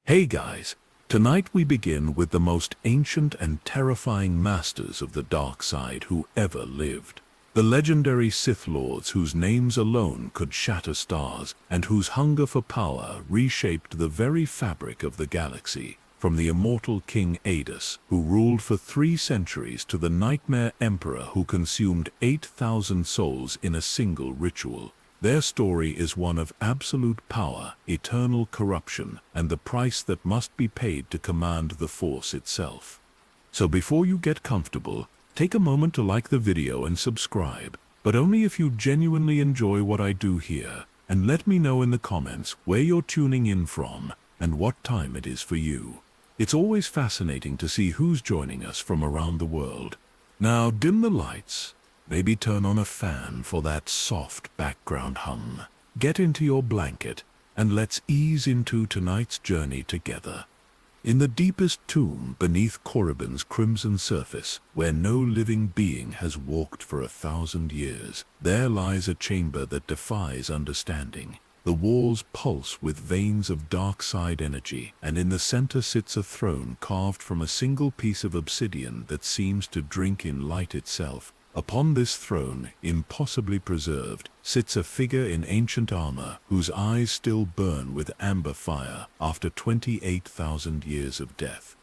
Hey guys, tonight we begin with the most ancient and terrifying masters of the dark side who ever lived. The legendary Sith Lords whose names alone could shatter stars and whose hunger for power reshaped the very fabric of the galaxy. From the immortal King Adus, who ruled for 3 centuries, to the nightmare Emperor who consumed 8,000 souls in a single ritual. Their story is one of absolute power, eternal corruption, and the price that must be paid to command the Force itself. So before you get comfortable, take a moment to like the video and subscribe, but only if you genuinely enjoy what I do here, and let me know in the comments where you're tuning in from and what time it is for you. It's always fascinating to see who's joining us from around the world. Now dim the lights. Maybe turn on a fan for that soft background hum. Get into your blanket and let's ease into tonight's journey together. In the deepest tomb beneath Korriban's crimson surface, where no living being has walked for 1,000 years, there lies a chamber that defies understanding. The walls pulse with veins of dark side energy, and in the center sits a throne carved from a single piece of obsidian that seems to drink in light itself. Upon this throne, impossibly preserved, sits a figure in ancient armor whose eyes still burn with amber fire after 28,000 years of death.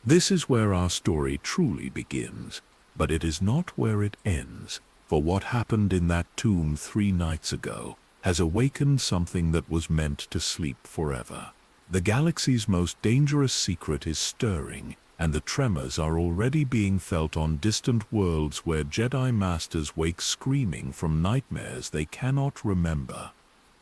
This is where our story truly begins, but it is not where it ends, for what happened in that tomb 3 nights ago has awakened something that was meant to sleep forever. The galaxy's most dangerous secret is stirring, and the tremors are already being felt on distant worlds where Jedi Masters wake screaming from nightmares they cannot remember.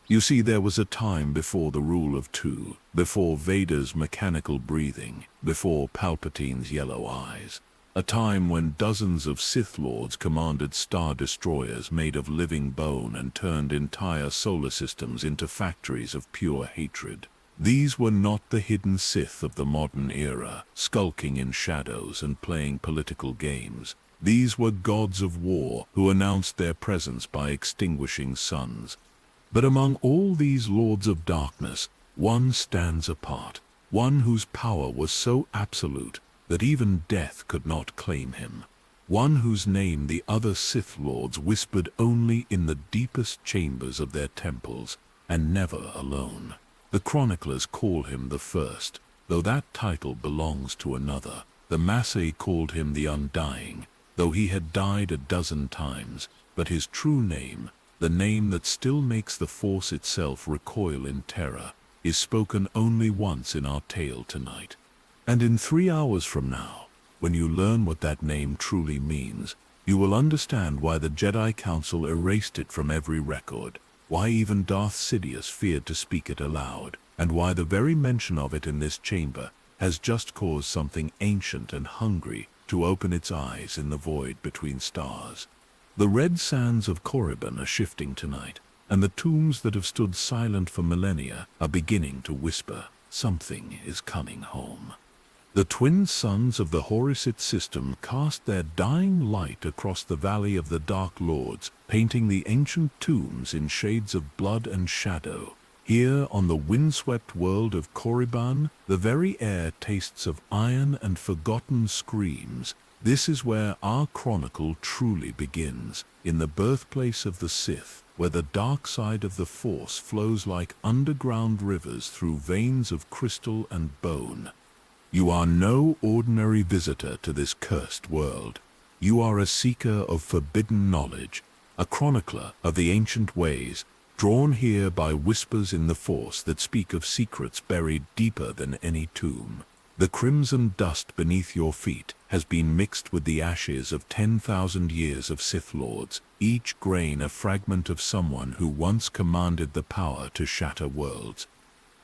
You see, there was a time before the rule of 2, before Vader's mechanical breathing, before Palpatine's yellow eyes. A time when dozens of Sith Lords commanded star destroyers made of living bone and turned entire solar systems into factories of pure hatred. These were not the hidden Sith of the modern era, skulking in shadows and playing political games. These were gods of war who announced their presence by extinguishing suns. But among all these lords of darkness, one stands apart, one whose power was so absolute that even death could not claim him. One whose name the other Sith Lords whispered only in the deepest chambers of their temples, and never alone. The chroniclers call him the First, though that title belongs to another. The Massey called him the Undying, though he had died a dozen times, but his true name, the name that still makes the Force itself recoil in terror, is spoken only once in our tale tonight. And in 3 hours from now, when you learn what that name truly means, you will understand why the Jedi Council erased it from every record, why even Darth Sidious feared to speak it aloud, and why the very mention of it in this chamber has just caused something ancient and hungry to open its eyes in the void between stars. The red sands of Korriban are shifting tonight, and the tombs that have stood silent for millennia are beginning to whisper, something is coming home. The twin suns of the Horisite system cast their dying light across the Valley of the Dark Lords, painting the ancient tombs in shades of blood and shadow. Here on the windswept world of Korriban, the very air tastes of iron and forgotten screams. This is where our chronicle truly begins, in the birthplace of the Sith, where the dark side of the Force flows like underground rivers through veins of crystal and bone. You are no ordinary visitor to this cursed world. You are a seeker of forbidden knowledge, a chronicler of the ancient ways, drawn here by whispers in the Force that speak of secrets buried deeper than any tomb. The crimson dust beneath your feet has been mixed with the ashes of 10,000 years of Sith Lords, each grain a fragment of someone who once commanded the power to shatter worlds.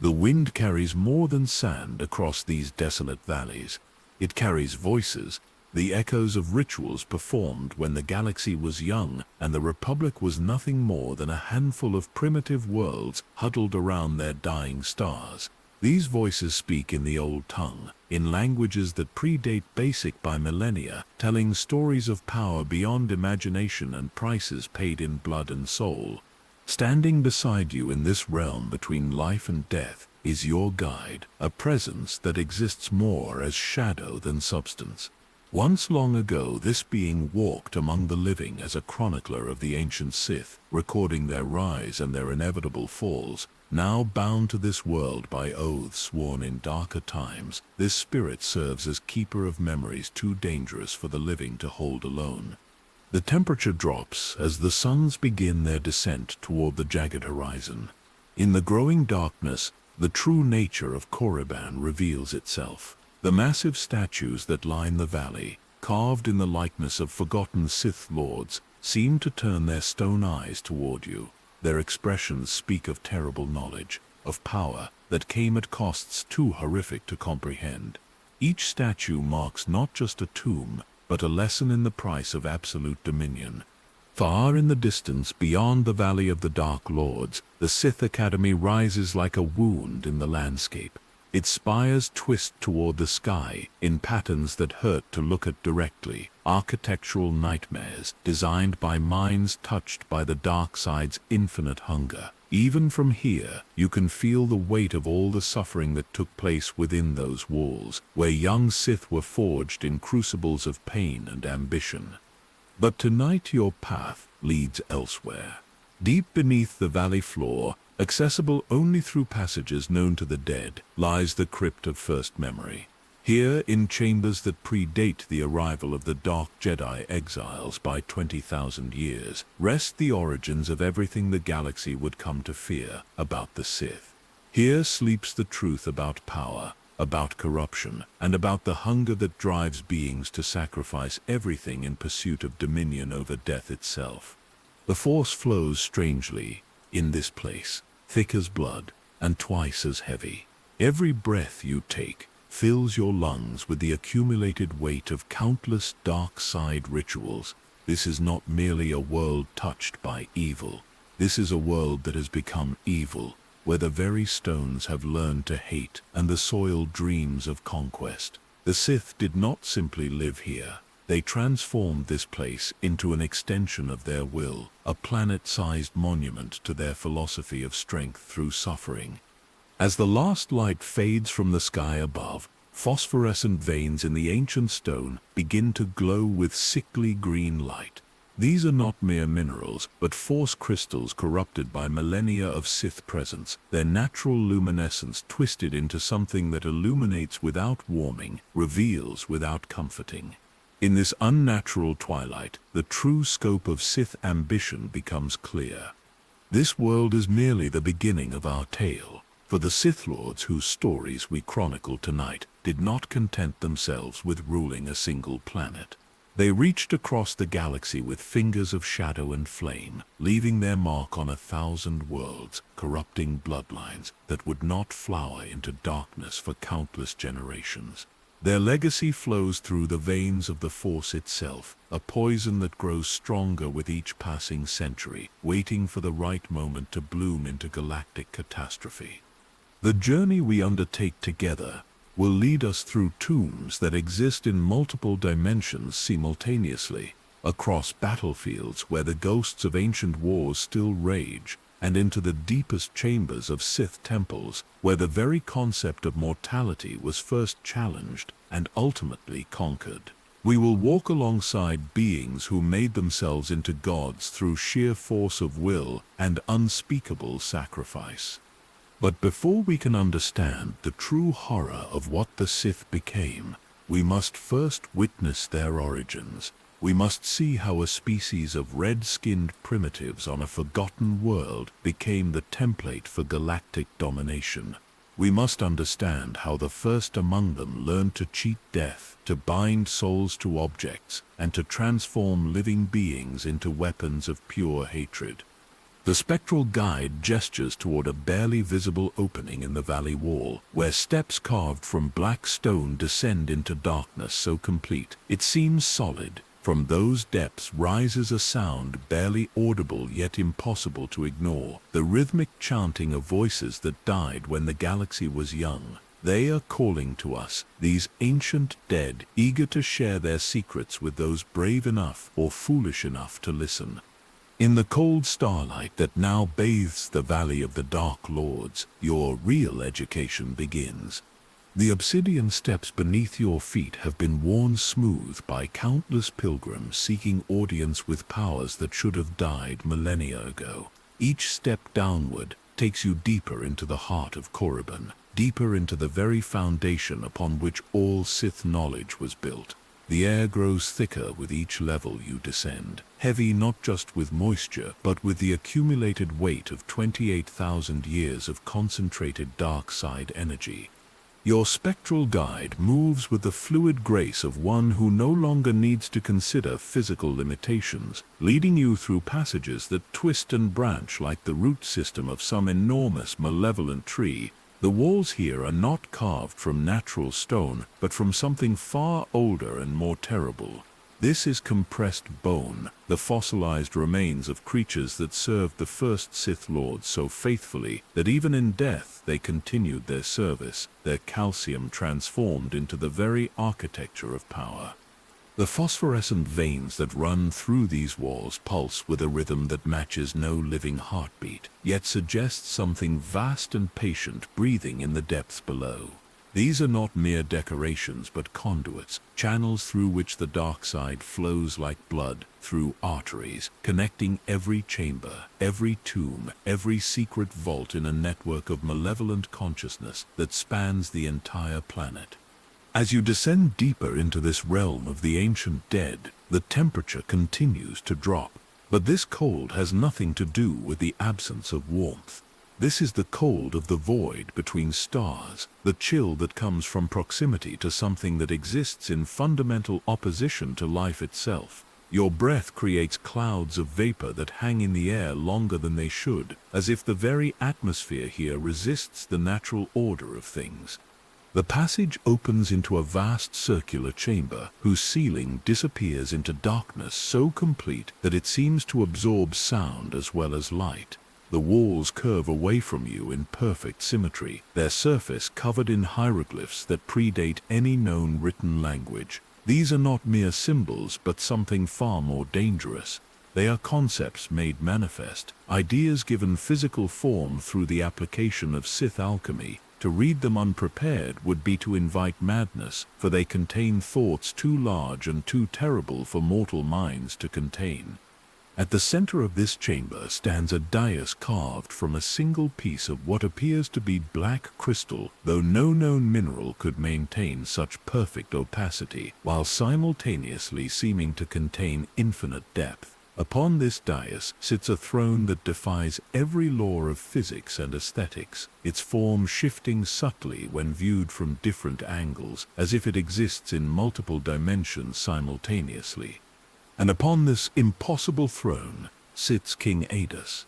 The wind carries more than sand across these desolate valleys. It carries voices, the echoes of rituals performed when the galaxy was young and the Republic was nothing more than a handful of primitive worlds huddled around their dying stars. These voices speak in the old tongue, in languages that predate Basic by millennia, telling stories of power beyond imagination and prices paid in blood and soul. Standing beside you in this realm between life and death is your guide, a presence that exists more as shadow than substance. Once long ago, this being walked among the living as a chronicler of the ancient Sith, recording their rise and their inevitable falls. Now bound to this world by oaths sworn in darker times, this spirit serves as keeper of memories too dangerous for the living to hold alone. The temperature drops as the suns begin their descent toward the jagged horizon. In the growing darkness, the true nature of Korriban reveals itself. The massive statues that line the valley, carved in the likeness of forgotten Sith lords, seem to turn their stone eyes toward you. Their expressions speak of terrible knowledge, of power that came at costs too horrific to comprehend. Each statue marks not just a tomb, but a lesson in the price of absolute dominion. Far in the distance, beyond the Valley of the Dark Lords, the Sith Academy rises like a wound in the landscape. Its spires twist toward the sky in patterns that hurt to look at directly, architectural nightmares designed by minds touched by the dark side's infinite hunger. Even from here, you can feel the weight of all the suffering that took place within those walls, where young Sith were forged in crucibles of pain and ambition. But tonight your path leads elsewhere. Deep beneath the valley floor, accessible only through passages known to the dead, lies the crypt of first memory. Here, in chambers that predate the arrival of the Dark Jedi exiles by 20,000 years, rest the origins of everything the galaxy would come to fear about the Sith. Here sleeps the truth about power, about corruption, and about the hunger that drives beings to sacrifice everything in pursuit of dominion over death itself. The Force flows strangely in this place, thick as blood and twice as heavy. Every breath you take fills your lungs with the accumulated weight of countless dark side rituals. This is not merely a world touched by evil. This is a world that has become evil, where the very stones have learned to hate and the soil dreams of conquest. The Sith did not simply live here. They transformed this place into an extension of their will, a planet-sized monument to their philosophy of strength through suffering. As the last light fades from the sky above, phosphorescent veins in the ancient stone begin to glow with sickly green light. These are not mere minerals, but Force crystals corrupted by millennia of Sith presence, their natural luminescence twisted into something that illuminates without warming, reveals without comforting. In this unnatural twilight, the true scope of Sith ambition becomes clear. This world is merely the beginning of our tale, for the Sith Lords whose stories we chronicle tonight did not content themselves with ruling a single planet. They reached across the galaxy with fingers of shadow and flame, leaving their mark on 1,000 worlds, corrupting bloodlines that would not flower into darkness for countless generations. Their legacy flows through the veins of the Force itself, a poison that grows stronger with each passing century, waiting for the right moment to bloom into galactic catastrophe. The journey we undertake together will lead us through tombs that exist in multiple dimensions simultaneously, across battlefields where the ghosts of ancient wars still rage, and into the deepest chambers of Sith temples, where the very concept of mortality was first challenged and ultimately conquered. We will walk alongside beings who made themselves into gods through sheer force of will and unspeakable sacrifice. But before we can understand the true horror of what the Sith became, we must first witness their origins. We must see how a species of red-skinned primitives on a forgotten world became the template for galactic domination. We must understand how the first among them learned to cheat death, to bind souls to objects, and to transform living beings into weapons of pure hatred. The spectral guide gestures toward a barely visible opening in the valley wall, where steps carved from black stone descend into darkness so complete it seems solid. From those depths rises a sound barely audible yet impossible to ignore, the rhythmic chanting of voices that died when the galaxy was young. They are calling to us, these ancient dead, eager to share their secrets with those brave enough or foolish enough to listen. In the cold starlight that now bathes the Valley of the Dark Lords, your real education begins. The obsidian steps beneath your feet have been worn smooth by countless pilgrims seeking audience with powers that should have died millennia ago. Each step downward takes you deeper into the heart of Korriban, deeper into the very foundation upon which all Sith knowledge was built. The air grows thicker with each level you descend, heavy not just with moisture, but with the accumulated weight of 28,000 years of concentrated dark side energy. Your spectral guide moves with the fluid grace of one who no longer needs to consider physical limitations, leading you through passages that twist and branch like the root system of some enormous malevolent tree. The walls here are not carved from natural stone, but from something far older and more terrible. This is compressed bone, the fossilized remains of creatures that served the first Sith Lords so faithfully that even in death they continued their service, their calcium transformed into the very architecture of power. The phosphorescent veins that run through these walls pulse with a rhythm that matches no living heartbeat, yet suggests something vast and patient breathing in the depths below. These are not mere decorations but conduits, channels through which the dark side flows like blood, through arteries, connecting every chamber, every tomb, every secret vault in a network of malevolent consciousness that spans the entire planet. As you descend deeper into this realm of the ancient dead, the temperature continues to drop. But this cold has nothing to do with the absence of warmth. This is the cold of the void between stars, the chill that comes from proximity to something that exists in fundamental opposition to life itself. Your breath creates clouds of vapor that hang in the air longer than they should, as if the very atmosphere here resists the natural order of things. The passage opens into a vast circular chamber whose ceiling disappears into darkness so complete that it seems to absorb sound as well as light. The walls curve away from you in perfect symmetry, their surface covered in hieroglyphs that predate any known written language. These are not mere symbols but something far more dangerous. They are concepts made manifest, ideas given physical form through the application of Sith alchemy. To read them unprepared would be to invite madness, for they contain thoughts too large and too terrible for mortal minds to contain. At the center of this chamber stands a dais carved from a single piece of what appears to be black crystal, though no known mineral could maintain such perfect opacity, while simultaneously seeming to contain infinite depth. Upon this dais sits a throne that defies every law of physics and aesthetics, its form shifting subtly when viewed from different angles, as if it exists in multiple dimensions simultaneously. And upon this impossible throne sits King Adus.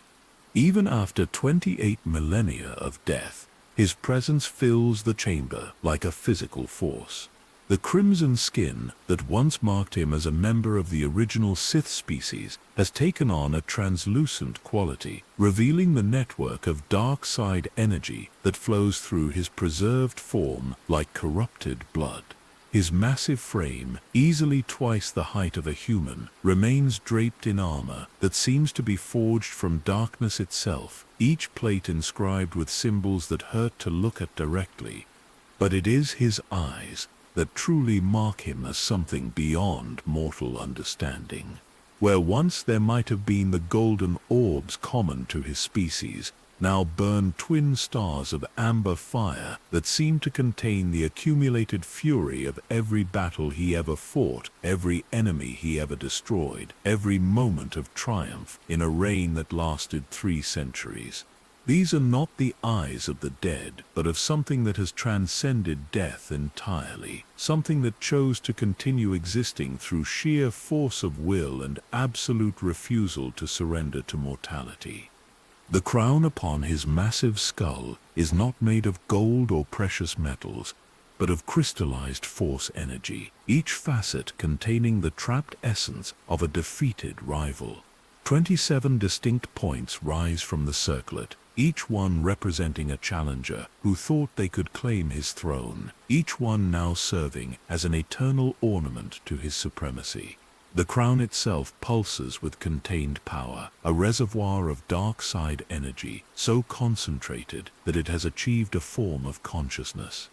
Even after 28 millennia of death, his presence fills the chamber like a physical force. The crimson skin that once marked him as a member of the original Sith species has taken on a translucent quality, revealing the network of dark side energy that flows through his preserved form like corrupted blood. His massive frame, easily twice the height of a human, remains draped in armor that seems to be forged from darkness itself, each plate inscribed with symbols that hurt to look at directly. But it is his eyes that truly mark him as something beyond mortal understanding. Where once there might have been the golden orbs common to his species, now burn twin stars of amber fire that seem to contain the accumulated fury of every battle he ever fought, every enemy he ever destroyed, every moment of triumph in a reign that lasted 3 centuries. These are not the eyes of the dead, but of something that has transcended death entirely, something that chose to continue existing through sheer force of will and absolute refusal to surrender to mortality. The crown upon his massive skull is not made of gold or precious metals, but of crystallized force energy, each facet containing the trapped essence of a defeated rival. 27 distinct points rise from the circlet, each one representing a challenger who thought they could claim his throne, each one now serving as an eternal ornament to his supremacy. The crown itself pulses with contained power, a reservoir of dark side energy so concentrated that it has achieved a form of consciousness.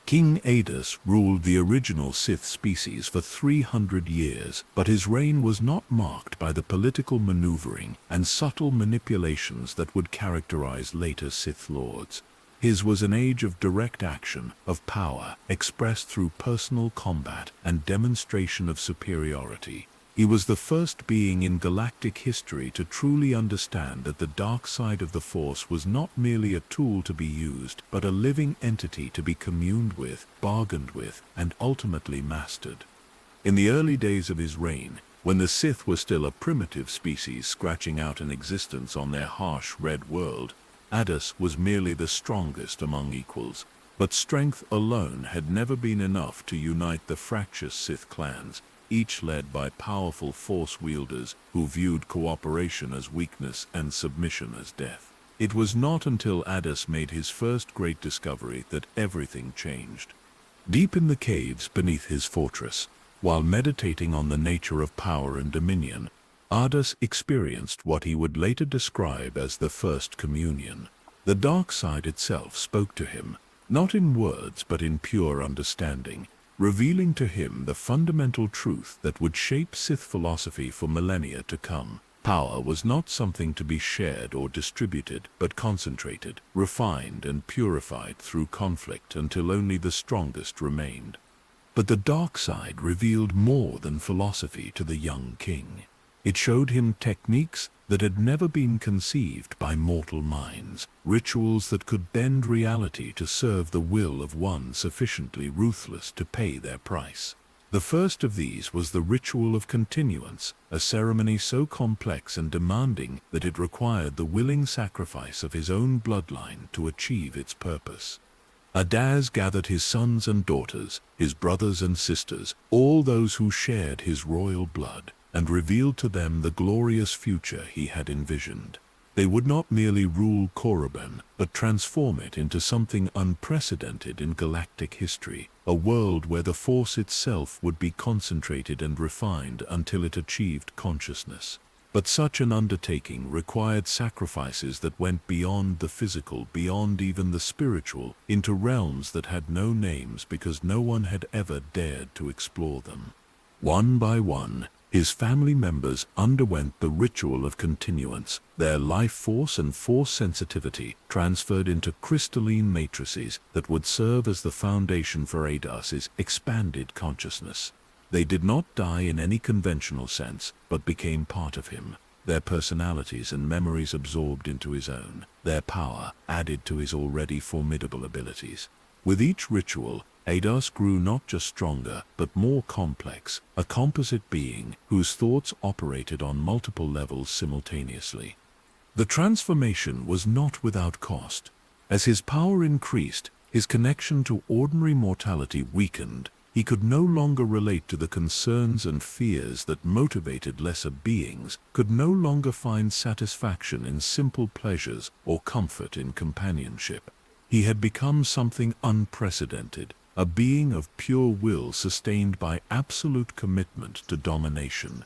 King Adus ruled the original Sith species for 300 years, but his reign was not marked by the political maneuvering and subtle manipulations that would characterize later Sith lords. His was an age of direct action, of power expressed through personal combat and demonstration of superiority. He was the first being in galactic history to truly understand that the dark side of the Force was not merely a tool to be used, but a living entity to be communed with, bargained with, and ultimately mastered. In the early days of his reign, when the Sith were still a primitive species scratching out an existence on their harsh red world, Adus was merely the strongest among equals. But strength alone had never been enough to unite the fractious Sith clans, each led by powerful Force wielders who viewed cooperation as weakness and submission as death. It was not until Adus made his first great discovery that everything changed. Deep in the caves beneath his fortress, while meditating on the nature of power and dominion, Adus experienced what he would later describe as the First Communion. The dark side itself spoke to him, not in words but in pure understanding, revealing to him the fundamental truth that would shape Sith philosophy for millennia to come. Power was not something to be shared or distributed, but concentrated, refined and purified through conflict until only the strongest remained. But the dark side revealed more than philosophy to the young king. It showed him techniques that had never been conceived by mortal minds, rituals that could bend reality to serve the will of one sufficiently ruthless to pay their price. The first of these was the ritual of continuance, a ceremony so complex and demanding that it required the willing sacrifice of his own bloodline to achieve its purpose. Adaz gathered his sons and daughters, his brothers and sisters, all those who shared his royal blood, and revealed to them the glorious future he had envisioned. They would not merely rule Korriban, but transform it into something unprecedented in galactic history, a world where the Force itself would be concentrated and refined until it achieved consciousness. But such an undertaking required sacrifices that went beyond the physical, beyond even the spiritual, into realms that had no names because no one had ever dared to explore them. One by one, his family members underwent the ritual of continuance, their life force and force sensitivity transferred into crystalline matrices that would serve as the foundation for Adas's expanded consciousness. They did not die in any conventional sense, but became part of him, their personalities and memories absorbed into his own, their power added to his already formidable abilities. With each ritual, Adas grew not just stronger, but more complex, a composite being whose thoughts operated on multiple levels simultaneously. The transformation was not without cost. As his power increased, his connection to ordinary mortality weakened. He could no longer relate to the concerns and fears that motivated lesser beings, could no longer find satisfaction in simple pleasures or comfort in companionship. He had become something unprecedented, a being of pure will sustained by absolute commitment to domination.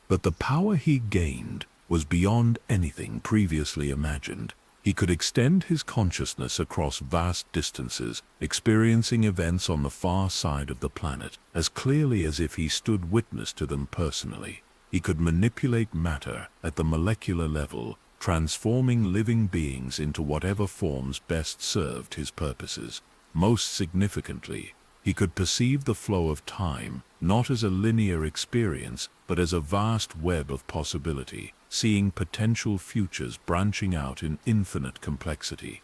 But the power he gained was beyond anything previously imagined. He could extend his consciousness across vast distances, experiencing events on the far side of the planet as clearly as if he stood witness to them personally. He could manipulate matter at the molecular level, transforming living beings into whatever forms best served his purposes. Most significantly, he could perceive the flow of time, not as a linear experience, but as a vast web of possibility, seeing potential futures branching out in infinite complexity.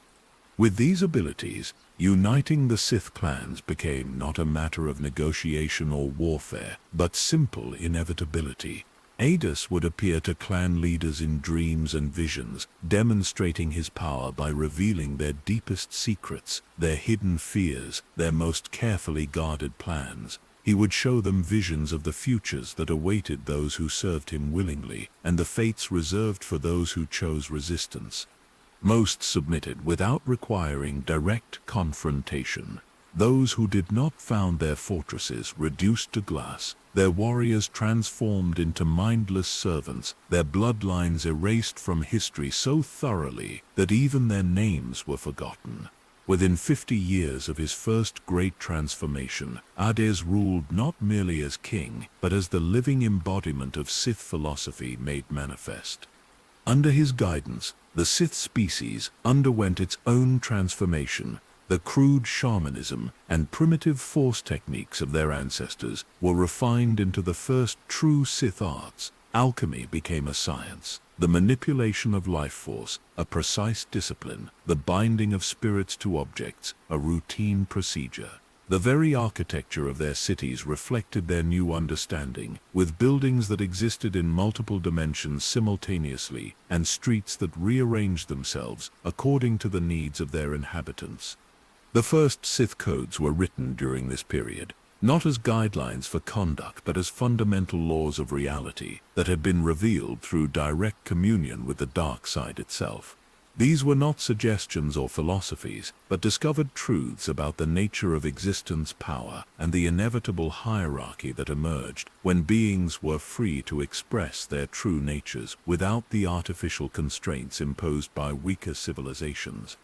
With these abilities, uniting the Sith clans became not a matter of negotiation or warfare, but simple inevitability. Adus would appear to clan leaders in dreams and visions, demonstrating his power by revealing their deepest secrets, their hidden fears, their most carefully guarded plans. He would show them visions of the futures that awaited those who served him willingly, and the fates reserved for those who chose resistance. Most submitted without requiring direct confrontation. Those who did not found their fortresses reduced to glass, their warriors transformed into mindless servants, their bloodlines erased from history so thoroughly that even their names were forgotten. Within 50 years of his first great transformation, Ades ruled not merely as king, but as the living embodiment of Sith philosophy made manifest. Under his guidance, the Sith species underwent its own transformation. The crude shamanism and primitive force techniques of their ancestors were refined into the first true Sith arts. Alchemy became a science, the manipulation of life force, a precise discipline, the binding of spirits to objects, a routine procedure. The very architecture of their cities reflected their new understanding, with buildings that existed in multiple dimensions simultaneously and streets that rearranged themselves according to the needs of their inhabitants. The first Sith codes were written during this period, not as guidelines for conduct but as fundamental laws of reality that had been revealed through direct communion with the dark side itself. These were not suggestions or philosophies, but discovered truths about the nature of existence, power, and the inevitable hierarchy that emerged when beings were free to express their true natures without the artificial constraints imposed by weaker civilizations.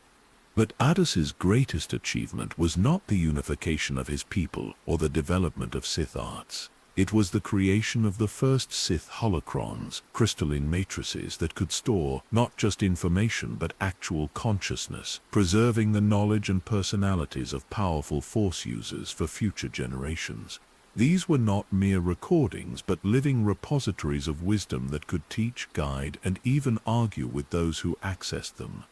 But Adas's greatest achievement was not the unification of his people or the development of Sith arts. It was the creation of the first Sith holocrons, crystalline matrices that could store not just information but actual consciousness, preserving the knowledge and personalities of powerful Force users for future generations. These were not mere recordings but living repositories of wisdom that could teach, guide, and even argue with those who accessed them.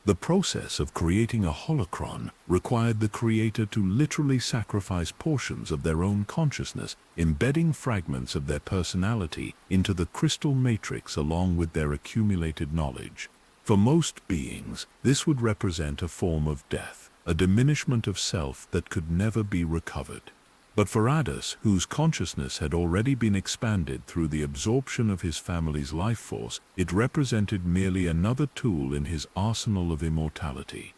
The process of creating a holocron required the creator to literally sacrifice portions of their own consciousness, embedding fragments of their personality into the crystal matrix along with their accumulated knowledge. For most beings, this would represent a form of death, a diminishment of self that could never be recovered. But for Adas, whose consciousness had already been expanded through the absorption of his family's life force, it represented merely another tool in his arsenal of immortality.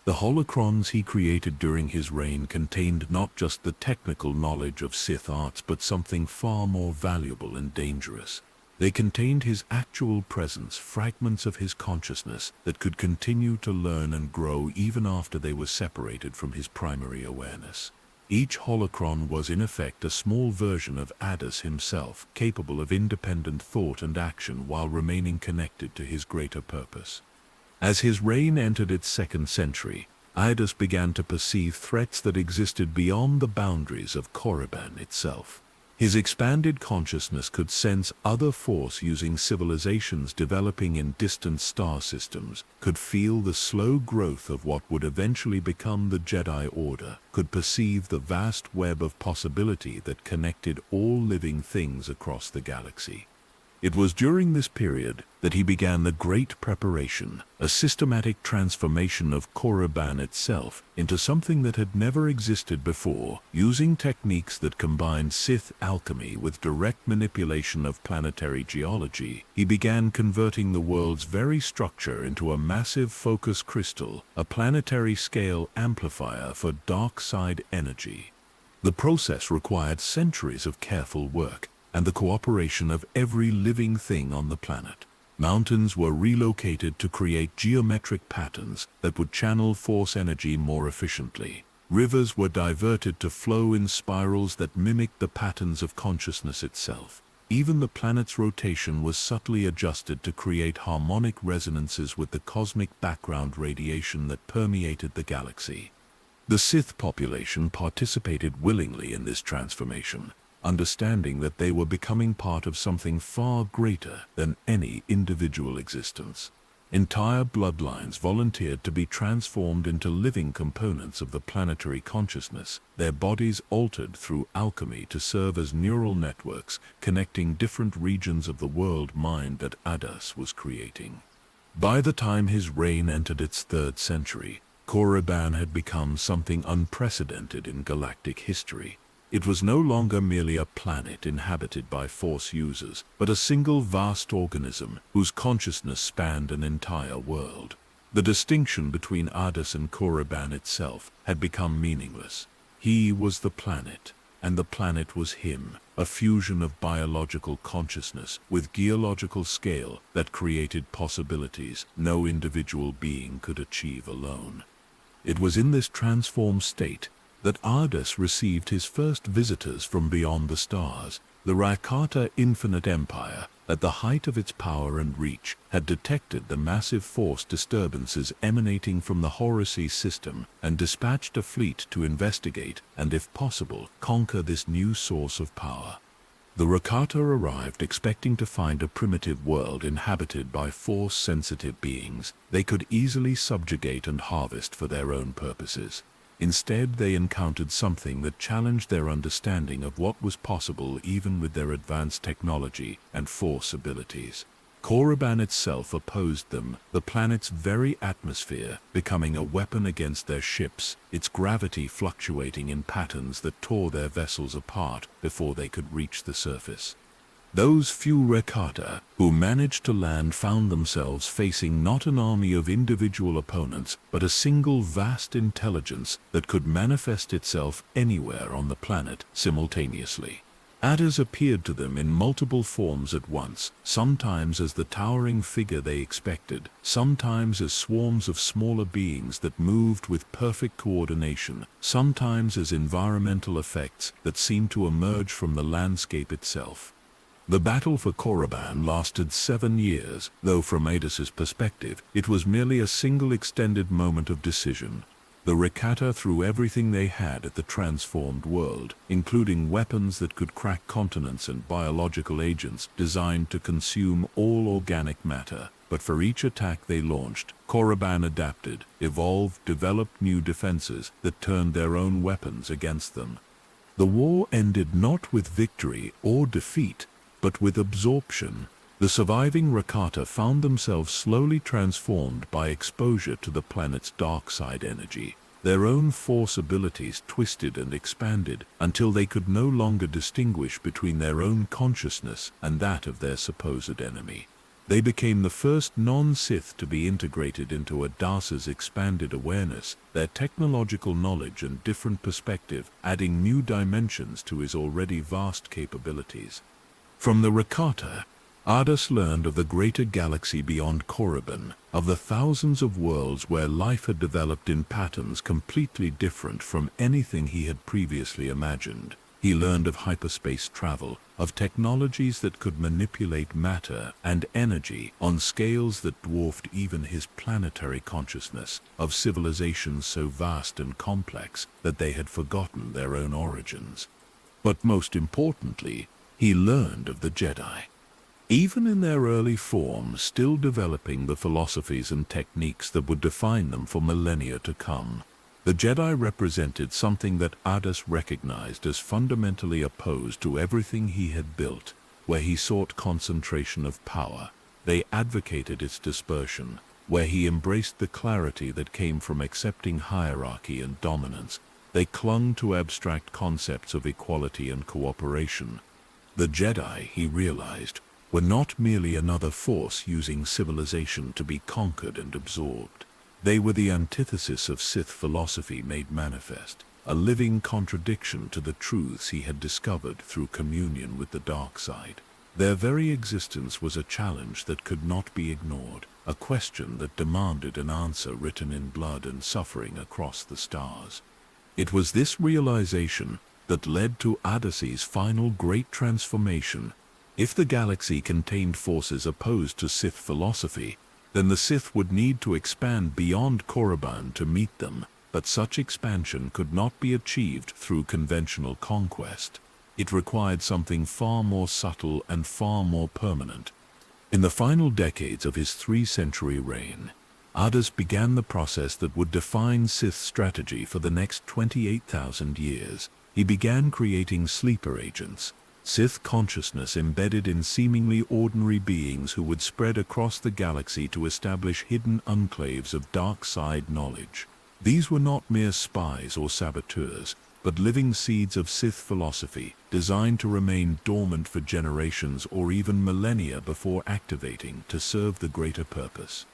The holocrons he created during his reign contained not just the technical knowledge of Sith arts but something far more valuable and dangerous. They contained his actual presence, fragments of his consciousness that could continue to learn and grow even after they were separated from his primary awareness. Each holocron was in effect a small version of Adas himself, capable of independent thought and action while remaining connected to his greater purpose. As his reign entered its second century, Adas began to perceive threats that existed beyond the boundaries of Korriban itself. His expanded consciousness could sense other Force-using civilizations developing in distant star systems, could feel the slow growth of what would eventually become the Jedi Order, could perceive the vast web of possibility that connected all living things across the galaxy. It was during this period that he began the Great Preparation, a systematic transformation of Korriban itself into something that had never existed before. Using techniques that combined Sith alchemy with direct manipulation of planetary geology, he began converting the world's very structure into a massive focus crystal, a planetary-scale amplifier for dark side energy. The process required centuries of careful work and the cooperation of every living thing on the planet. Mountains were relocated to create geometric patterns that would channel Force energy more efficiently. Rivers were diverted to flow in spirals that mimicked the patterns of consciousness itself. Even the planet's rotation was subtly adjusted to create harmonic resonances with the cosmic background radiation that permeated the galaxy. The Sith population participated willingly in this transformation, understanding that they were becoming part of something far greater than any individual existence. Entire bloodlines volunteered to be transformed into living components of the planetary consciousness, their bodies altered through alchemy to serve as neural networks connecting different regions of the world mind that Adas was creating. By the time his reign entered its third century, Korriban had become something unprecedented in galactic history. It was no longer merely a planet inhabited by Force users, but a single vast organism whose consciousness spanned an entire world. The distinction between Ardus and Korriban itself had become meaningless. He was the planet, and the planet was him, a fusion of biological consciousness with geological scale that created possibilities no individual being could achieve alone. It was in this transformed state that Ardus received his first visitors from beyond the stars. The Rakata Infinite Empire, at the height of its power and reach, had detected the massive force disturbances emanating from the Horace system and dispatched a fleet to investigate and, if possible, conquer this new source of power. The Rakata arrived expecting to find a primitive world inhabited by force-sensitive beings they could easily subjugate and harvest for their own purposes. Instead, they encountered something that challenged their understanding of what was possible even with their advanced technology and force abilities. Korriban itself opposed them, the planet's very atmosphere becoming a weapon against their ships, its gravity fluctuating in patterns that tore their vessels apart before they could reach the surface. Those few Rakata who managed to land found themselves facing not an army of individual opponents, but a single vast intelligence that could manifest itself anywhere on the planet simultaneously. Ardus appeared to them in multiple forms at once, sometimes as the towering figure they expected, sometimes as swarms of smaller beings that moved with perfect coordination, sometimes as environmental effects that seemed to emerge from the landscape itself. The battle for Korriban lasted 7 years, though from Ardus's perspective, it was merely a single extended moment of decision. The Rakata threw everything they had at the transformed world, including weapons that could crack continents and biological agents designed to consume all organic matter. But for each attack they launched, Korriban adapted, evolved, developed new defenses that turned their own weapons against them. The war ended not with victory or defeat, but with absorption. The surviving Rakata found themselves slowly transformed by exposure to the planet's dark side energy. Their own force abilities twisted and expanded until they could no longer distinguish between their own consciousness and that of their supposed enemy. They became the first non-Sith to be integrated into Ardus's expanded awareness, their technological knowledge and different perspective adding new dimensions to his already vast capabilities. From the Rakata, Ardus learned of the greater galaxy beyond Korriban, of the thousands of worlds where life had developed in patterns completely different from anything he had previously imagined. He learned of hyperspace travel, of technologies that could manipulate matter and energy on scales that dwarfed even his planetary consciousness, of civilizations so vast and complex that they had forgotten their own origins. But most importantly, he learned of the Jedi. Even in their early form, still developing the philosophies and techniques that would define them for millennia to come. The Jedi represented something that Ardus recognized as fundamentally opposed to everything he had built. Where he sought concentration of power, they advocated its dispersion. Where he embraced the clarity that came from accepting hierarchy and dominance, they clung to abstract concepts of equality and cooperation. The Jedi, he realized, were not merely another force using civilization to be conquered and absorbed. They were the antithesis of Sith philosophy made manifest, a living contradiction to the truths he had discovered through communion with the dark side. Their very existence was a challenge that could not be ignored, a question that demanded an answer written in blood and suffering across the stars. It was this realization that led to Ardus's final great transformation. If the galaxy contained forces opposed to Sith philosophy, then the Sith would need to expand beyond Korriban to meet them, but such expansion could not be achieved through conventional conquest. It required something far more subtle and far more permanent. In the final decades of his 3-century reign, Ardus began the process that would define Sith strategy for the next 28,000 years. He began creating sleeper agents, Sith consciousness embedded in seemingly ordinary beings who would spread across the galaxy to establish hidden enclaves of dark side knowledge. These were not mere spies or saboteurs, but living seeds of Sith philosophy, designed to remain dormant for generations or even millennia before activating to serve the greater purpose.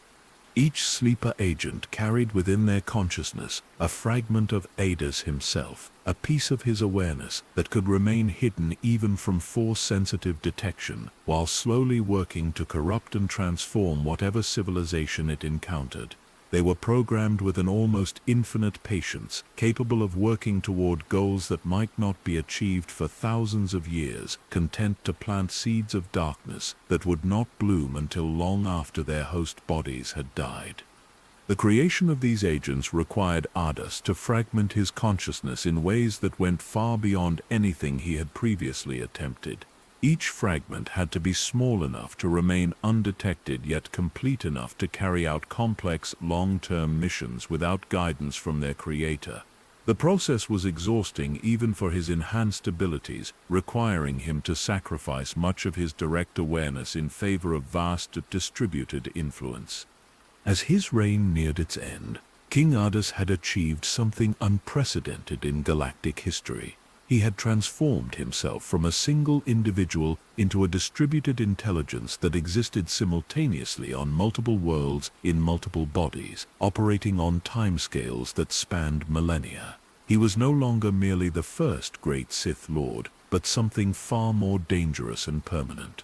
Each sleeper agent carried within their consciousness a fragment of Adus himself, a piece of his awareness that could remain hidden even from Force-sensitive detection, while slowly working to corrupt and transform whatever civilization it encountered. They were programmed with an almost infinite patience, capable of working toward goals that might not be achieved for thousands of years, content to plant seeds of darkness that would not bloom until long after their host bodies had died. The creation of these agents required Adus to fragment his consciousness in ways that went far beyond anything he had previously attempted. Each fragment had to be small enough to remain undetected yet complete enough to carry out complex, long-term missions without guidance from their creator. The process was exhausting even for his enhanced abilities, requiring him to sacrifice much of his direct awareness in favor of vast, distributed influence. As his reign neared its end, King Adus had achieved something unprecedented in galactic history. He had transformed himself from a single individual into a distributed intelligence that existed simultaneously on multiple worlds in multiple bodies, operating on timescales that spanned millennia. He was no longer merely the first great Sith Lord, but something far more dangerous and permanent.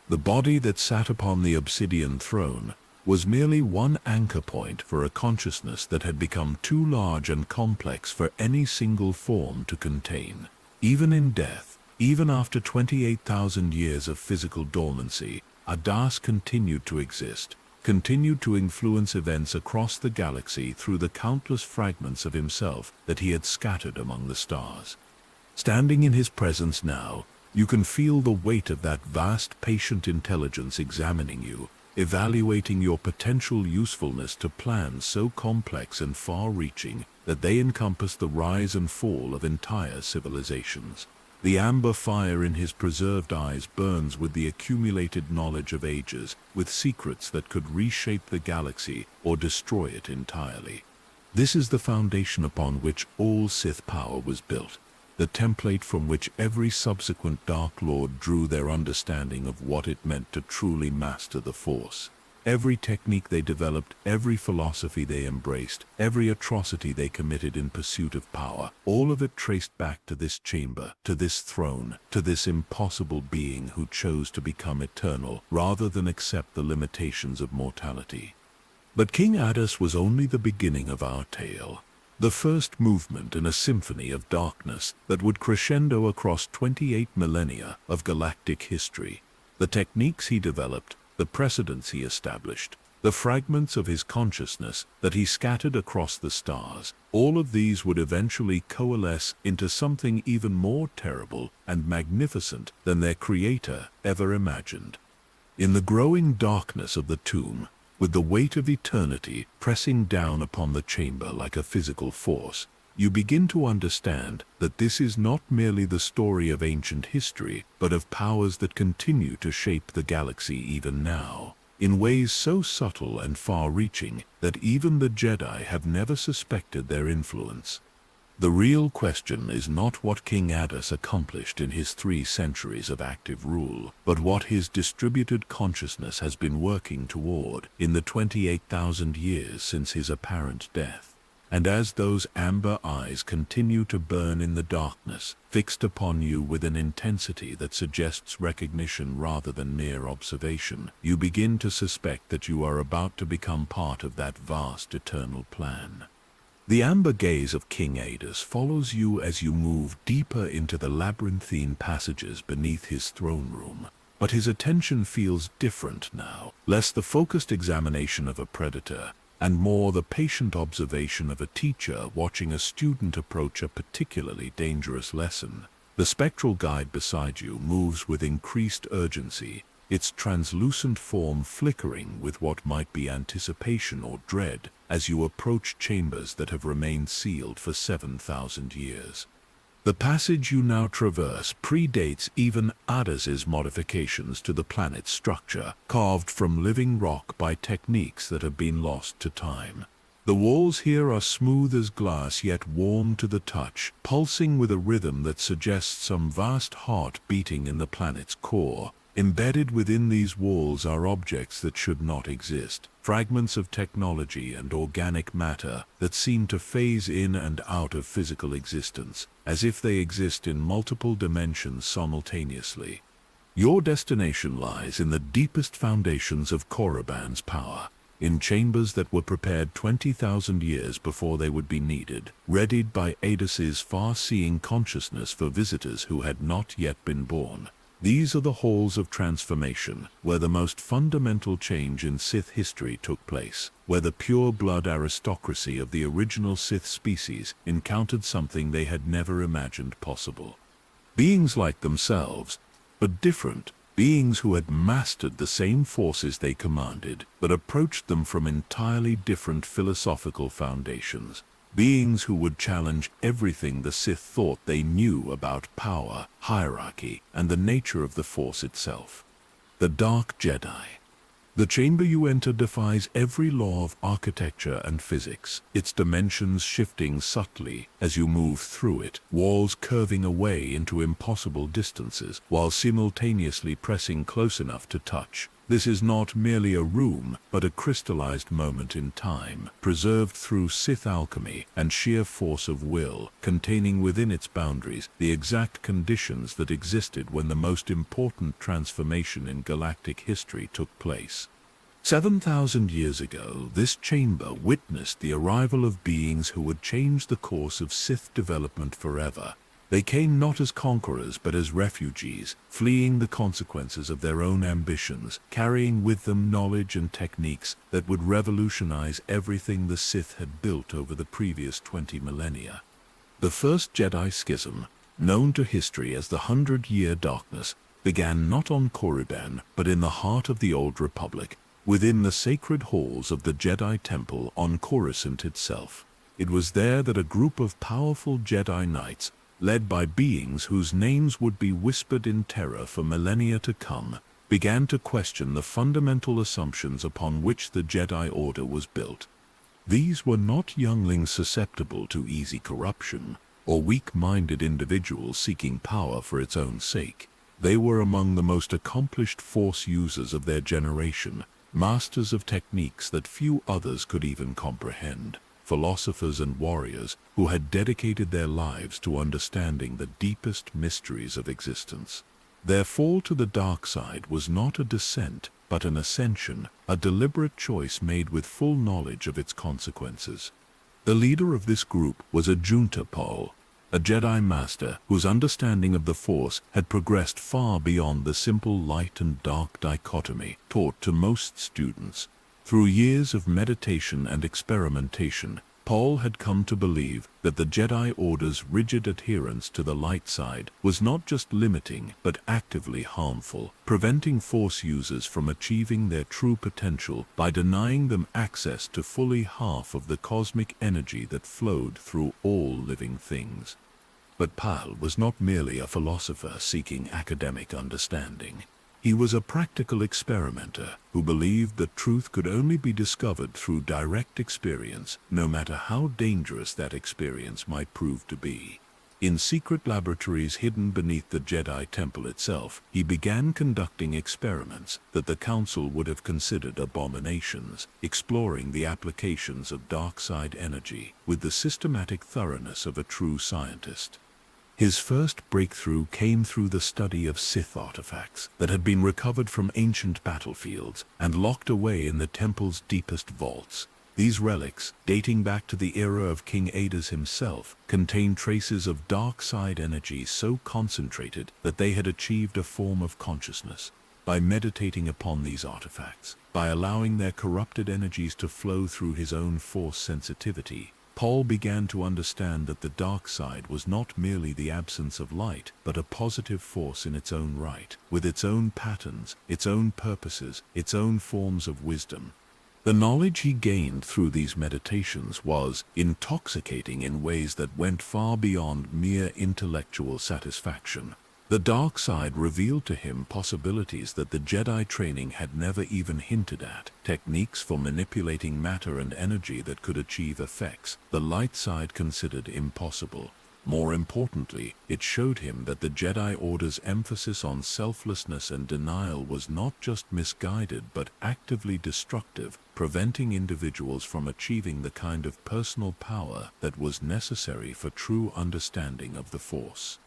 The body that sat upon the obsidian throne was merely one anchor point for a consciousness that had become too large and complex for any single form to contain. Even in death, even after 28,000 years of physical dormancy, Adus continued to exist, continued to influence events across the galaxy through the countless fragments of himself that he had scattered among the stars. Standing in his presence now, you can feel the weight of that vast, patient intelligence examining you, evaluating your potential usefulness to plans so complex and far-reaching that they encompass the rise and fall of entire civilizations. The amber fire in his preserved eyes burns with the accumulated knowledge of ages, with secrets that could reshape the galaxy or destroy it entirely. This is the foundation upon which all Sith power was built, the template from which every subsequent Dark Lord drew their understanding of what it meant to truly master the Force. Every technique they developed, every philosophy they embraced, every atrocity they committed in pursuit of power, all of it traced back to this chamber, to this throne, to this impossible being who chose to become eternal rather than accept the limitations of mortality. But King Adus was only the beginning of our tale. The first movement in a symphony of darkness that would crescendo across 28 millennia of galactic history. The techniques he developed, the precedents he established, the fragments of his consciousness that he scattered across the stars, all of these would eventually coalesce into something even more terrible and magnificent than their creator ever imagined. In the growing darkness of the tomb, with the weight of eternity pressing down upon the chamber like a physical force, you begin to understand that this is not merely the story of ancient history, but of powers that continue to shape the galaxy even now, in ways so subtle and far-reaching that even the Jedi have never suspected their influence. The real question is not what King Adus accomplished in his 3 centuries of active rule, but what his distributed consciousness has been working toward in the 28,000 years since his apparent death. And as those amber eyes continue to burn in the darkness, fixed upon you with an intensity that suggests recognition rather than mere observation, you begin to suspect that you are about to become part of that vast eternal plan. The amber gaze of King Adus follows you as you move deeper into the labyrinthine passages beneath his throne room. But his attention feels different now, less the focused examination of a predator, and more the patient observation of a teacher watching a student approach a particularly dangerous lesson. The spectral guide beside you moves with increased urgency, its translucent form flickering with what might be anticipation or dread as you approach chambers that have remained sealed for 7,000 years. The passage you now traverse predates even Adus's modifications to the planet's structure, carved from living rock by techniques that have been lost to time. The walls here are smooth as glass yet warm to the touch, pulsing with a rhythm that suggests some vast heart beating in the planet's core, Embedded within these walls are objects that should not exist, fragments of technology and organic matter that seem to phase in and out of physical existence, as if they exist in multiple dimensions simultaneously. Your destination lies in the deepest foundations of Korriban's power, in chambers that were prepared 20,000 years before they would be needed, readied by Adas's far-seeing consciousness for visitors who had not yet been born. These are the halls of transformation, where the most fundamental change in Sith history took place, where the pure-blood aristocracy of the original Sith species encountered something they had never imagined possible. Beings like themselves, but different, beings who had mastered the same forces they commanded, but approached them from entirely different philosophical foundations. Beings who would challenge everything the Sith thought they knew about power, hierarchy, and the nature of the Force itself. The Dark Jedi. The chamber you enter defies every law of architecture and physics, its dimensions shifting subtly as you move through it, walls curving away into impossible distances, while simultaneously pressing close enough to touch. This is not merely a room, but a crystallized moment in time, preserved through Sith alchemy and sheer force of will, containing within its boundaries the exact conditions that existed when the most important transformation in galactic history took place. 7,000 years ago, this chamber witnessed the arrival of beings who would change the course of Sith development forever. They came not as conquerors but as refugees, fleeing the consequences of their own ambitions, carrying with them knowledge and techniques that would revolutionize everything the Sith had built over the previous 20 millennia. The first Jedi Schism, known to history as the 100-Year Darkness, began not on Korriban but in the heart of the Old Republic, within the sacred halls of the Jedi Temple on Coruscant itself. It was there that a group of powerful Jedi Knights, led by beings whose names would be whispered in terror for millennia to come, began to question the fundamental assumptions upon which the Jedi Order was built. These were not younglings susceptible to easy corruption, or weak-minded individuals seeking power for its own sake. They were among the most accomplished Force users of their generation, masters of techniques that few others could even comprehend. Philosophers and warriors who had dedicated their lives to understanding the deepest mysteries of existence. Their fall to the dark side was not a descent, but an ascension, a deliberate choice made with full knowledge of its consequences. The leader of this group was a Junta Paul, a Jedi Master whose understanding of the Force had progressed far beyond the simple light and dark dichotomy taught to most students. Through years of meditation and experimentation, Paul had come to believe that the Jedi Order's rigid adherence to the light side was not just limiting but actively harmful, preventing Force users from achieving their true potential by denying them access to fully half of the cosmic energy that flowed through all living things. But Paul was not merely a philosopher seeking academic understanding. He was a practical experimenter who believed that truth could only be discovered through direct experience, no matter how dangerous that experience might prove to be. In secret laboratories hidden beneath the Jedi Temple itself, he began conducting experiments that the Council would have considered abominations, exploring the applications of dark side energy with the systematic thoroughness of a true scientist. His first breakthrough came through the study of Sith artifacts that had been recovered from ancient battlefields and locked away in the temple's deepest vaults. These relics, dating back to the era of King Adas himself, contained traces of dark side energy so concentrated that they had achieved a form of consciousness. By meditating upon these artifacts, by allowing their corrupted energies to flow through his own Force sensitivity, Paul began to understand that the dark side was not merely the absence of light, but a positive force in its own right, with its own patterns, its own purposes, its own forms of wisdom. The knowledge he gained through these meditations was intoxicating in ways that went far beyond mere intellectual satisfaction. The dark side revealed to him possibilities that the Jedi training had never even hinted at, techniques for manipulating matter and energy that could achieve effects the light side considered impossible. More importantly, it showed him that the Jedi Order's emphasis on selflessness and denial was not just misguided but actively destructive, preventing individuals from achieving the kind of personal power that was necessary for true understanding of the Force.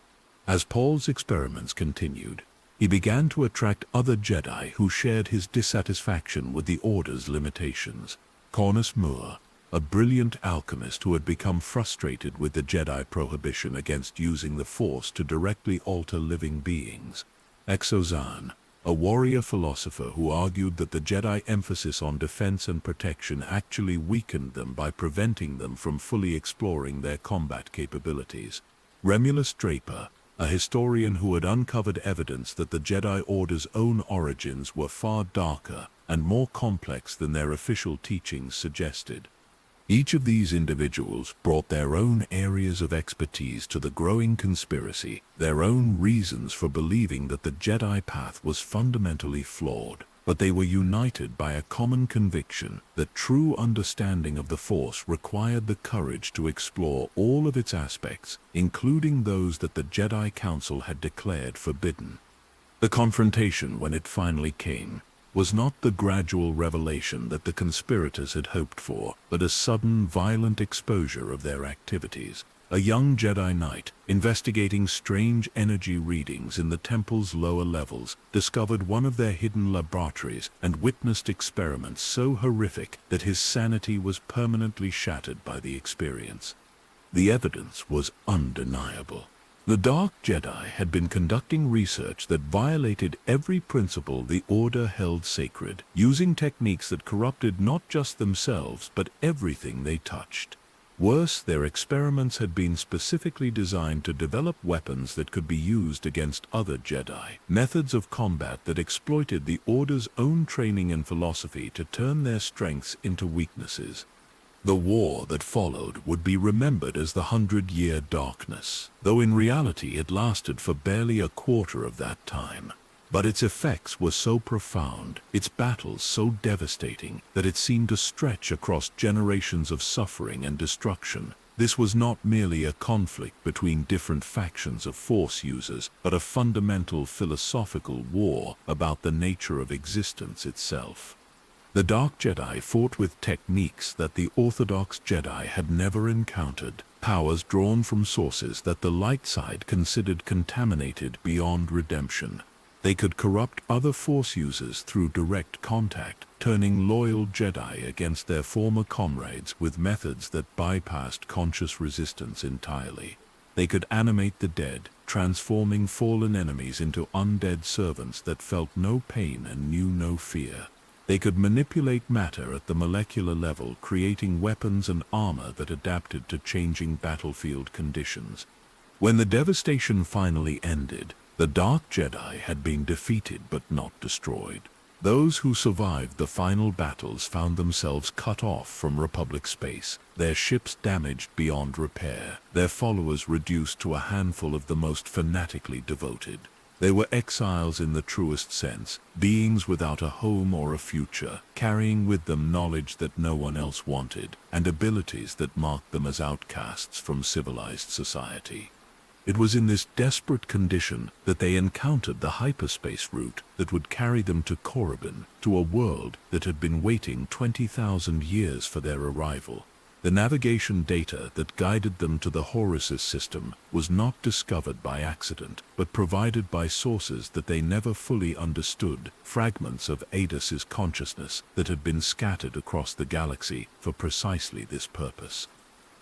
As Paul's experiments continued, he began to attract other Jedi who shared his dissatisfaction with the Order's limitations. Cornus Moore, a brilliant alchemist who had become frustrated with the Jedi prohibition against using the Force to directly alter living beings. Exozan, a warrior philosopher who argued that the Jedi emphasis on defense and protection actually weakened them by preventing them from fully exploring their combat capabilities. Remulus Draper, a historian who had uncovered evidence that the Jedi Order's own origins were far darker and more complex than their official teachings suggested. Each of these individuals brought their own areas of expertise to the growing conspiracy, their own reasons for believing that the Jedi path was fundamentally flawed, but they were united by a common conviction that true understanding of the Force required the courage to explore all of its aspects, including those that the Jedi Council had declared forbidden. The confrontation, when it finally came, was not the gradual revelation that the conspirators had hoped for, but a sudden, violent exposure of their activities. A young Jedi Knight, investigating strange energy readings in the temple's lower levels, discovered one of their hidden laboratories and witnessed experiments so horrific that his sanity was permanently shattered by the experience. The evidence was undeniable. The Dark Jedi had been conducting research that violated every principle the Order held sacred, using techniques that corrupted not just themselves but everything they touched. Worse, their experiments had been specifically designed to develop weapons that could be used against other Jedi, methods of combat that exploited the Order's own training and philosophy to turn their strengths into weaknesses. The war that followed would be remembered as the 100-Year Darkness, though in reality it lasted for barely a quarter of that time. But its effects were so profound, its battles so devastating, that it seemed to stretch across generations of suffering and destruction. This was not merely a conflict between different factions of Force users, but a fundamental philosophical war about the nature of existence itself. The Dark Jedi fought with techniques that the Orthodox Jedi had never encountered, powers drawn from sources that the light side considered contaminated beyond redemption. They could corrupt other Force users through direct contact, turning loyal Jedi against their former comrades with methods that bypassed conscious resistance entirely. They could animate the dead, transforming fallen enemies into undead servants that felt no pain and knew no fear. They could manipulate matter at the molecular level, creating weapons and armor that adapted to changing battlefield conditions. When the devastation finally ended, the Dark Jedi had been defeated but not destroyed. Those who survived the final battles found themselves cut off from Republic space, their ships damaged beyond repair, their followers reduced to a handful of the most fanatically devoted. They were exiles in the truest sense, beings without a home or a future, carrying with them knowledge that no one else wanted, and abilities that marked them as outcasts from civilized society. It was in this desperate condition that they encountered the hyperspace route that would carry them to Korriban, to a world that had been waiting 20,000 years for their arrival. The navigation data that guided them to the Horus's system was not discovered by accident, but provided by sources that they never fully understood, fragments of Adas's consciousness that had been scattered across the galaxy for precisely this purpose.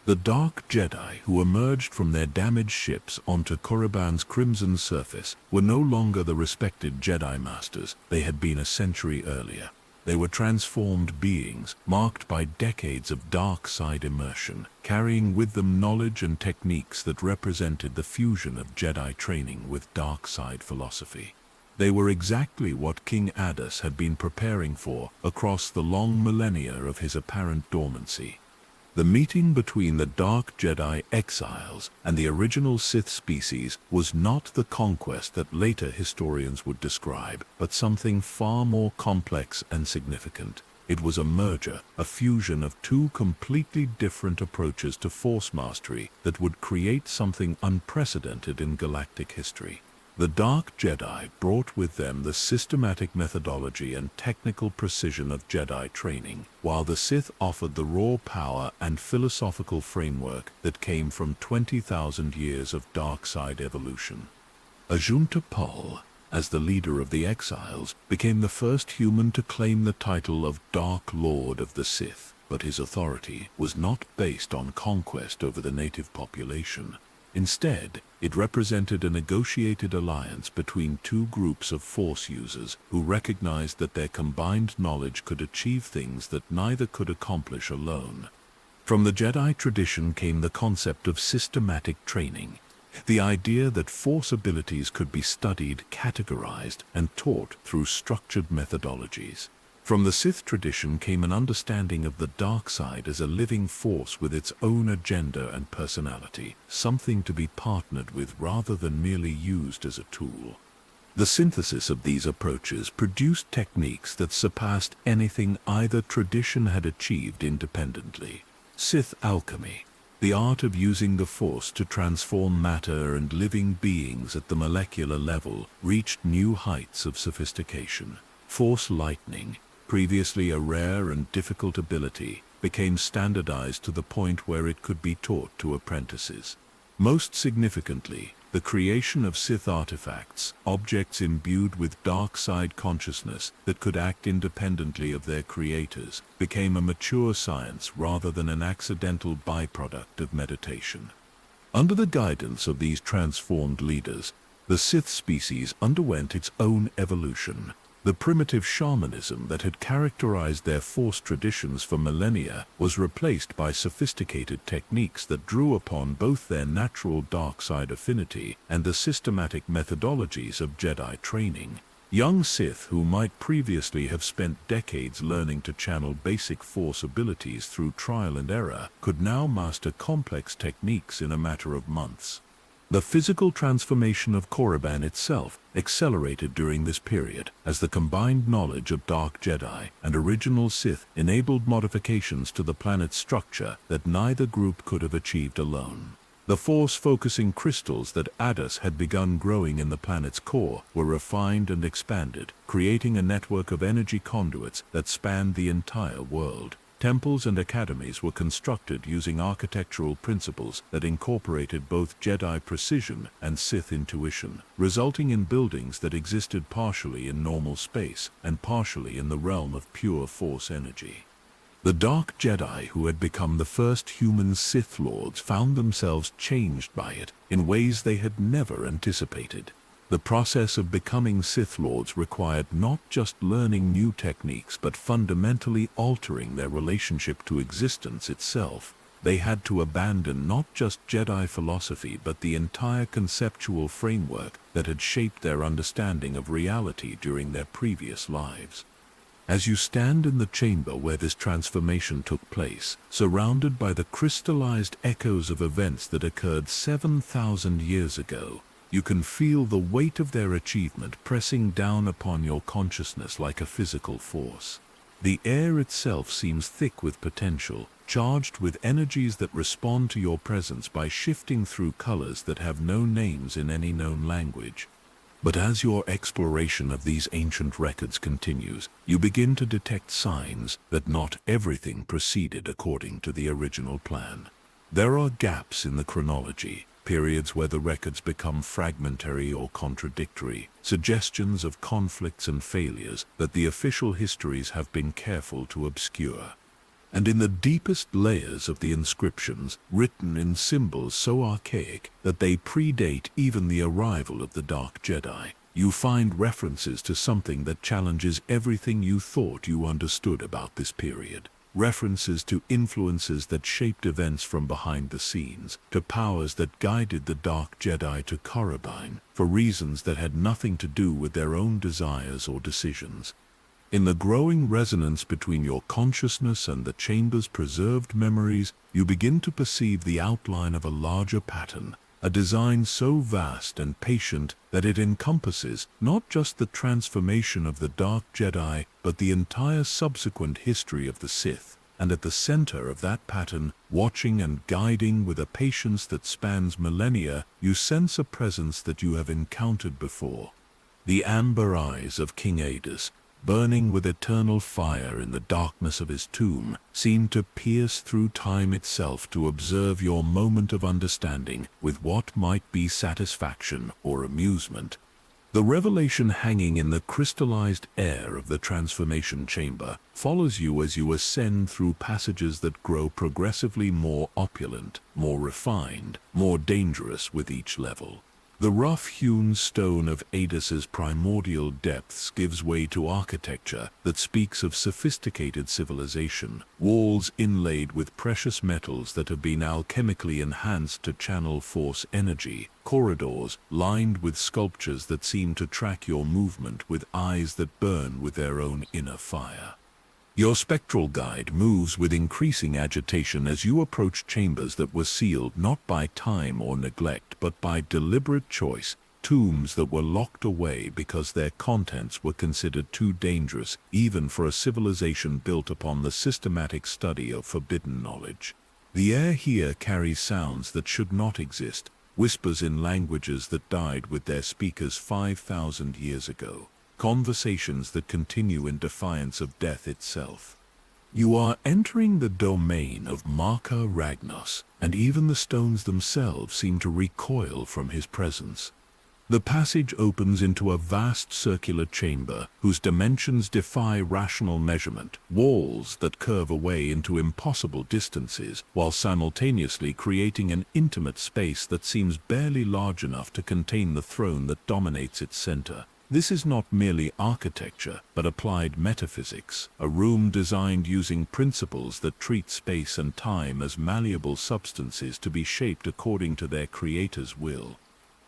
The Dark Jedi who emerged from their damaged ships onto Korriban's crimson surface were no longer the respected Jedi Masters they had been a century earlier. They were transformed beings, marked by decades of dark side immersion, carrying with them knowledge and techniques that represented the fusion of Jedi training with dark side philosophy. They were exactly what King Adas had been preparing for across the long millennia of his apparent dormancy. The meeting between the Dark Jedi exiles and the original Sith species was not the conquest that later historians would describe, but something far more complex and significant. It was a merger, a fusion of two completely different approaches to force mastery that would create something unprecedented in galactic history. The Dark Jedi brought with them the systematic methodology and technical precision of Jedi training, while the Sith offered the raw power and philosophical framework that came from 20,000 years of dark side evolution. Ajunta Pall, as the leader of the Exiles, became the first human to claim the title of Dark Lord of the Sith, but his authority was not based on conquest over the native population. Instead, it represented a negotiated alliance between two groups of Force users who recognized that their combined knowledge could achieve things that neither could accomplish alone. From the Jedi tradition came the concept of systematic training, the idea that Force abilities could be studied, categorized, and taught through structured methodologies. From the Sith tradition came an understanding of the dark side as a living force with its own agenda and personality, something to be partnered with rather than merely used as a tool. The synthesis of these approaches produced techniques that surpassed anything either tradition had achieved independently. Sith alchemy, the art of using the Force to transform matter and living beings at the molecular level, reached new heights of sophistication. Force lightning, previously a rare and difficult ability, became standardized to the point where it could be taught to apprentices. Most significantly, the creation of Sith artifacts, objects imbued with dark side consciousness that could act independently of their creators, became a mature science rather than an accidental byproduct of meditation. Under the guidance of these transformed leaders, the Sith species underwent its own evolution. The primitive shamanism that had characterized their Force traditions for millennia was replaced by sophisticated techniques that drew upon both their natural dark side affinity and the systematic methodologies of Jedi training. Young Sith who might previously have spent decades learning to channel basic Force abilities through trial and error could now master complex techniques in a matter of months. The physical transformation of Korriban itself accelerated during this period, as the combined knowledge of Dark Jedi and original Sith enabled modifications to the planet's structure that neither group could have achieved alone. The Force-focusing crystals that Addus had begun growing in the planet's core were refined and expanded, creating a network of energy conduits that spanned the entire world. Temples and academies were constructed using architectural principles that incorporated both Jedi precision and Sith intuition, resulting in buildings that existed partially in normal space and partially in the realm of pure Force energy. The Dark Jedi who had become the first human Sith Lords found themselves changed by it in ways they had never anticipated. The process of becoming Sith Lords required not just learning new techniques but fundamentally altering their relationship to existence itself. They had to abandon not just Jedi philosophy but the entire conceptual framework that had shaped their understanding of reality during their previous lives. As you stand in the chamber where this transformation took place, surrounded by the crystallized echoes of events that occurred 7,000 years ago, you can feel the weight of their achievement pressing down upon your consciousness like a physical force. The air itself seems thick with potential, charged with energies that respond to your presence by shifting through colors that have no names in any known language. But as your exploration of these ancient records continues, you begin to detect signs that not everything proceeded according to the original plan. There are gaps in the chronology, periods where the records become fragmentary or contradictory, suggestions of conflicts and failures that the official histories have been careful to obscure. And in the deepest layers of the inscriptions, written in symbols so archaic that they predate even the arrival of the Dark Jedi, you find references to something that challenges everything you thought you understood about this period. References to influences that shaped events from behind the scenes, to powers that guided the Dark Jedi to Korriban for reasons that had nothing to do with their own desires or decisions. In the growing resonance between your consciousness and the chamber's preserved memories, you begin to perceive the outline of a larger pattern, a design so vast and patient that it encompasses not just the transformation of the Dark Jedi, but the entire subsequent history of the Sith. And at the center of that pattern, watching and guiding with a patience that spans millennia, you sense a presence that you have encountered before. The amber eyes of King Adus, burning with eternal fire in the darkness of his tomb, seem to pierce through time itself to observe your moment of understanding with what might be satisfaction or amusement. The revelation hanging in the crystallized air of the transformation chamber follows you as you ascend through passages that grow progressively more opulent, more refined, more dangerous with each level. The rough-hewn stone of Adus's primordial depths gives way to architecture that speaks of sophisticated civilization, walls inlaid with precious metals that have been alchemically enhanced to channel force energy, corridors lined with sculptures that seem to track your movement with eyes that burn with their own inner fire. Your spectral guide moves with increasing agitation as you approach chambers that were sealed not by time or neglect, but by deliberate choice, tombs that were locked away because their contents were considered too dangerous even for a civilization built upon the systematic study of forbidden knowledge. The air here carries sounds that should not exist, whispers in languages that died with their speakers 5,000 years ago. Conversations that continue in defiance of death itself. You are entering the domain of Marka Ragnos, and even the stones themselves seem to recoil from his presence. The passage opens into a vast circular chamber whose dimensions defy rational measurement, walls that curve away into impossible distances, while simultaneously creating an intimate space that seems barely large enough to contain the throne that dominates its center. This is not merely architecture, but applied metaphysics, a room designed using principles that treat space and time as malleable substances to be shaped according to their creator's will.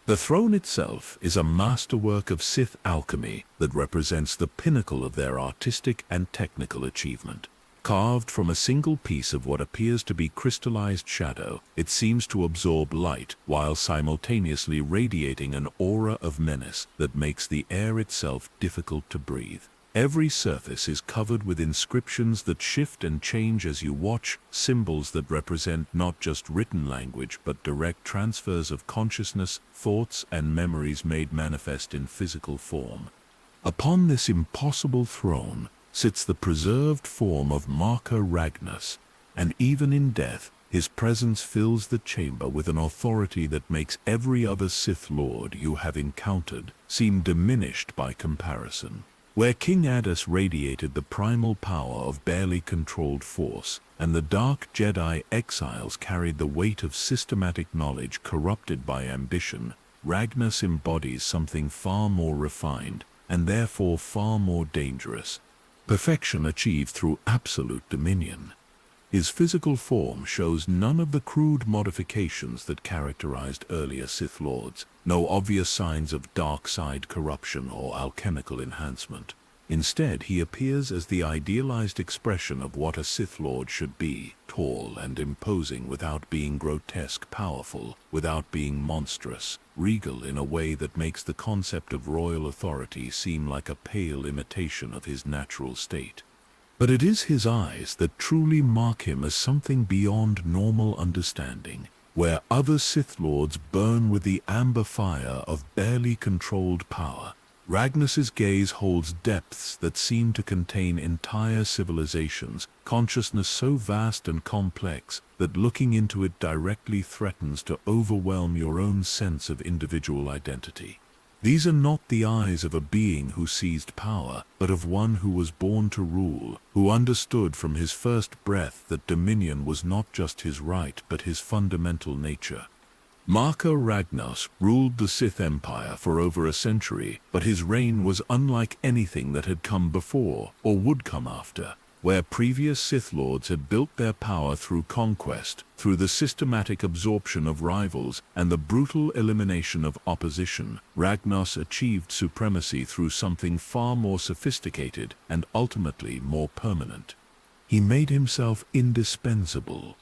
The throne itself is a masterwork of Sith alchemy that represents the pinnacle of their artistic and technical achievement. Carved from a single piece of what appears to be crystallized shadow, it seems to absorb light while simultaneously radiating an aura of menace that makes the air itself difficult to breathe. Every surface is covered with inscriptions that shift and change as you watch, symbols that represent not just written language but direct transfers of consciousness, thoughts, and memories made manifest in physical form. Upon this impossible throne sits the preserved form of Marka Ragnos, and even in death, his presence fills the chamber with an authority that makes every other Sith Lord you have encountered seem diminished by comparison. Where King Adus radiated the primal power of barely controlled force, and the Dark Jedi exiles carried the weight of systematic knowledge corrupted by ambition, Ragnos embodies something far more refined, and therefore far more dangerous. Perfection achieved through absolute dominion. His physical form shows none of the crude modifications that characterized earlier Sith Lords, no obvious signs of dark side corruption or alchemical enhancement. Instead, he appears as the idealized expression of what a Sith Lord should be, tall and imposing without being grotesque, powerful without being monstrous, regal in a way that makes the concept of royal authority seem like a pale imitation of his natural state. But it is his eyes that truly mark him as something beyond normal understanding, where other Sith Lords burn with the amber fire of barely controlled power. Ragnos's gaze holds depths that seem to contain entire civilizations, consciousness so vast and complex that looking into it directly threatens to overwhelm your own sense of individual identity. These are not the eyes of a being who seized power, but of one who was born to rule, who understood from his first breath that dominion was not just his right but his fundamental nature. Marka Ragnos ruled the Sith Empire for over a century, but his reign was unlike anything that had come before or would come after. Where previous Sith Lords had built their power through conquest, through the systematic absorption of rivals and the brutal elimination of opposition, Ragnos achieved supremacy through something far more sophisticated and ultimately more permanent. He made himself indispensable.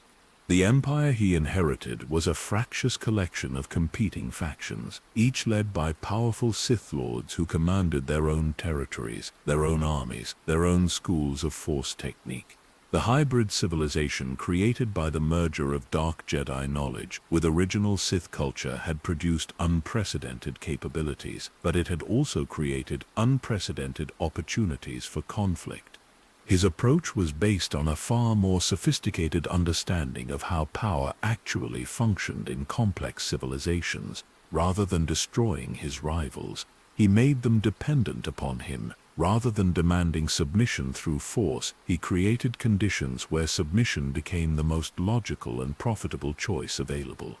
The empire he inherited was a fractious collection of competing factions, each led by powerful Sith lords who commanded their own territories, their own armies, their own schools of force technique. The hybrid civilization created by the merger of dark Jedi knowledge with original Sith culture had produced unprecedented capabilities, but it had also created unprecedented opportunities for conflict. His approach was based on a far more sophisticated understanding of how power actually functioned in complex civilizations. Rather than destroying his rivals, he made them dependent upon him. Rather than demanding submission through force, he created conditions where submission became the most logical and profitable choice available.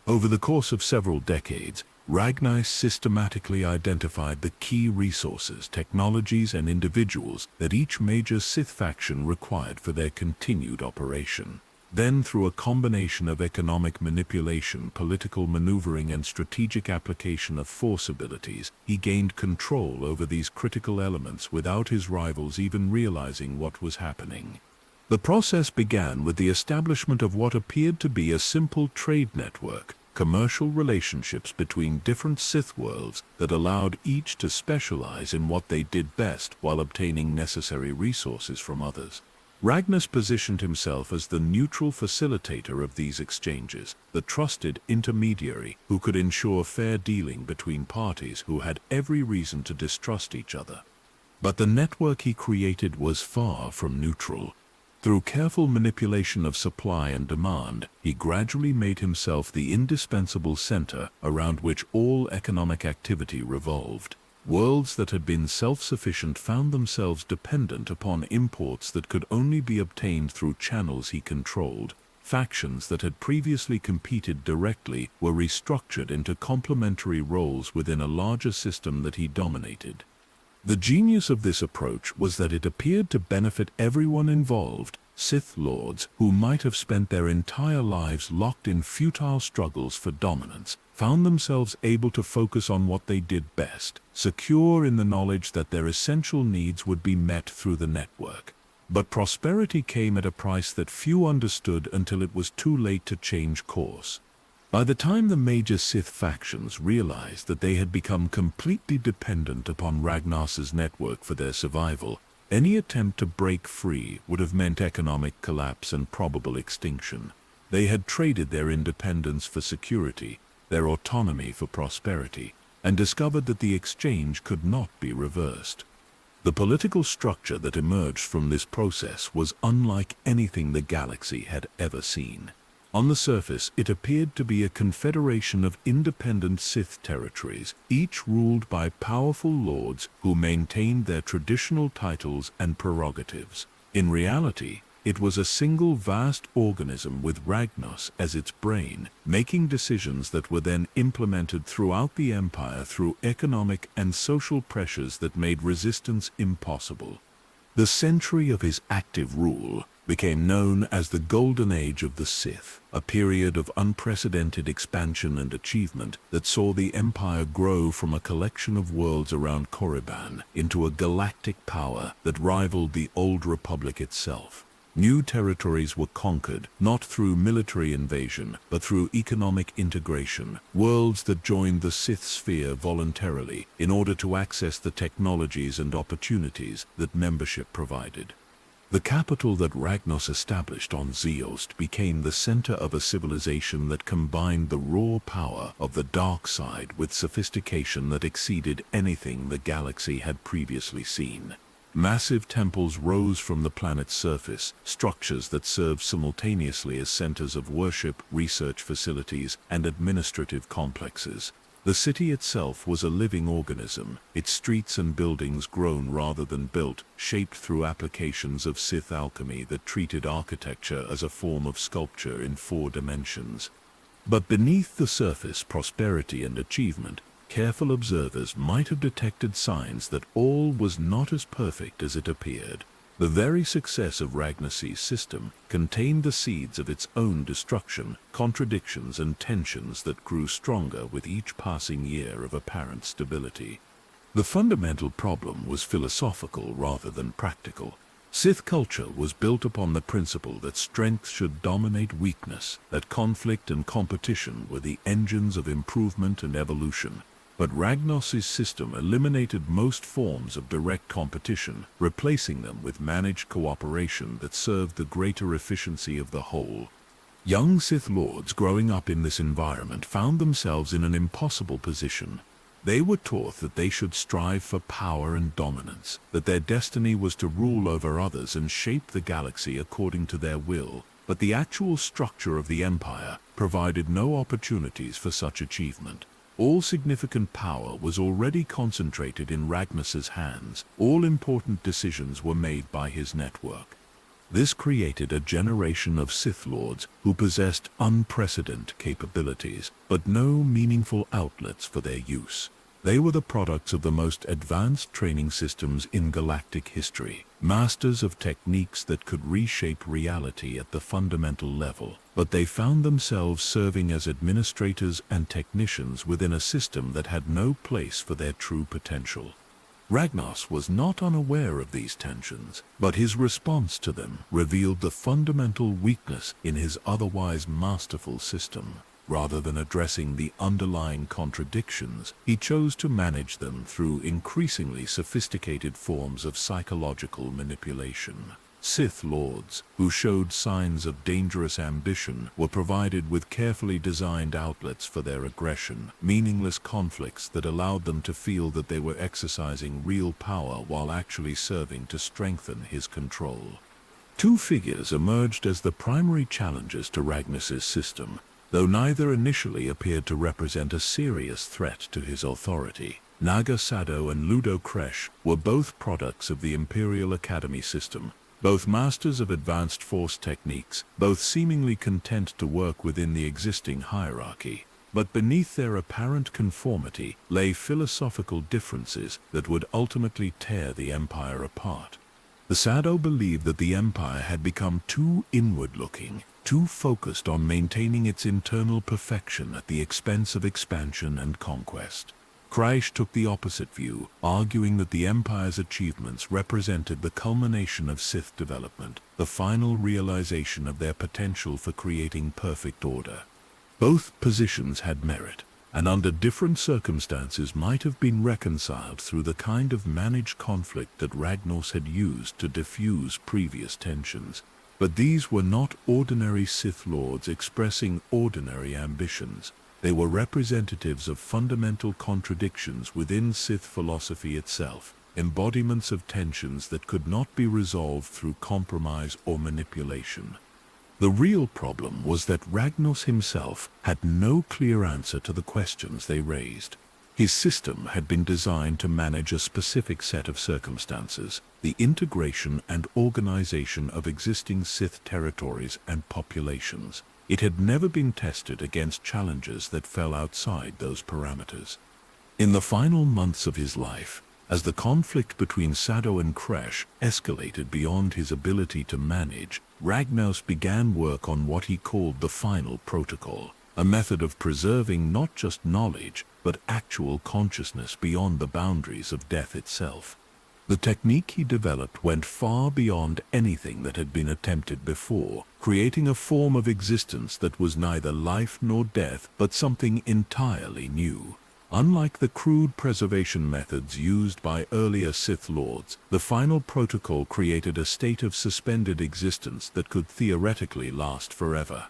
Over the course of several decades, Ragnar systematically identified the key resources, technologies, and individuals that each major Sith faction required for their continued operation. Then, through a combination of economic manipulation, political maneuvering, and strategic application of force abilities, he gained control over these critical elements without his rivals even realizing what was happening. The process began with the establishment of what appeared to be a simple trade network, commercial relationships between different Sith worlds that allowed each to specialize in what they did best while obtaining necessary resources from others. Ragnar positioned himself as the neutral facilitator of these exchanges, the trusted intermediary who could ensure fair dealing between parties who had every reason to distrust each other. But the network he created was far from neutral. Through careful manipulation of supply and demand, he gradually made himself the indispensable center around which all economic activity revolved. Worlds that had been self-sufficient found themselves dependent upon imports that could only be obtained through channels he controlled. Factions that had previously competed directly were restructured into complementary roles within a larger system that he dominated. The genius of this approach was that it appeared to benefit everyone involved. Sith lords, who might have spent their entire lives locked in futile struggles for dominance, found themselves able to focus on what they did best, secure in the knowledge that their essential needs would be met through the network. But prosperity came at a price that few understood until it was too late to change course. By the time the major Sith factions realized that they had become completely dependent upon Ragnar's network for their survival, any attempt to break free would have meant economic collapse and probable extinction. They had traded their independence for security, their autonomy for prosperity, and discovered that the exchange could not be reversed. The political structure that emerged from this process was unlike anything the galaxy had ever seen. On the surface, it appeared to be a confederation of independent Sith territories, each ruled by powerful lords who maintained their traditional titles and prerogatives. In reality, it was a single vast organism with Ragnar as its brain, making decisions that were then implemented throughout the Empire through economic and social pressures that made resistance impossible. The century of his active rule became known as the Golden Age of the Sith, a period of unprecedented expansion and achievement that saw the Empire grow from a collection of worlds around Korriban into a galactic power that rivaled the Old Republic itself. New territories were conquered, not through military invasion, but through economic integration, worlds that joined the Sith sphere voluntarily in order to access the technologies and opportunities that membership provided. The capital that Ragnar established on Zeost became the center of a civilization that combined the raw power of the dark side with sophistication that exceeded anything the galaxy had previously seen. Massive temples rose from the planet's surface, structures that served simultaneously as centers of worship, research facilities, and administrative complexes. The city itself was a living organism, its streets and buildings grown rather than built, shaped through applications of Sith alchemy that treated architecture as a form of sculpture in 4 dimensions. But beneath the surface prosperity and achievement, careful observers might have detected signs that all was not as perfect as it appeared. The very success of Ragnar's system contained the seeds of its own destruction, contradictions and tensions that grew stronger with each passing year of apparent stability. The fundamental problem was philosophical rather than practical. Sith culture was built upon the principle that strength should dominate weakness, that conflict and competition were the engines of improvement and evolution. But Ragnos' system eliminated most forms of direct competition, replacing them with managed cooperation that served the greater efficiency of the whole. Young Sith Lords growing up in this environment found themselves in an impossible position. They were taught that they should strive for power and dominance, that their destiny was to rule over others and shape the galaxy according to their will, but the actual structure of the Empire provided no opportunities for such achievement. All significant power was already concentrated in Ragnos' hands. All important decisions were made by his network. This created a generation of Sith Lords who possessed unprecedented capabilities, but no meaningful outlets for their use. They were the products of the most advanced training systems in galactic history, masters of techniques that could reshape reality at the fundamental level, but they found themselves serving as administrators and technicians within a system that had no place for their true potential. Ragnos was not unaware of these tensions, but his response to them revealed the fundamental weakness in his otherwise masterful system. Rather than addressing the underlying contradictions, he chose to manage them through increasingly sophisticated forms of psychological manipulation. Sith Lords, who showed signs of dangerous ambition, were provided with carefully designed outlets for their aggression, meaningless conflicts that allowed them to feel that they were exercising real power while actually serving to strengthen his control. Two figures emerged as the primary challenges to Ragnos' system, though neither initially appeared to represent a serious threat to his authority. Naga Sado and Ludo Kresh were both products of the Imperial Academy system, both masters of advanced force techniques, both seemingly content to work within the existing hierarchy. But beneath their apparent conformity lay philosophical differences that would ultimately tear the Empire apart. The Sado believed that the Empire had become too inward-looking, too focused on maintaining its internal perfection at the expense of expansion and conquest. Kresh took the opposite view, arguing that the Empire's achievements represented the culmination of Sith development, the final realization of their potential for creating perfect order. Both positions had merit, and under different circumstances might have been reconciled through the kind of managed conflict that Ragnos had used to diffuse previous tensions. But these were not ordinary Sith Lords expressing ordinary ambitions. They were representatives of fundamental contradictions within Sith philosophy itself, embodiments of tensions that could not be resolved through compromise or manipulation. The real problem was that Ragnos himself had no clear answer to the questions they raised. His system had been designed to manage a specific set of circumstances, the integration and organization of existing Sith territories and populations. It had never been tested against challenges that fell outside those parameters. In the final months of his life, as the conflict between Sado and Kresh escalated beyond his ability to manage, Ragnos began work on what he called the Final Protocol, a method of preserving not just knowledge, but actual consciousness beyond the boundaries of death itself. The technique he developed went far beyond anything that had been attempted before, creating a form of existence that was neither life nor death, but something entirely new. Unlike the crude preservation methods used by earlier Sith Lords, the Final Protocol created a state of suspended existence that could theoretically last forever.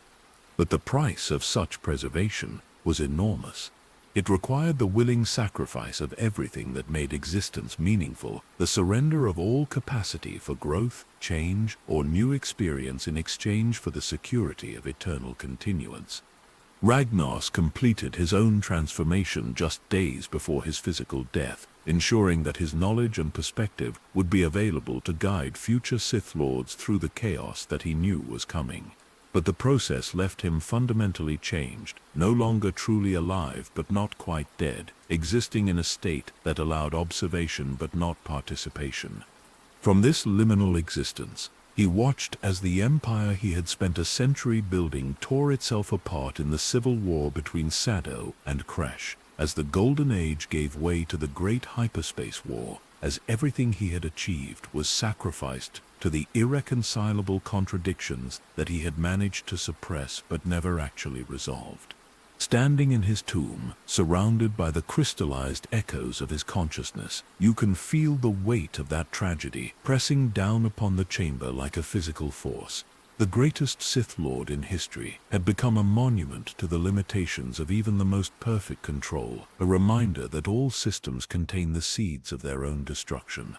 But the price of such preservation was enormous. It required the willing sacrifice of everything that made existence meaningful, the surrender of all capacity for growth, change, or new experience in exchange for the security of eternal continuance. Ragnos completed his own transformation just days before his physical death, ensuring that his knowledge and perspective would be available to guide future Sith Lords through the chaos that he knew was coming. But the process left him fundamentally changed, no longer truly alive but not quite dead, existing in a state that allowed observation but not participation. From this liminal existence, he watched as the empire he had spent a century building tore itself apart in the civil war between Sado and Kresh. As the Golden Age gave way to the Great Hyperspace War, as everything he had achieved was sacrificed to the irreconcilable contradictions that he had managed to suppress but never actually resolved. Standing in his tomb, surrounded by the crystallized echoes of his consciousness, you can feel the weight of that tragedy pressing down upon the chamber like a physical force. The greatest Sith Lord in history had become a monument to the limitations of even the most perfect control, a reminder that all systems contain the seeds of their own destruction.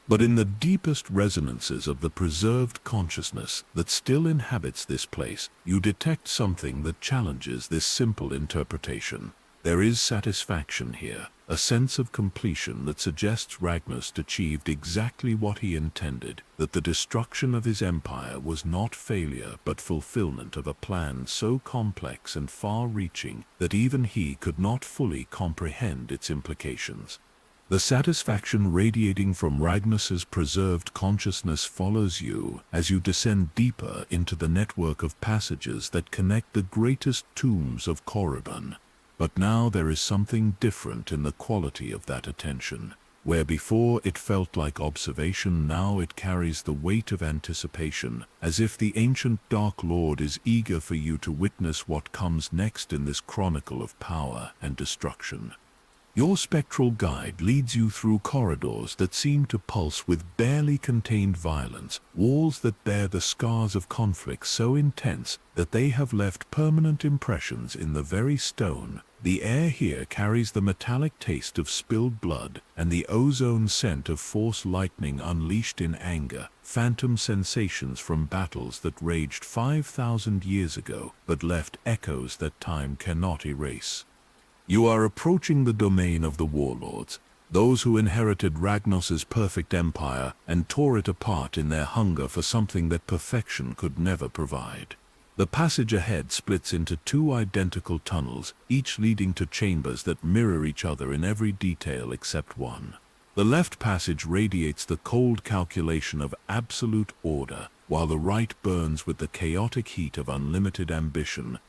But in the deepest resonances of the preserved consciousness that still inhabits this place, you detect something that challenges this simple interpretation. There is satisfaction here, a sense of completion that suggests Ragnos achieved exactly what he intended, that the destruction of his empire was not failure but fulfillment of a plan so complex and far-reaching that even he could not fully comprehend its implications. The satisfaction radiating from Ragnos's preserved consciousness follows you as you descend deeper into the network of passages that connect the greatest tombs of Korriban. But now there is something different in the quality of that attention. Where before it felt like observation, now it carries the weight of anticipation, as if the ancient Dark Lord is eager for you to witness what comes next in this chronicle of power and destruction. Your spectral guide leads you through corridors that seem to pulse with barely contained violence, walls that bear the scars of conflict so intense that they have left permanent impressions in the very stone. The air here carries the metallic taste of spilled blood and the ozone scent of Force lightning unleashed in anger, phantom sensations from battles that raged 5,000 years ago but left echoes that time cannot erase. You are approaching the domain of the warlords, those who inherited Ragnos's perfect empire and tore it apart in their hunger for something that perfection could never provide. The passage ahead splits into two identical tunnels, each leading to chambers that mirror each other in every detail except one. The left passage radiates the cold calculation of absolute order, while the right burns with the chaotic heat of unlimited ambition.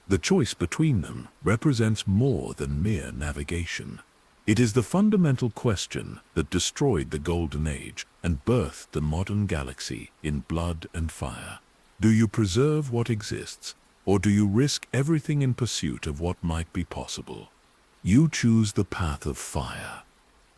The choice between them represents more than mere navigation. It is the fundamental question that destroyed the Golden Age and birthed the modern galaxy in blood and fire. Do you preserve what exists, or do you risk everything in pursuit of what might be possible? You choose the path of fire.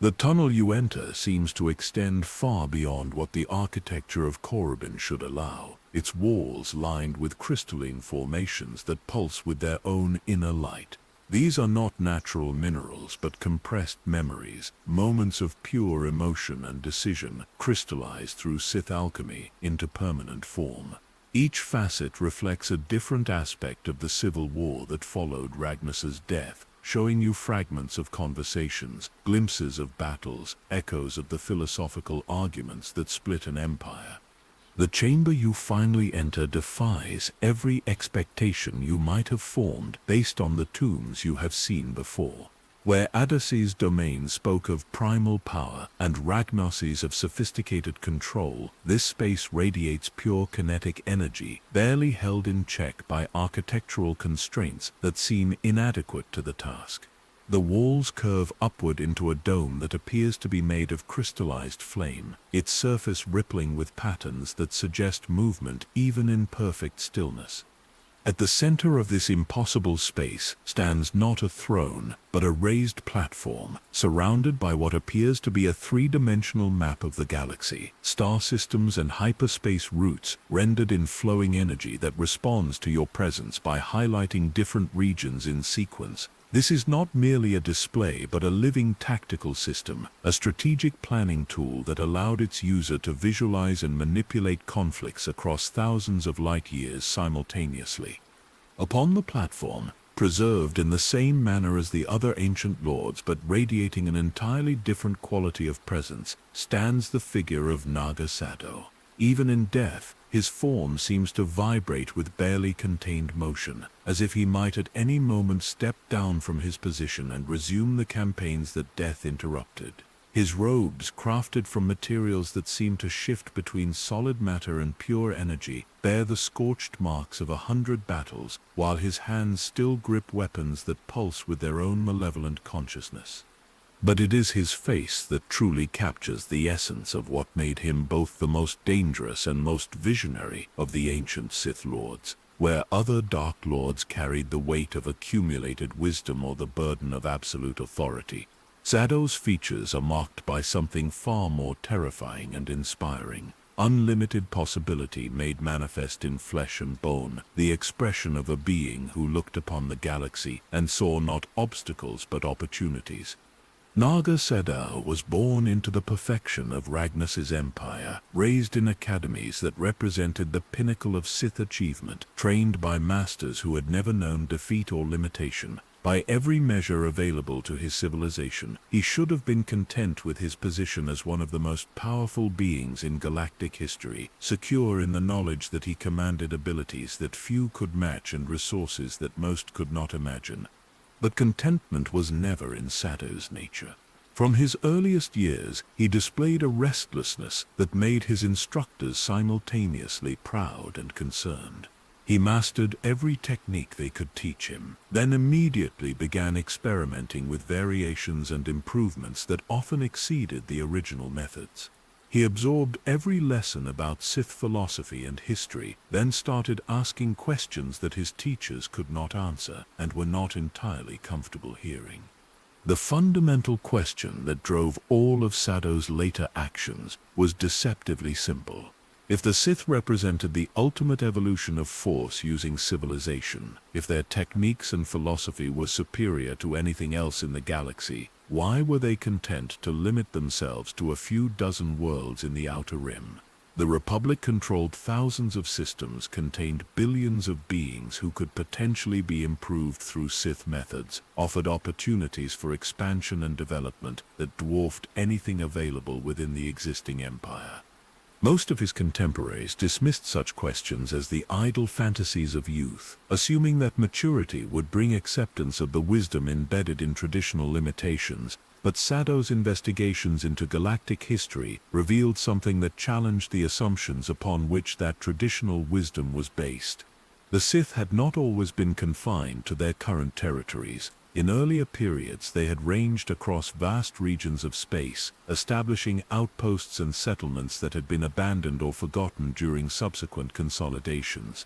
The tunnel you enter seems to extend far beyond what the architecture of Korriban should allow, its walls lined with crystalline formations that pulse with their own inner light. These are not natural minerals but compressed memories, moments of pure emotion and decision, crystallized through Sith alchemy into permanent form. Each facet reflects a different aspect of the civil war that followed Ragnos's death, showing you fragments of conversations, glimpses of battles, echoes of the philosophical arguments that split an empire. The chamber you finally enter defies every expectation you might have formed based on the tombs you have seen before. Where Adasi's domain spoke of primal power and Ragnos's of sophisticated control, this space radiates pure kinetic energy, barely held in check by architectural constraints that seem inadequate to the task. The walls curve upward into a dome that appears to be made of crystallized flame, its surface rippling with patterns that suggest movement even in perfect stillness. At the center of this impossible space stands not a throne, but a raised platform, surrounded by what appears to be a three-dimensional map of the galaxy, star systems and hyperspace routes rendered in flowing energy that responds to your presence by highlighting different regions in sequence. This is not merely a display but a living tactical system, a strategic planning tool that allowed its user to visualize and manipulate conflicts across thousands of light years simultaneously. Upon the platform, preserved in the same manner as the other ancient lords but radiating an entirely different quality of presence, stands the figure of Naga Sato. Even in death, his form seems to vibrate with barely contained motion, as if he might at any moment step down from his position and resume the campaigns that death interrupted. His robes, crafted from materials that seem to shift between solid matter and pure energy, bear the scorched marks of 100 battles, while his hands still grip weapons that pulse with their own malevolent consciousness. But it is his face that truly captures the essence of what made him both the most dangerous and most visionary of the ancient Sith Lords. Where other Dark Lords carried the weight of accumulated wisdom or the burden of absolute authority, Sado's features are marked by something far more terrifying and inspiring. Unlimited possibility made manifest in flesh and bone, the expression of a being who looked upon the galaxy and saw not obstacles but opportunities. Naga Sadao was born into the perfection of Ragnus's empire, raised in academies that represented the pinnacle of Sith achievement, trained by masters who had never known defeat or limitation. By every measure available to his civilization, he should have been content with his position as one of the most powerful beings in galactic history, secure in the knowledge that he commanded abilities that few could match and resources that most could not imagine. But contentment was never in Sado's nature. From his earliest years, he displayed a restlessness that made his instructors simultaneously proud and concerned. He mastered every technique they could teach him, then immediately began experimenting with variations and improvements that often exceeded the original methods. He absorbed every lesson about Sith philosophy and history, then started asking questions that his teachers could not answer and were not entirely comfortable hearing. The fundamental question that drove all of Sado's later actions was deceptively simple. If the Sith represented the ultimate evolution of Force using civilization, if their techniques and philosophy were superior to anything else in the galaxy, why were they content to limit themselves to a few dozen worlds in the Outer Rim? The Republic controlled thousands of systems, contained billions of beings who could potentially be improved through Sith methods, offered opportunities for expansion and development that dwarfed anything available within the existing empire. Most of his contemporaries dismissed such questions as the idle fantasies of youth, assuming that maturity would bring acceptance of the wisdom embedded in traditional limitations. But Sado's investigations into galactic history revealed something that challenged the assumptions upon which that traditional wisdom was based. The Sith had not always been confined to their current territories. In earlier periods, they had ranged across vast regions of space, establishing outposts and settlements that had been abandoned or forgotten during subsequent consolidations.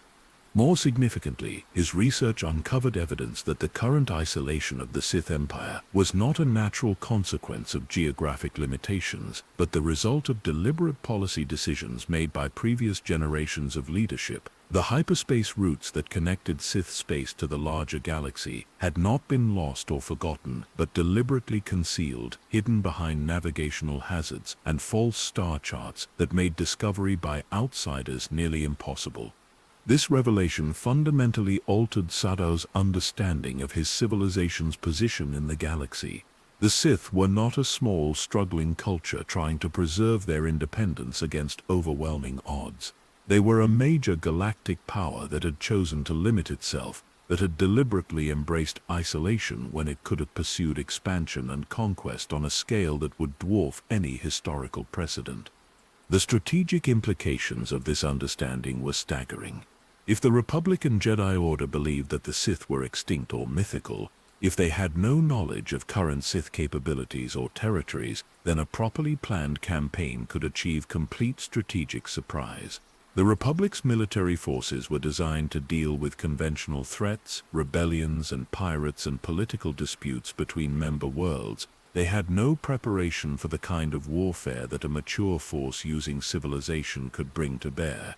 More significantly, his research uncovered evidence that the current isolation of the Sith Empire was not a natural consequence of geographic limitations, but the result of deliberate policy decisions made by previous generations of leadership. The hyperspace routes that connected Sith space to the larger galaxy had not been lost or forgotten, but deliberately concealed, hidden behind navigational hazards and false star charts that made discovery by outsiders nearly impossible. This revelation fundamentally altered Sado's understanding of his civilization's position in the galaxy. The Sith were not a small, struggling culture trying to preserve their independence against overwhelming odds. They were a major galactic power that had chosen to limit itself, that had deliberately embraced isolation when it could have pursued expansion and conquest on a scale that would dwarf any historical precedent. The strategic implications of this understanding were staggering. If the Republic and Jedi Order believed that the Sith were extinct or mythical, if they had no knowledge of current Sith capabilities or territories, then a properly planned campaign could achieve complete strategic surprise. The Republic's military forces were designed to deal with conventional threats, rebellions and pirates and political disputes between member worlds. They had no preparation for the kind of warfare that a mature force using civilization could bring to bear.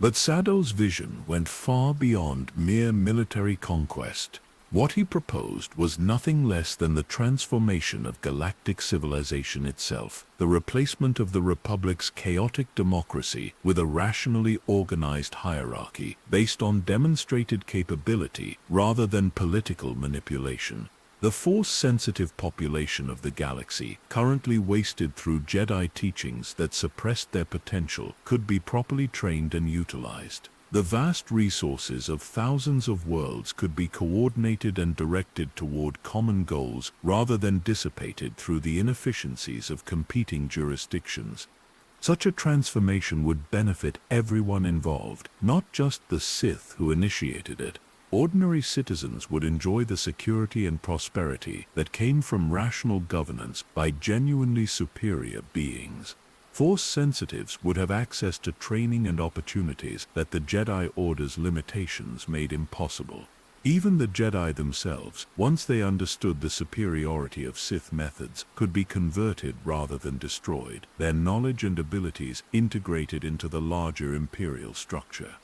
But Sado's vision went far beyond mere military conquest. What he proposed was nothing less than the transformation of galactic civilization itself, the replacement of the Republic's chaotic democracy with a rationally organized hierarchy based on demonstrated capability rather than political manipulation. The Force-sensitive population of the galaxy, currently wasted through Jedi teachings that suppressed their potential, could be properly trained and utilized. The vast resources of thousands of worlds could be coordinated and directed toward common goals rather than dissipated through the inefficiencies of competing jurisdictions. Such a transformation would benefit everyone involved, not just the Sith who initiated it. ordinary citizens would enjoy the security and prosperity that came from rational governance by genuinely superior beings. Force sensitives would have access to training and opportunities that the Jedi Order's limitations made impossible. Even the Jedi themselves, once they understood the superiority of Sith methods, could be converted rather than destroyed, their knowledge and abilities integrated into the larger Imperial structure.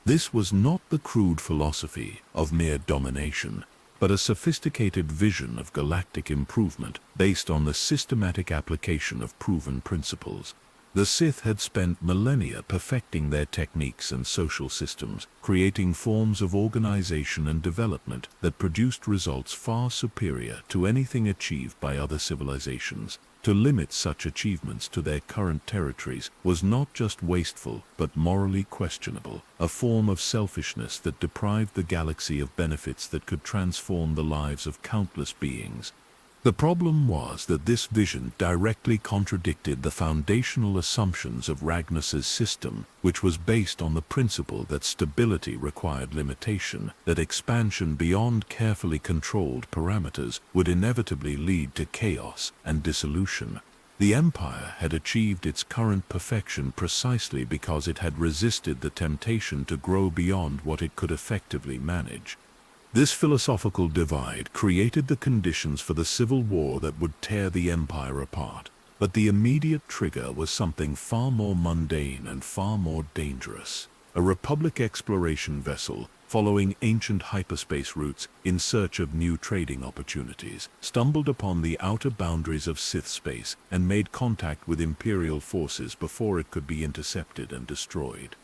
This was not the crude philosophy of mere domination, but a sophisticated vision of galactic improvement based on the systematic application of proven principles. The Sith had spent millennia perfecting their techniques and social systems, creating forms of organization and development that produced results far superior to anything achieved by other civilizations. To limit such achievements to their current territories was not just wasteful but morally questionable, a form of selfishness that deprived the galaxy of benefits that could transform the lives of countless beings. The problem was that this vision directly contradicted the foundational assumptions of Ragnus's system, which was based on the principle that stability required limitation, that expansion beyond carefully controlled parameters would inevitably lead to chaos and dissolution. The Empire had achieved its current perfection precisely because it had resisted the temptation to grow beyond what it could effectively manage. This philosophical divide created the conditions for the civil war that would tear the Empire apart. But the immediate trigger was something far more mundane and far more dangerous. A Republic exploration vessel, following ancient hyperspace routes in search of new trading opportunities, stumbled upon the outer boundaries of Sith space and made contact with Imperial forces before it could be intercepted and destroyed.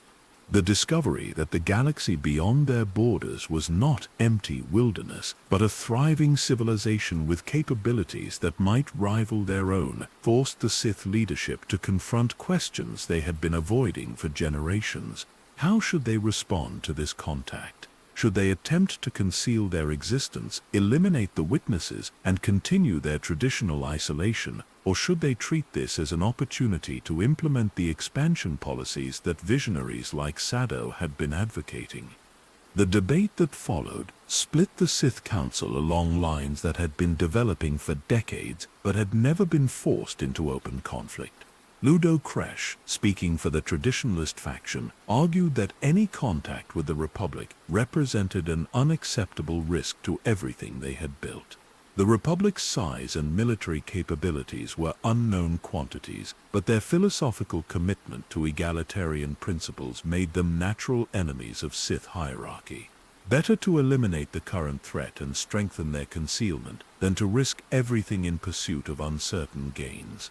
The discovery that the galaxy beyond their borders was not empty wilderness, but a thriving civilization with capabilities that might rival their own, forced the Sith leadership to confront questions they had been avoiding for generations. How should they respond to this contact? Should they attempt to conceal their existence, eliminate the witnesses, and continue their traditional isolation? Or should they treat this as an opportunity to implement the expansion policies that visionaries like Sado had been advocating? The debate that followed split the Sith Council along lines that had been developing for decades but had never been forced into open conflict. Ludo Kresh, speaking for the Traditionalist faction, argued that any contact with the Republic represented an unacceptable risk to everything they had built. The Republic's size and military capabilities were unknown quantities, but their philosophical commitment to egalitarian principles made them natural enemies of Sith hierarchy. Better to eliminate the current threat and strengthen their concealment than to risk everything in pursuit of uncertain gains.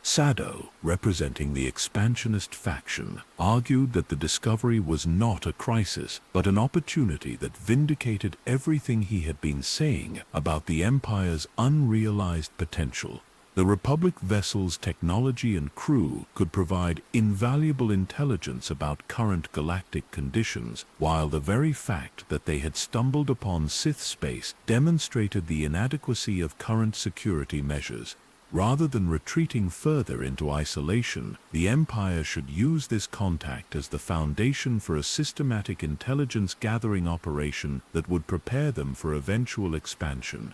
Sado, representing the expansionist faction, argued that the discovery was not a crisis, but an opportunity that vindicated everything he had been saying about the Empire's unrealized potential. The Republic vessel's technology and crew could provide invaluable intelligence about current galactic conditions, while the very fact that they had stumbled upon Sith space demonstrated the inadequacy of current security measures. Rather than retreating further into isolation, the Empire should use this contact as the foundation for a systematic intelligence-gathering operation that would prepare them for eventual expansion.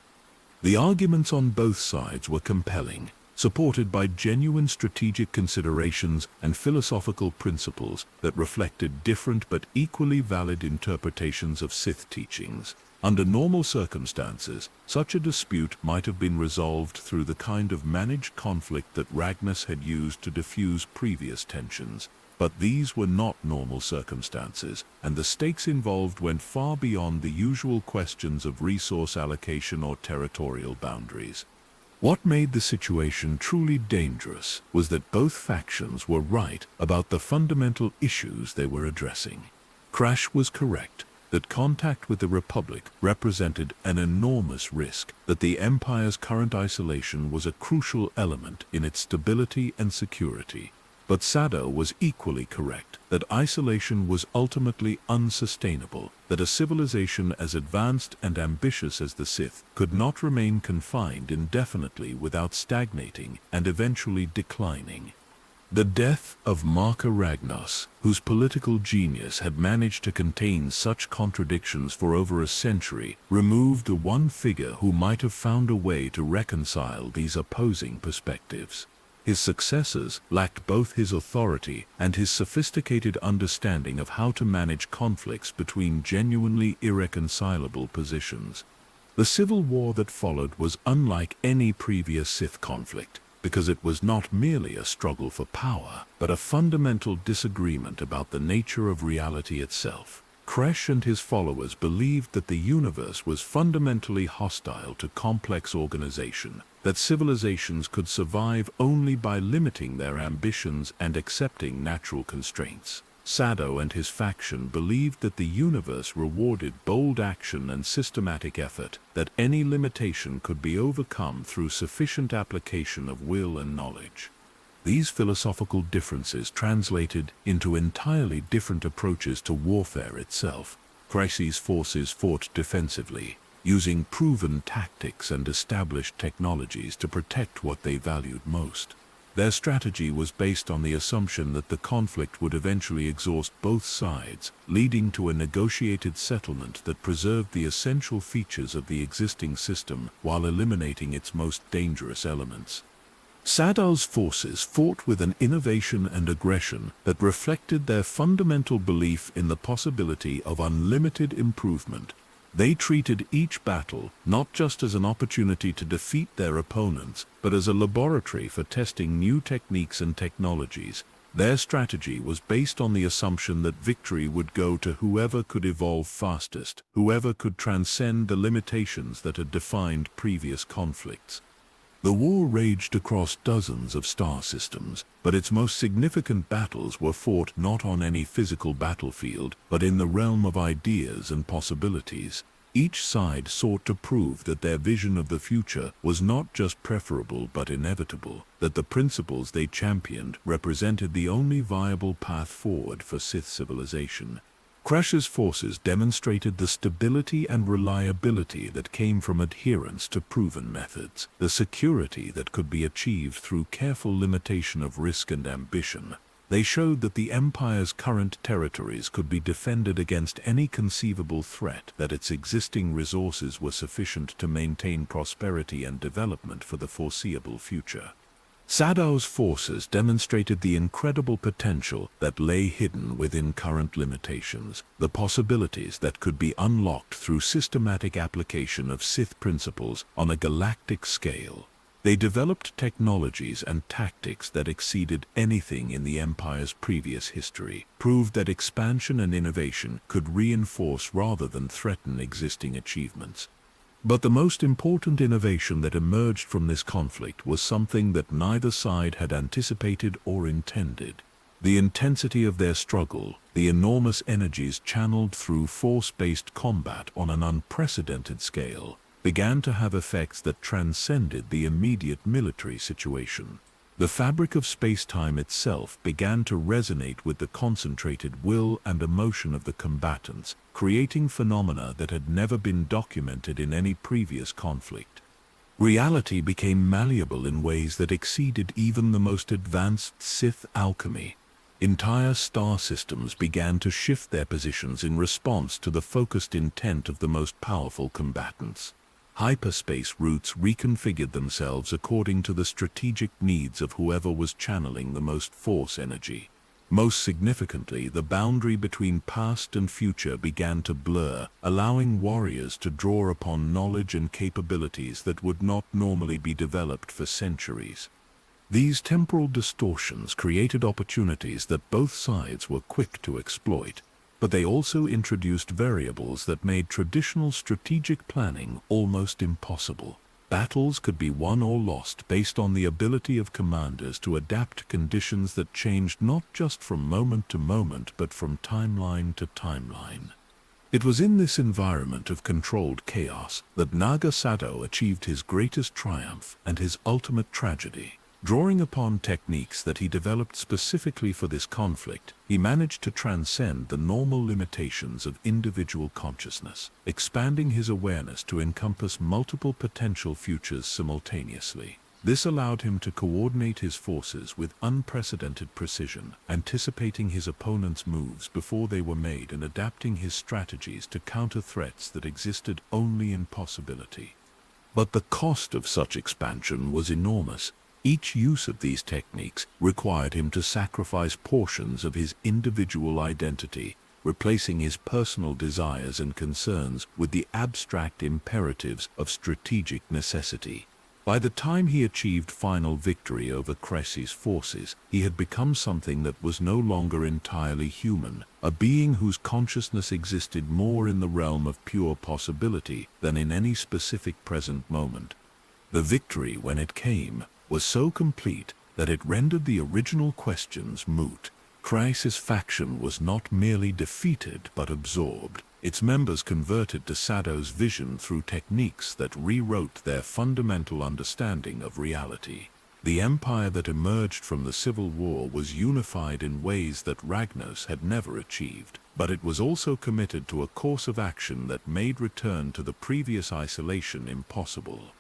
The arguments on both sides were compelling, supported by genuine strategic considerations and philosophical principles that reflected different but equally valid interpretations of Sith teachings. Under normal circumstances, such a dispute might have been resolved through the kind of managed conflict that Ragnus had used to diffuse previous tensions. But these were not normal circumstances, and the stakes involved went far beyond the usual questions of resource allocation or territorial boundaries. What made the situation truly dangerous was that both factions were right about the fundamental issues they were addressing. Crash was correct that contact with the Republic represented an enormous risk, that the Empire's current isolation was a crucial element in its stability and security. But Sado was equally correct that isolation was ultimately unsustainable, that a civilization as advanced and ambitious as the Sith could not remain confined indefinitely without stagnating and eventually declining. The death of Marka Ragnos, whose political genius had managed to contain such contradictions for over a century, removed the one figure who might have found a way to reconcile these opposing perspectives. His successors lacked both his authority and his sophisticated understanding of how to manage conflicts between genuinely irreconcilable positions. The civil war that followed was unlike any previous Sith conflict, because it was not merely a struggle for power, but a fundamental disagreement about the nature of reality itself. Kresh and his followers believed that the universe was fundamentally hostile to complex organization, that civilizations could survive only by limiting their ambitions and accepting natural constraints. Sado and his faction believed that the universe rewarded bold action and systematic effort, that any limitation could be overcome through sufficient application of will and knowledge. These philosophical differences translated into entirely different approaches to warfare itself. Kresh's forces fought defensively, using proven tactics and established technologies to protect what they valued most. Their strategy was based on the assumption that the conflict would eventually exhaust both sides, leading to a negotiated settlement that preserved the essential features of the existing system while eliminating its most dangerous elements. Sado's forces fought with an innovation and aggression that reflected their fundamental belief in the possibility of unlimited improvement. They treated each battle not just as an opportunity to defeat their opponents, but as a laboratory for testing new techniques and technologies. Their strategy was based on the assumption that victory would go to whoever could evolve fastest, whoever could transcend the limitations that had defined previous conflicts. The war raged across dozens of star systems, but its most significant battles were fought not on any physical battlefield, but in the realm of ideas and possibilities. Each side sought to prove that their vision of the future was not just preferable but inevitable, that the principles they championed represented the only viable path forward for Sith civilization. Kresh's forces demonstrated the stability and reliability that came from adherence to proven methods, the security that could be achieved through careful limitation of risk and ambition. They showed that the Empire's current territories could be defended against any conceivable threat, that its existing resources were sufficient to maintain prosperity and development for the foreseeable future. Sado's forces demonstrated the incredible potential that lay hidden within current limitations, the possibilities that could be unlocked through systematic application of Sith principles on a galactic scale. They developed technologies and tactics that exceeded anything in the Empire's previous history, proved that expansion and innovation could reinforce rather than threaten existing achievements. But the most important innovation that emerged from this conflict was something that neither side had anticipated or intended. The intensity of their struggle, the enormous energies channeled through force-based combat on an unprecedented scale, began to have effects that transcended the immediate military situation. The fabric of space-time itself began to resonate with the concentrated will and emotion of the combatants, creating phenomena that had never been documented in any previous conflict. Reality became malleable in ways that exceeded even the most advanced Sith alchemy. Entire star systems began to shift their positions in response to the focused intent of the most powerful combatants. Hyperspace routes reconfigured themselves according to the strategic needs of whoever was channeling the most force energy. Most significantly, the boundary between past and future began to blur, allowing warriors to draw upon knowledge and capabilities that would not normally be developed for centuries. These temporal distortions created opportunities that both sides were quick to exploit, but they also introduced variables that made traditional strategic planning almost impossible. Battles could be won or lost based on the ability of commanders to adapt to conditions that changed not just from moment to moment but from timeline to timeline. It was in this environment of controlled chaos that Naga Sado achieved his greatest triumph and his ultimate tragedy. Drawing upon techniques that he developed specifically for this conflict, he managed to transcend the normal limitations of individual consciousness, expanding his awareness to encompass multiple potential futures simultaneously. This allowed him to coordinate his forces with unprecedented precision, anticipating his opponent's moves before they were made and adapting his strategies to counter threats that existed only in possibility. But the cost of such expansion was enormous. Each use of these techniques required him to sacrifice portions of his individual identity, replacing his personal desires and concerns with the abstract imperatives of strategic necessity. By the time he achieved final victory over Cress's forces, he had become something that was no longer entirely human, a being whose consciousness existed more in the realm of pure possibility than in any specific present moment. The victory, when it came, was so complete that it rendered the original questions moot. Cress's faction was not merely defeated but absorbed. Its members converted to Sadow's vision through techniques that rewrote their fundamental understanding of reality. The empire that emerged from the Civil War was unified in ways that Ragnos had never achieved, but it was also committed to a course of action that made return to the previous isolation impossible.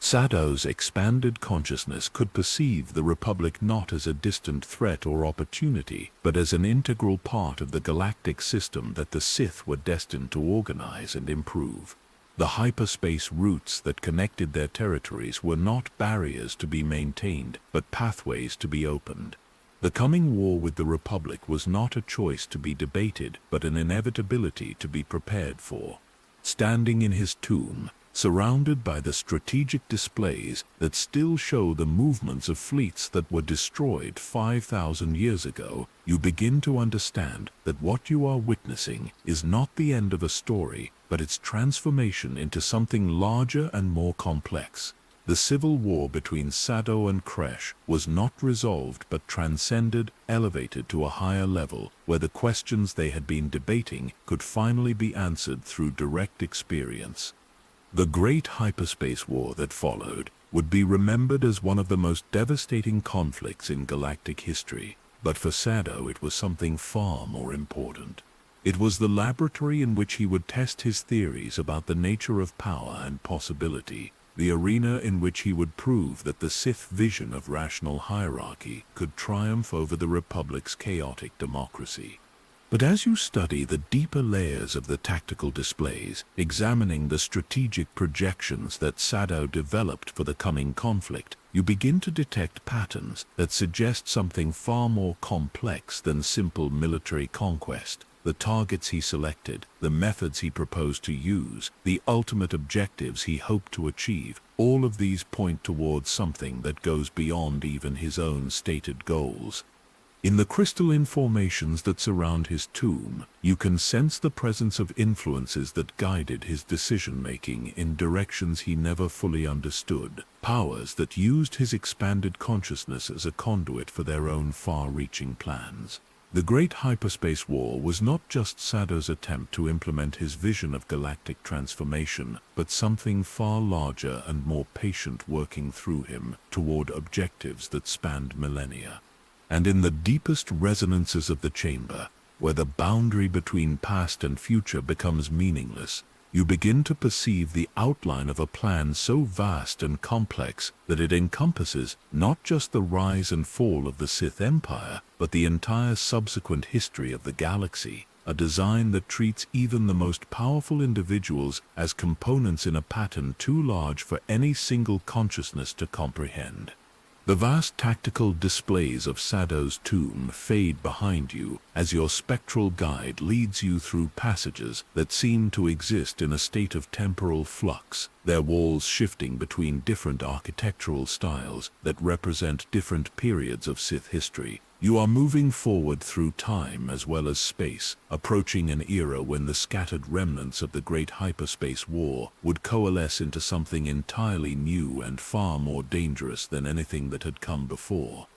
Sadow's expanded consciousness could perceive the Republic not as a distant threat or opportunity, but as an integral part of the galactic system that the Sith were destined to organize and improve. The hyperspace routes that connected their territories were not barriers to be maintained, but pathways to be opened. The coming war with the Republic was not a choice to be debated, but an inevitability to be prepared for. Standing in his tomb, surrounded by the strategic displays that still show the movements of fleets that were destroyed 5,000 years ago, you begin to understand that what you are witnessing is not the end of a story, but its transformation into something larger and more complex. The civil war between Sadow and Cress was not resolved but transcended, elevated to a higher level, where the questions they had been debating could finally be answered through direct experience. The great hyperspace war that followed would be remembered as one of the most devastating conflicts in galactic history, but for Sadow it was something far more important. It was the laboratory in which he would test his theories about the nature of power and possibility, the arena in which he would prove that the Sith vision of rational hierarchy could triumph over the Republic's chaotic democracy. But as you study the deeper layers of the tactical displays, examining the strategic projections that Sadow developed for the coming conflict, you begin to detect patterns that suggest something far more complex than simple military conquest. The targets he selected, the methods he proposed to use, the ultimate objectives he hoped to achieve, all of these point towards something that goes beyond even his own stated goals. In the crystalline formations that surround his tomb, you can sense the presence of influences that guided his decision-making in directions he never fully understood, powers that used his expanded consciousness as a conduit for their own far-reaching plans. The Great Hyperspace War was not just Sadow's attempt to implement his vision of galactic transformation, but something far larger and more patient working through him toward objectives that spanned millennia. And in the deepest resonances of the chamber, where the boundary between past and future becomes meaningless, you begin to perceive the outline of a plan so vast and complex that it encompasses not just the rise and fall of the Sith Empire, but the entire subsequent history of the galaxy, a design that treats even the most powerful individuals as components in a pattern too large for any single consciousness to comprehend. The vast tactical displays of Sadow's tomb fade behind you as your spectral guide leads you through passages that seem to exist in a state of temporal flux, their walls shifting between different architectural styles that represent different periods of Sith history. You are moving forward through time as well as space, approaching an era when the scattered remnants of the Great Hyperspace War would coalesce into something entirely new and far more dangerous than anything that had come before.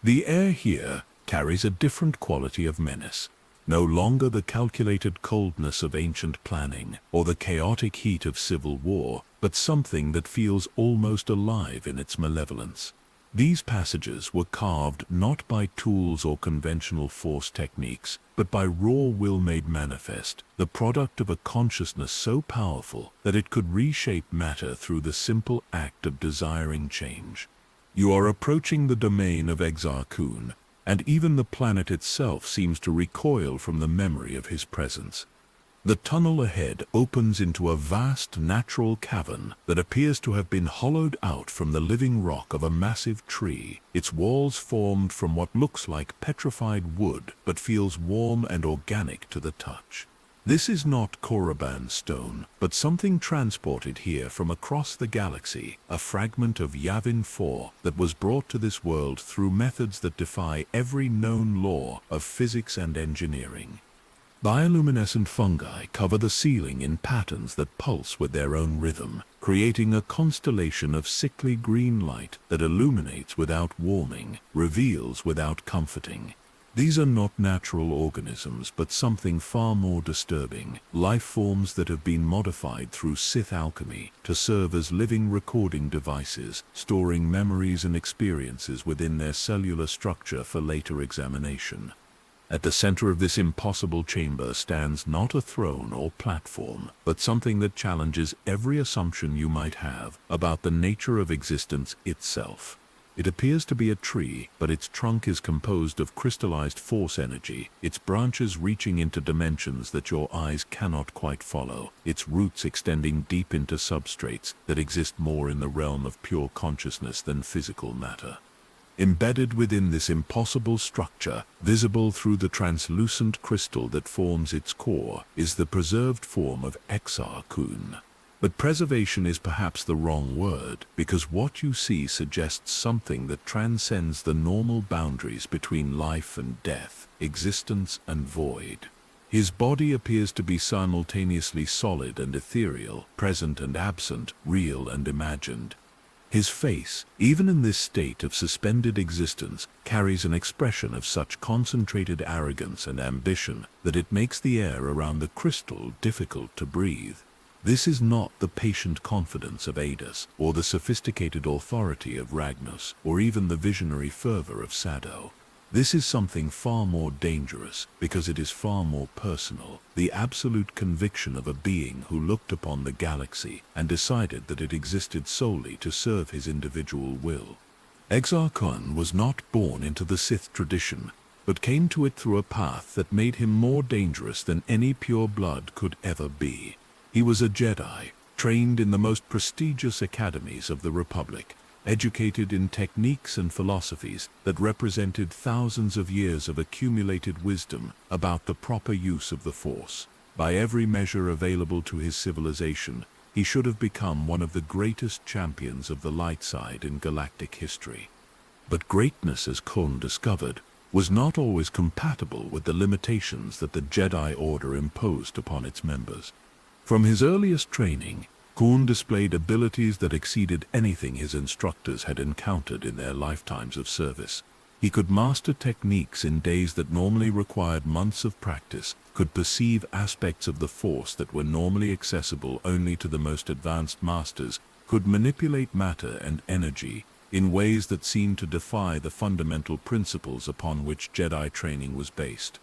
The air here carries a different quality of menace, no longer the calculated coldness of ancient planning or the chaotic heat of civil war, but something that feels almost alive in its malevolence. These passages were carved not by tools or conventional force techniques, but by raw will made manifest, the product of a consciousness so powerful that it could reshape matter through the simple act of desiring change. You are approaching the domain of Exar Kun, and even the planet itself seems to recoil from the memory of his presence. The tunnel ahead opens into a vast natural cavern that appears to have been hollowed out from the living rock of a massive tree, its walls formed from what looks like petrified wood but feels warm and organic to the touch. This is not Korriban stone, but something transported here from across the galaxy, a fragment of Yavin 4 that was brought to this world through methods that defy every known law of physics and engineering. Bioluminescent fungi cover the ceiling in patterns that pulse with their own rhythm, creating a constellation of sickly green light that illuminates without warming, reveals without comforting. These are not natural organisms, but something far more disturbing, life forms that have been modified through Sith alchemy to serve as living recording devices, storing memories and experiences within their cellular structure for later examination. At the center of this impossible chamber stands not a throne or platform, but something that challenges every assumption you might have about the nature of existence itself. It appears to be a tree, but its trunk is composed of crystallized force energy, its branches reaching into dimensions that your eyes cannot quite follow, its roots extending deep into substrates that exist more in the realm of pure consciousness than physical matter. Embedded within this impossible structure, visible through the translucent crystal that forms its core, is the preserved form of Exar Kun. But preservation is perhaps the wrong word, because what you see suggests something that transcends the normal boundaries between life and death, existence and void. His body appears to be simultaneously solid and ethereal, present and absent, real and imagined. His face, even in this state of suspended existence, carries an expression of such concentrated arrogance and ambition that it makes the air around the crystal difficult to breathe. This is not the patient confidence of Adus, or the sophisticated authority of Ragnos, or even the visionary fervor of Sado. This is something far more dangerous, because it is far more personal, the absolute conviction of a being who looked upon the galaxy and decided that it existed solely to serve his individual will. Exar Kun was not born into the Sith tradition, but came to it through a path that made him more dangerous than any pure blood could ever be. He was a Jedi, trained in the most prestigious academies of the Republic, educated in techniques and philosophies that represented thousands of years of accumulated wisdom about the proper use of the Force. By every measure available to his civilization, he should have become one of the greatest champions of the light side in galactic history. But greatness, as Kun discovered, was not always compatible with the limitations that the Jedi Order imposed upon its members. From his earliest training, Kun displayed abilities that exceeded anything his instructors had encountered in their lifetimes of service. He could master techniques in days that normally required months of practice, could perceive aspects of the Force that were normally accessible only to the most advanced masters, could manipulate matter and energy in ways that seemed to defy the fundamental principles upon which Jedi training was based.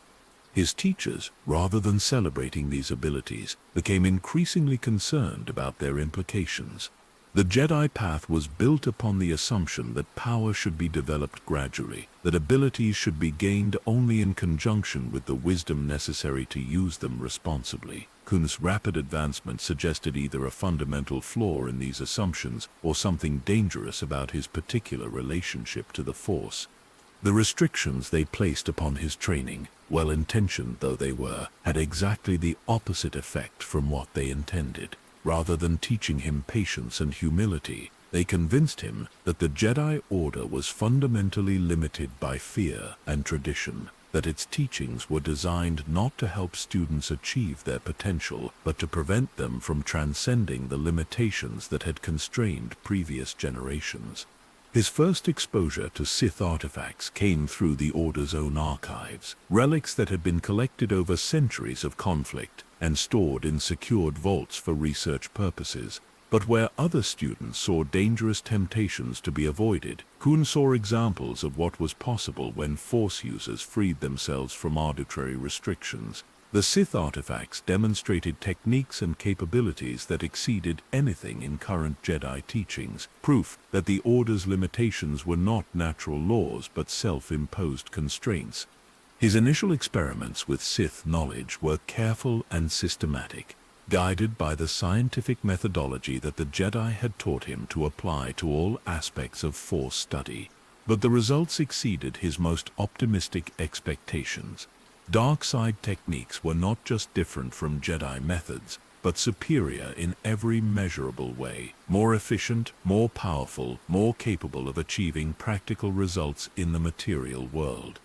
His teachers, rather than celebrating these abilities, became increasingly concerned about their implications. The Jedi path was built upon the assumption that power should be developed gradually, that abilities should be gained only in conjunction with the wisdom necessary to use them responsibly. Kun's rapid advancement suggested either a fundamental flaw in these assumptions or something dangerous about his particular relationship to the Force. The restrictions they placed upon his training, well-intentioned though they were, had exactly the opposite effect from what they intended. Rather than teaching him patience and humility, they convinced him that the Jedi Order was fundamentally limited by fear and tradition, that its teachings were designed not to help students achieve their potential, but to prevent them from transcending the limitations that had constrained previous generations. His first exposure to Sith artifacts came through the Order's own archives, relics that had been collected over centuries of conflict and stored in secured vaults for research purposes. But where other students saw dangerous temptations to be avoided, Kun saw examples of what was possible when Force users freed themselves from arbitrary restrictions. The Sith artifacts demonstrated techniques and capabilities that exceeded anything in current Jedi teachings, proof that the Order's limitations were not natural laws but self-imposed constraints. His initial experiments with Sith knowledge were careful and systematic, guided by the scientific methodology that the Jedi had taught him to apply to all aspects of Force study. But the results exceeded his most optimistic expectations. Dark side techniques were not just different from Jedi methods, but superior in every measurable way, more efficient, more powerful, more capable of achieving practical results in the material world.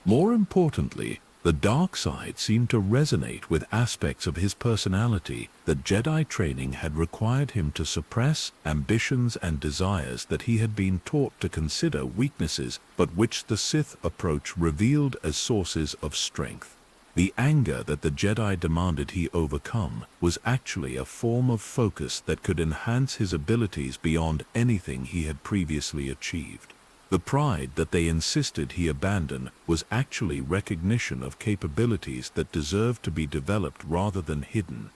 More importantly, the dark side seemed to resonate with aspects of his personality that Jedi training had required him to suppress, ambitions and desires that he had been taught to consider weaknesses, but which the Sith approach revealed as sources of strength. The anger that the Jedi demanded he overcome was actually a form of focus that could enhance his abilities beyond anything he had previously achieved. The pride that they insisted he abandon was actually recognition of capabilities that deserved to be developed rather than hidden.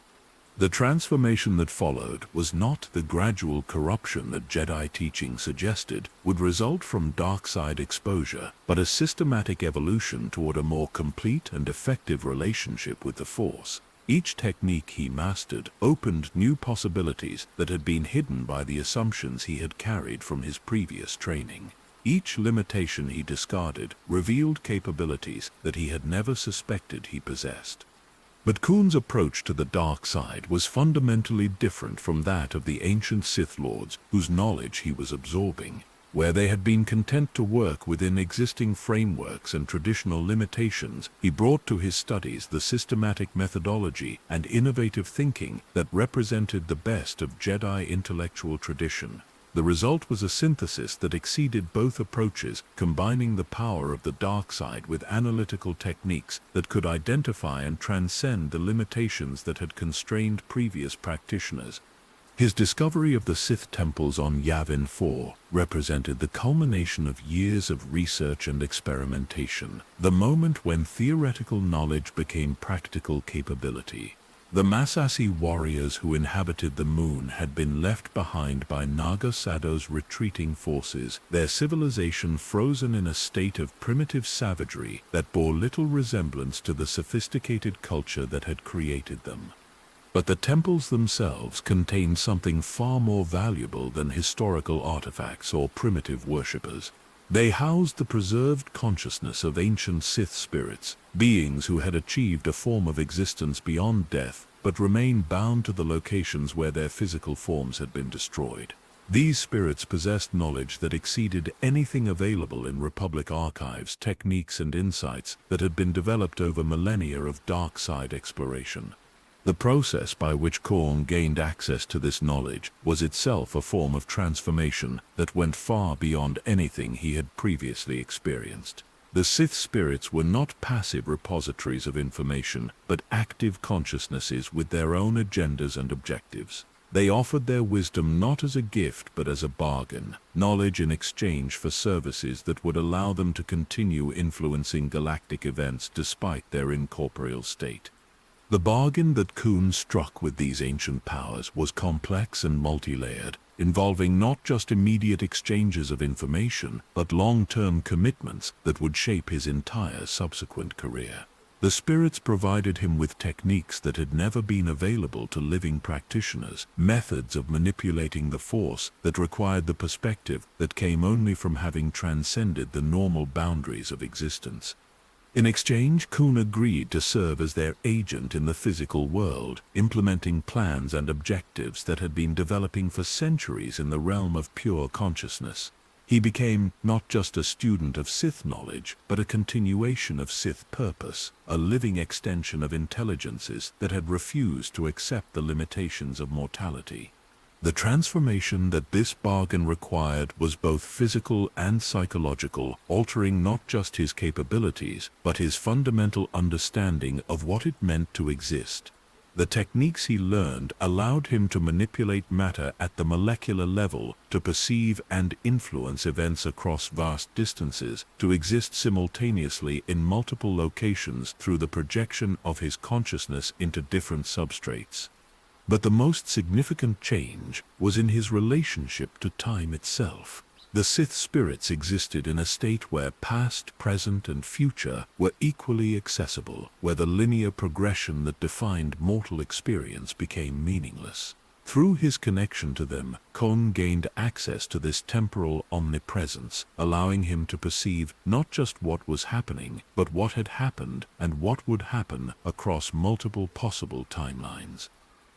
The transformation that followed was not the gradual corruption that Jedi teaching suggested would result from dark side exposure, but a systematic evolution toward a more complete and effective relationship with the Force. Each technique he mastered opened new possibilities that had been hidden by the assumptions he had carried from his previous training. Each limitation he discarded revealed capabilities that he had never suspected he possessed. But Kuhn's approach to the dark side was fundamentally different from that of the ancient Sith Lords whose knowledge he was absorbing. Where they had been content to work within existing frameworks and traditional limitations, he brought to his studies the systematic methodology and innovative thinking that represented the best of Jedi intellectual tradition. The result was a synthesis that exceeded both approaches, combining the power of the dark side with analytical techniques that could identify and transcend the limitations that had constrained previous practitioners. His discovery of the Sith temples on Yavin 4 represented the culmination of years of research and experimentation, the moment when theoretical knowledge became practical capability. The Massassi warriors who inhabited the moon had been left behind by Naga Sado's retreating forces, their civilization frozen in a state of primitive savagery that bore little resemblance to the sophisticated culture that had created them. But the temples themselves contained something far more valuable than historical artifacts or primitive worshippers. They housed the preserved consciousness of ancient Sith spirits, beings who had achieved a form of existence beyond death, but remained bound to the locations where their physical forms had been destroyed. These spirits possessed knowledge that exceeded anything available in Republic archives, techniques and insights that had been developed over millennia of dark side exploration. The process by which Khorne gained access to this knowledge was itself a form of transformation that went far beyond anything he had previously experienced. The Sith spirits were not passive repositories of information, but active consciousnesses with their own agendas and objectives. They offered their wisdom not as a gift but as a bargain, knowledge in exchange for services that would allow them to continue influencing galactic events despite their incorporeal state. The bargain that Khorne struck with these ancient powers was complex and multi-layered, involving not just immediate exchanges of information, but long-term commitments that would shape his entire subsequent career. The spirits provided him with techniques that had never been available to living practitioners, methods of manipulating the Force that required the perspective that came only from having transcended the normal boundaries of existence. In exchange, Khorne agreed to serve as their agent in the physical world, implementing plans and objectives that had been developing for centuries in the realm of pure consciousness. He became not just a student of Sith knowledge, but a continuation of Sith purpose, a living extension of intelligences that had refused to accept the limitations of mortality. The transformation that this bargain required was both physical and psychological, altering not just his capabilities, but his fundamental understanding of what it meant to exist. The techniques he learned allowed him to manipulate matter at the molecular level, to perceive and influence events across vast distances, to exist simultaneously in multiple locations through the projection of his consciousness into different substrates. But the most significant change was in his relationship to time itself. The Sith spirits existed in a state where past, present, and future were equally accessible, where the linear progression that defined mortal experience became meaningless. Through his connection to them, Kon gained access to this temporal omnipresence, allowing him to perceive not just what was happening, but what had happened and what would happen across multiple possible timelines.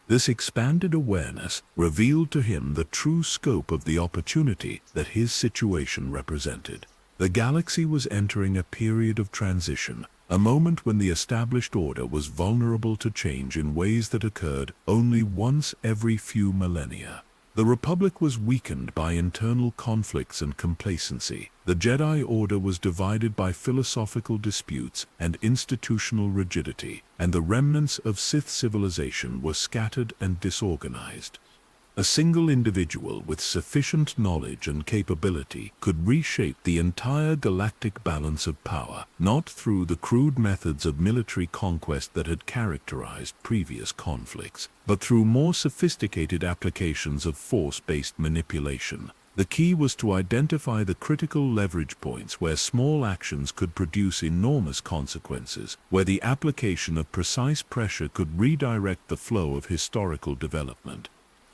This expanded awareness revealed to him the true scope of the opportunity that his situation represented. The galaxy was entering a period of transition, a moment when the established order was vulnerable to change in ways that occurred only once every few millennia. The Republic was weakened by internal conflicts and complacency. The Jedi Order was divided by philosophical disputes and institutional rigidity, and the remnants of Sith civilization were scattered and disorganized. A single individual with sufficient knowledge and capability could reshape the entire galactic balance of power, not through the crude methods of military conquest that had characterized previous conflicts, but through more sophisticated applications of force-based manipulation. The key was to identify the critical leverage points where small actions could produce enormous consequences, where the application of precise pressure could redirect the flow of historical development.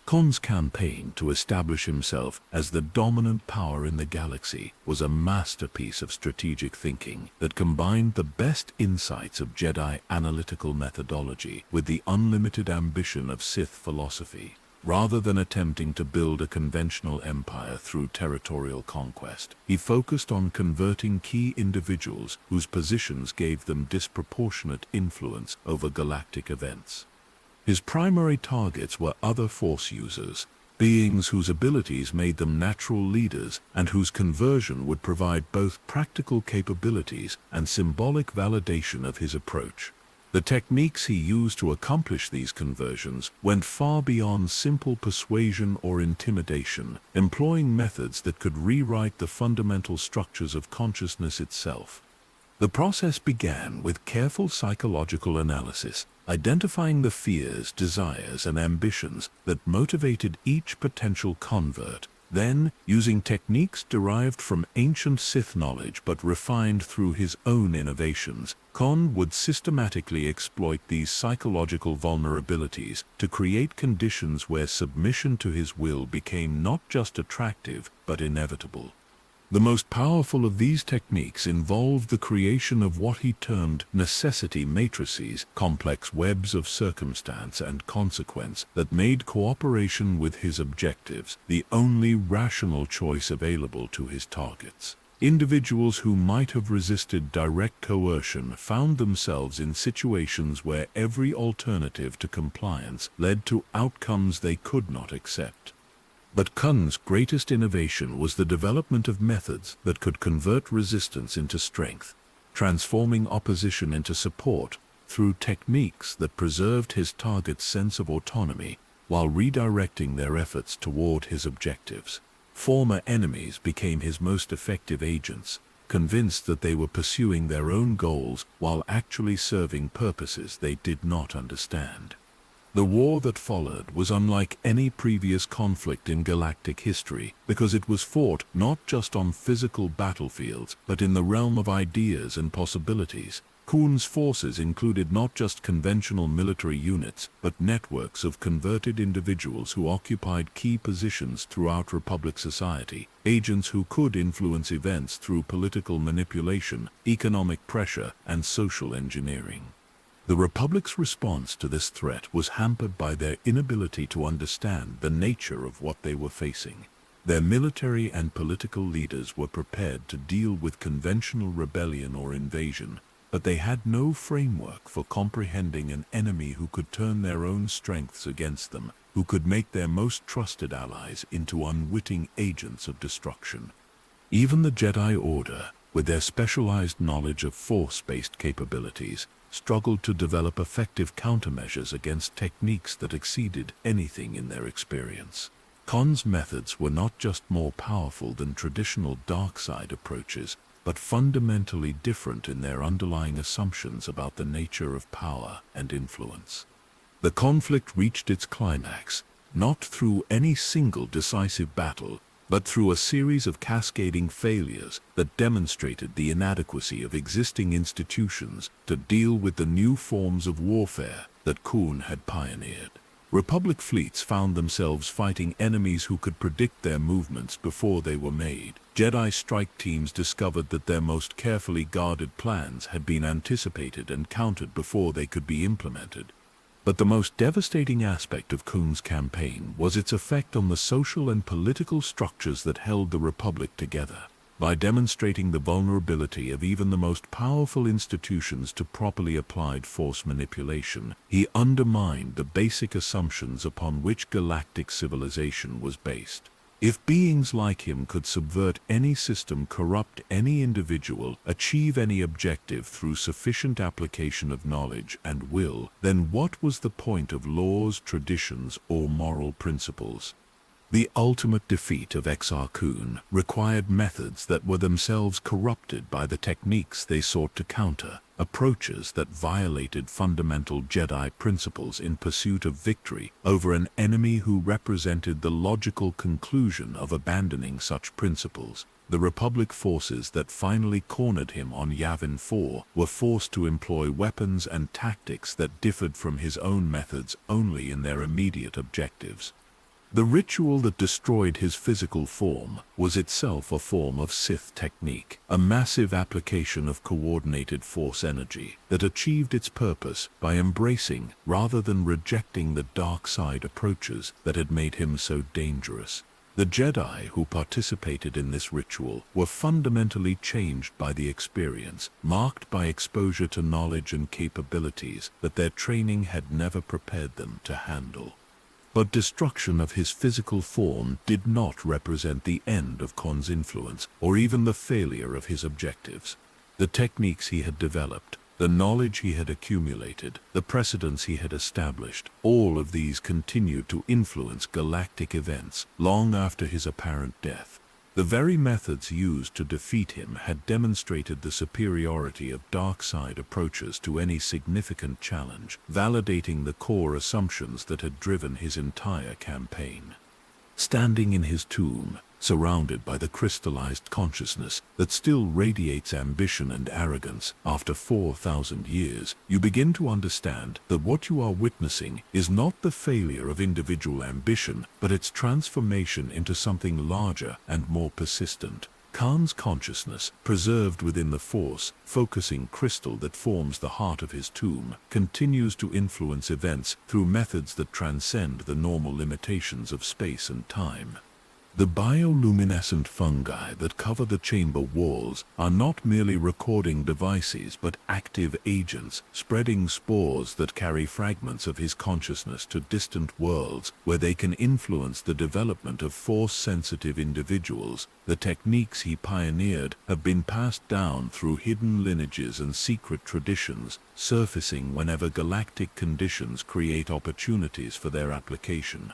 Kon's campaign to establish himself as the dominant power in the galaxy was a masterpiece of strategic thinking that combined the best insights of Jedi analytical methodology with the unlimited ambition of Sith philosophy. Rather than attempting to build a conventional empire through territorial conquest, he focused on converting key individuals whose positions gave them disproportionate influence over galactic events. His primary targets were other Force users, beings whose abilities made them natural leaders and whose conversion would provide both practical capabilities and symbolic validation of his approach. The techniques he used to accomplish these conversions went far beyond simple persuasion or intimidation, employing methods that could rewrite the fundamental structures of consciousness itself. The process began with careful psychological analysis, identifying the fears, desires, and ambitions that motivated each potential convert. Then, using techniques derived from ancient Sith knowledge but refined through his own innovations, Kon would systematically exploit these psychological vulnerabilities to create conditions where submission to his will became not just attractive but inevitable. The most powerful of these techniques involved the creation of what he termed necessity matrices, complex webs of circumstance and consequence that made cooperation with his objectives the only rational choice available to his targets. Individuals who might have resisted direct coercion found themselves in situations where every alternative to compliance led to outcomes they could not accept. But Kon's greatest innovation was the development of methods that could convert resistance into strength, transforming opposition into support through techniques that preserved his target's sense of autonomy while redirecting their efforts toward his objectives. Former enemies became his most effective agents, convinced that they were pursuing their own goals while actually serving purposes they did not understand. The war that followed was unlike any previous conflict in galactic history because it was fought not just on physical battlefields but in the realm of ideas and possibilities. Kun's forces included not just conventional military units but networks of converted individuals who occupied key positions throughout Republic society, agents who could influence events through political manipulation, economic pressure, and social engineering. The Republic's response to this threat was hampered by their inability to understand the nature of what they were facing. Their military and political leaders were prepared to deal with conventional rebellion or invasion, but they had no framework for comprehending an enemy who could turn their own strengths against them, who could make their most trusted allies into unwitting agents of destruction. Even the Jedi Order, with their specialized knowledge of force-based capabilities, struggled to develop effective countermeasures against techniques that exceeded anything in their experience. Khan's methods were not just more powerful than traditional dark side approaches, but fundamentally different in their underlying assumptions about the nature of power and influence. The conflict reached its climax, not through any single decisive battle, but through a series of cascading failures that demonstrated the inadequacy of existing institutions to deal with the new forms of warfare that Khan had pioneered. Republic fleets found themselves fighting enemies who could predict their movements before they were made. Jedi strike teams discovered that their most carefully guarded plans had been anticipated and countered before they could be implemented. But the most devastating aspect of Khan's campaign was its effect on the social and political structures that held the Republic together. By demonstrating the vulnerability of even the most powerful institutions to properly applied force manipulation, he undermined the basic assumptions upon which galactic civilization was based. If beings like him could subvert any system, corrupt any individual, achieve any objective through sufficient application of knowledge and will, then what was the point of laws, traditions, or moral principles? The ultimate defeat of Exar Kun required methods that were themselves corrupted by the techniques they sought to counter, approaches that violated fundamental Jedi principles in pursuit of victory over an enemy who represented the logical conclusion of abandoning such principles. The Republic forces that finally cornered him on Yavin 4 were forced to employ weapons and tactics that differed from his own methods only in their immediate objectives. The ritual that destroyed his physical form was itself a form of Sith technique, a massive application of coordinated force energy that achieved its purpose by embracing rather than rejecting the dark side approaches that had made him so dangerous. The Jedi who participated in this ritual were fundamentally changed by the experience, marked by exposure to knowledge and capabilities that their training had never prepared them to handle. But destruction of his physical form did not represent the end of Khan's influence, or even the failure of his objectives. The techniques he had developed, the knowledge he had accumulated, the precedents he had established, all of these continued to influence galactic events long after his apparent death. The very methods used to defeat him had demonstrated the superiority of dark side approaches to any significant challenge, validating the core assumptions that had driven his entire campaign. Standing in his tomb, surrounded by the crystallized consciousness that still radiates ambition and arrogance after 4,000 years, you begin to understand that what you are witnessing is not the failure of individual ambition, but its transformation into something larger and more persistent. Khan's consciousness, preserved within the force-focusing crystal that forms the heart of his tomb, continues to influence events through methods that transcend the normal limitations of space and time. The bioluminescent fungi that cover the chamber walls are not merely recording devices but active agents, spreading spores that carry fragments of his consciousness to distant worlds where they can influence the development of force-sensitive individuals. The techniques he pioneered have been passed down through hidden lineages and secret traditions, surfacing whenever galactic conditions create opportunities for their application.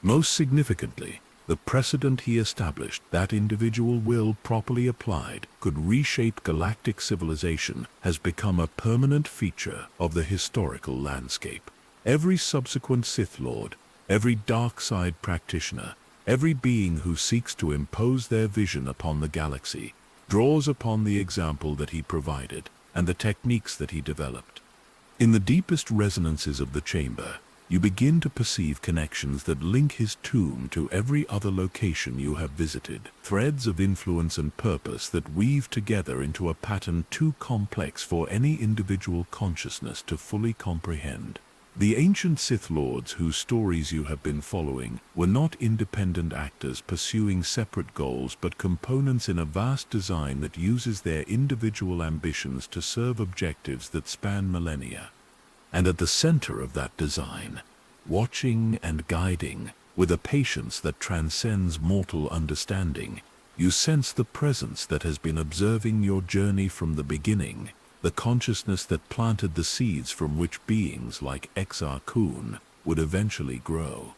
Most significantly, the precedent he established that individual will properly applied could reshape galactic civilization has become a permanent feature of the historical landscape. Every subsequent Sith Lord, every dark side practitioner, every being who seeks to impose their vision upon the galaxy draws upon the example that he provided and the techniques that he developed. In the deepest resonances of the chamber, you begin to perceive connections that link his tomb to every other location you have visited, threads of influence and purpose that weave together into a pattern too complex for any individual consciousness to fully comprehend. The ancient Sith Lords whose stories you have been following were not independent actors pursuing separate goals but components in a vast design that uses their individual ambitions to serve objectives that span millennia. And at the center of that design, watching and guiding, with a patience that transcends mortal understanding, you sense the presence that has been observing your journey from the beginning, the consciousness that planted the seeds from which beings like Exar Kun would eventually grow.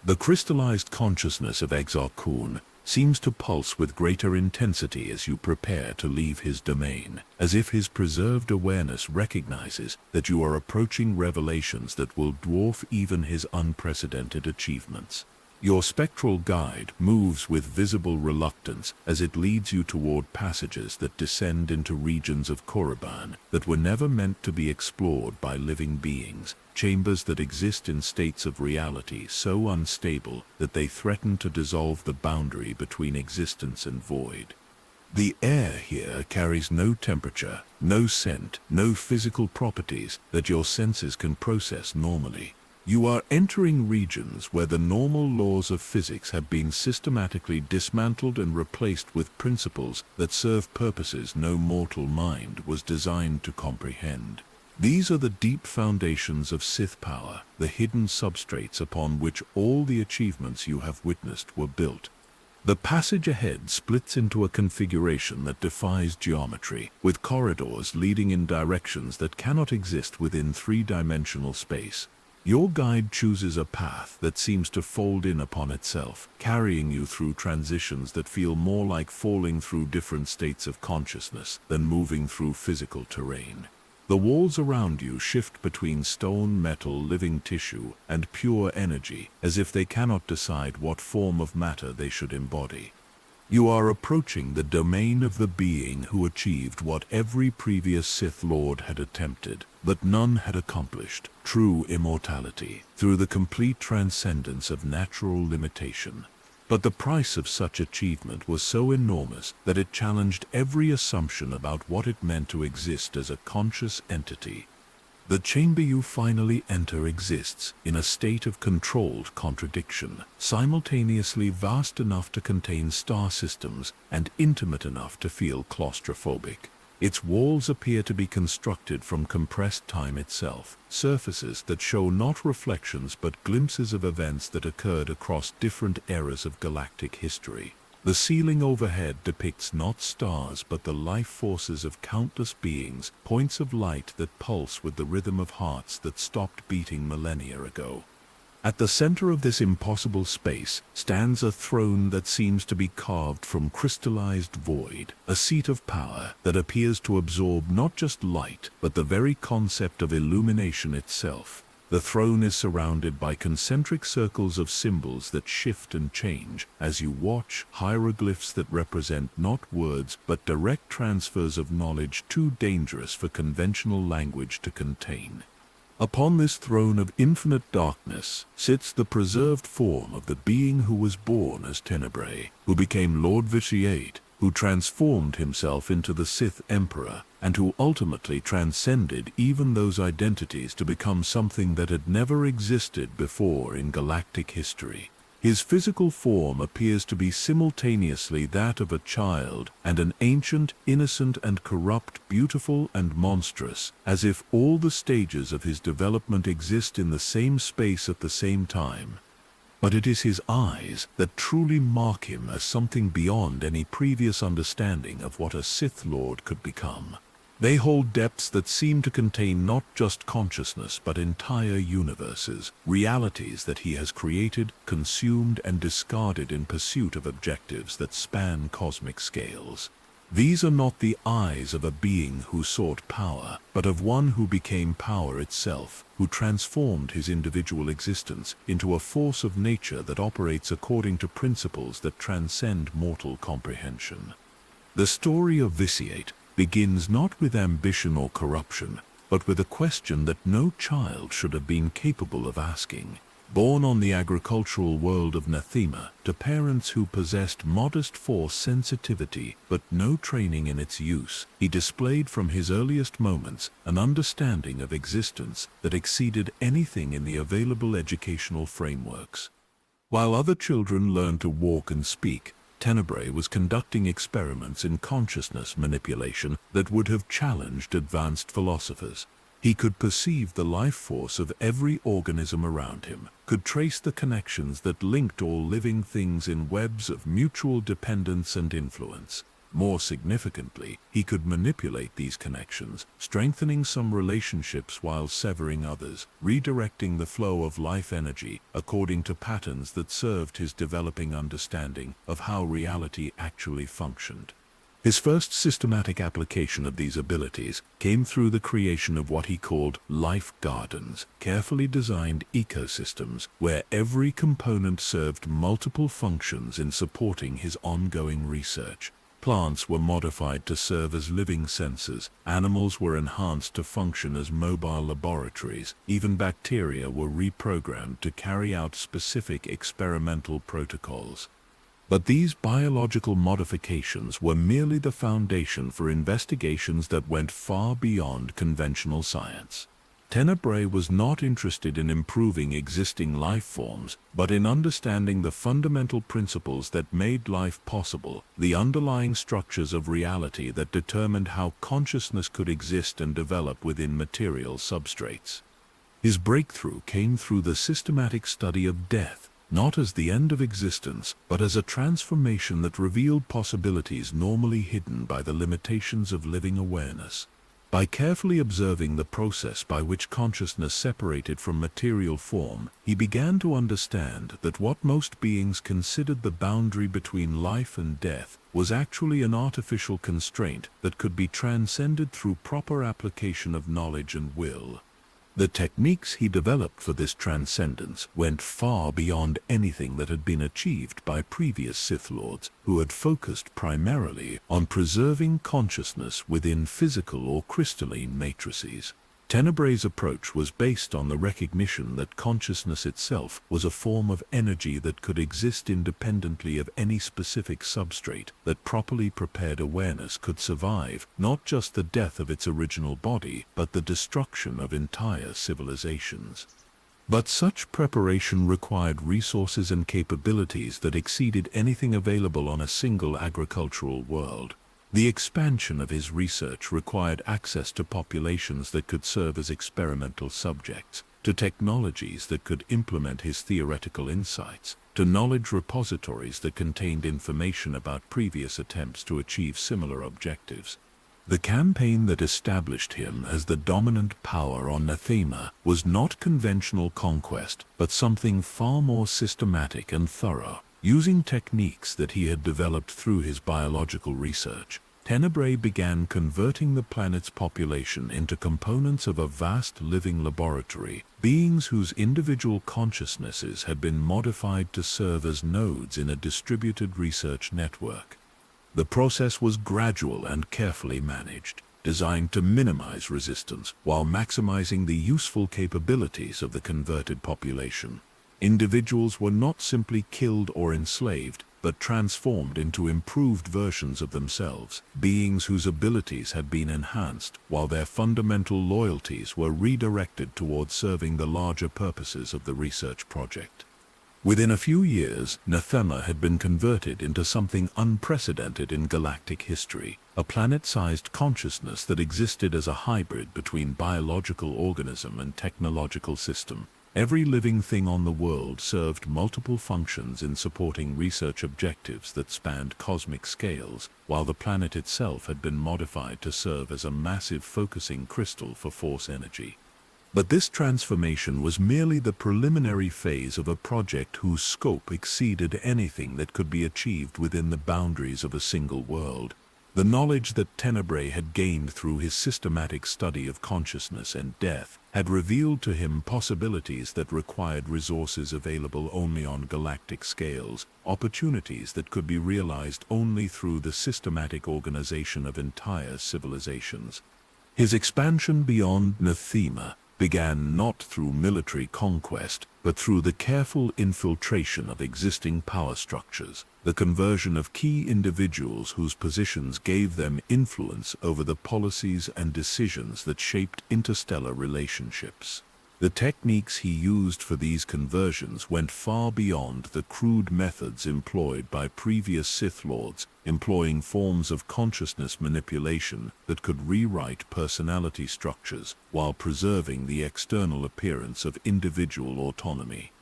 The crystallized consciousness of Exar Kun seems to pulse with greater intensity as you prepare to leave his domain, as if his preserved awareness recognizes that you are approaching revelations that will dwarf even his unprecedented achievements. Your spectral guide moves with visible reluctance as it leads you toward passages that descend into regions of Korriban that were never meant to be explored by living beings, chambers that exist in states of reality so unstable that they threaten to dissolve the boundary between existence and void. The air here carries no temperature, no scent, no physical properties that your senses can process normally. You are entering regions where the normal laws of physics have been systematically dismantled and replaced with principles that serve purposes no mortal mind was designed to comprehend. These are the deep foundations of Sith power, the hidden substrates upon which all the achievements you have witnessed were built. The passage ahead splits into a configuration that defies geometry, with corridors leading in directions that cannot exist within three-dimensional space. Your guide chooses a path that seems to fold in upon itself, carrying you through transitions that feel more like falling through different states of consciousness than moving through physical terrain. The walls around you shift between stone, metal, living tissue, and pure energy, as if they cannot decide what form of matter they should embody. You are approaching the domain of the being who achieved what every previous Sith Lord had attempted, but none had accomplished: true immortality, through the complete transcendence of natural limitation. But the price of such achievement was so enormous that it challenged every assumption about what it meant to exist as a conscious entity. The chamber you finally enter exists in a state of controlled contradiction, simultaneously vast enough to contain star systems and intimate enough to feel claustrophobic. Its walls appear to be constructed from compressed time itself, surfaces that show not reflections but glimpses of events that occurred across different eras of galactic history. The ceiling overhead depicts not stars but the life forces of countless beings, points of light that pulse with the rhythm of hearts that stopped beating millennia ago. At the center of this impossible space stands a throne that seems to be carved from crystallized void, a seat of power that appears to absorb not just light, but the very concept of illumination itself. The throne is surrounded by concentric circles of symbols that shift and change as you watch, hieroglyphs that represent not words but direct transfers of knowledge too dangerous for conventional language to contain. Upon this throne of infinite darkness sits the preserved form of the being who was born as Tenebrae, who became Lord Vitiate, who transformed himself into the Sith Emperor, and who ultimately transcended even those identities to become something that had never existed before in galactic history. His physical form appears to be simultaneously that of a child and an ancient, innocent and corrupt, beautiful and monstrous, as if all the stages of his development exist in the same space at the same time. But it is his eyes that truly mark him as something beyond any previous understanding of what a Sith Lord could become. They hold depths that seem to contain not just consciousness but entire universes, realities that he has created, consumed and discarded in pursuit of objectives that span cosmic scales. These are not the eyes of a being who sought power, but of one who became power itself, who transformed his individual existence into a force of nature that operates according to principles that transcend mortal comprehension. The story of Vitiate begins not with ambition or corruption, but with a question that no child should have been capable of asking. Born on the agricultural world of Nathema to parents who possessed modest force sensitivity but no training in its use, he displayed from his earliest moments an understanding of existence that exceeded anything in the available educational frameworks. While other children learned to walk and speak, Tenebrae was conducting experiments in consciousness manipulation that would have challenged advanced philosophers. He could perceive the life force of every organism around him, could trace the connections that linked all living things in webs of mutual dependence and influence. More significantly, he could manipulate these connections, strengthening some relationships while severing others, redirecting the flow of life energy according to patterns that served his developing understanding of how reality actually functioned. His first systematic application of these abilities came through the creation of what he called life gardens, carefully designed ecosystems where every component served multiple functions in supporting his ongoing research. Plants were modified to serve as living sensors, animals were enhanced to function as mobile laboratories, even bacteria were reprogrammed to carry out specific experimental protocols. But these biological modifications were merely the foundation for investigations that went far beyond conventional science. Tenebrae was not interested in improving existing life forms, but in understanding the fundamental principles that made life possible, the underlying structures of reality that determined how consciousness could exist and develop within material substrates. His breakthrough came through the systematic study of death, not as the end of existence, but as a transformation that revealed possibilities normally hidden by the limitations of living awareness. By carefully observing the process by which consciousness separated from material form, he began to understand that what most beings considered the boundary between life and death was actually an artificial constraint that could be transcended through proper application of knowledge and will. The techniques he developed for this transcendence went far beyond anything that had been achieved by previous Sith Lords, who had focused primarily on preserving consciousness within physical or crystalline matrices. Tenebrae's approach was based on the recognition that consciousness itself was a form of energy that could exist independently of any specific substrate, that properly prepared awareness could survive not just the death of its original body, but the destruction of entire civilizations. But such preparation required resources and capabilities that exceeded anything available on a single agricultural world. The expansion of his research required access to populations that could serve as experimental subjects, to technologies that could implement his theoretical insights, to knowledge repositories that contained information about previous attempts to achieve similar objectives. The campaign that established him as the dominant power on Nathema was not conventional conquest, but something far more systematic and thorough. Using techniques that he had developed through his biological research, Tenebrae began converting the planet's population into components of a vast living laboratory, beings whose individual consciousnesses had been modified to serve as nodes in a distributed research network. The process was gradual and carefully managed, designed to minimize resistance while maximizing the useful capabilities of the converted population. Individuals were not simply killed or enslaved, but transformed into improved versions of themselves, beings whose abilities had been enhanced, while their fundamental loyalties were redirected towards serving the larger purposes of the research project. Within a few years, Nathema had been converted into something unprecedented in galactic history, a planet-sized consciousness that existed as a hybrid between biological organism and technological system. Every living thing on the world served multiple functions in supporting research objectives that spanned cosmic scales, while the planet itself had been modified to serve as a massive focusing crystal for force energy. But this transformation was merely the preliminary phase of a project whose scope exceeded anything that could be achieved within the boundaries of a single world. The knowledge that Tenebrae had gained through his systematic study of consciousness and death had revealed to him possibilities that required resources available only on galactic scales, opportunities that could be realized only through the systematic organization of entire civilizations. His expansion beyond Nathema began not through military conquest, but through the careful infiltration of existing power structures, the conversion of key individuals whose positions gave them influence over the policies and decisions that shaped interstellar relationships. The techniques he used for these conversions went far beyond the crude methods employed by previous Sith Lords, employing forms of consciousness manipulation that could rewrite personality structures while preserving the external appearance of individual autonomy.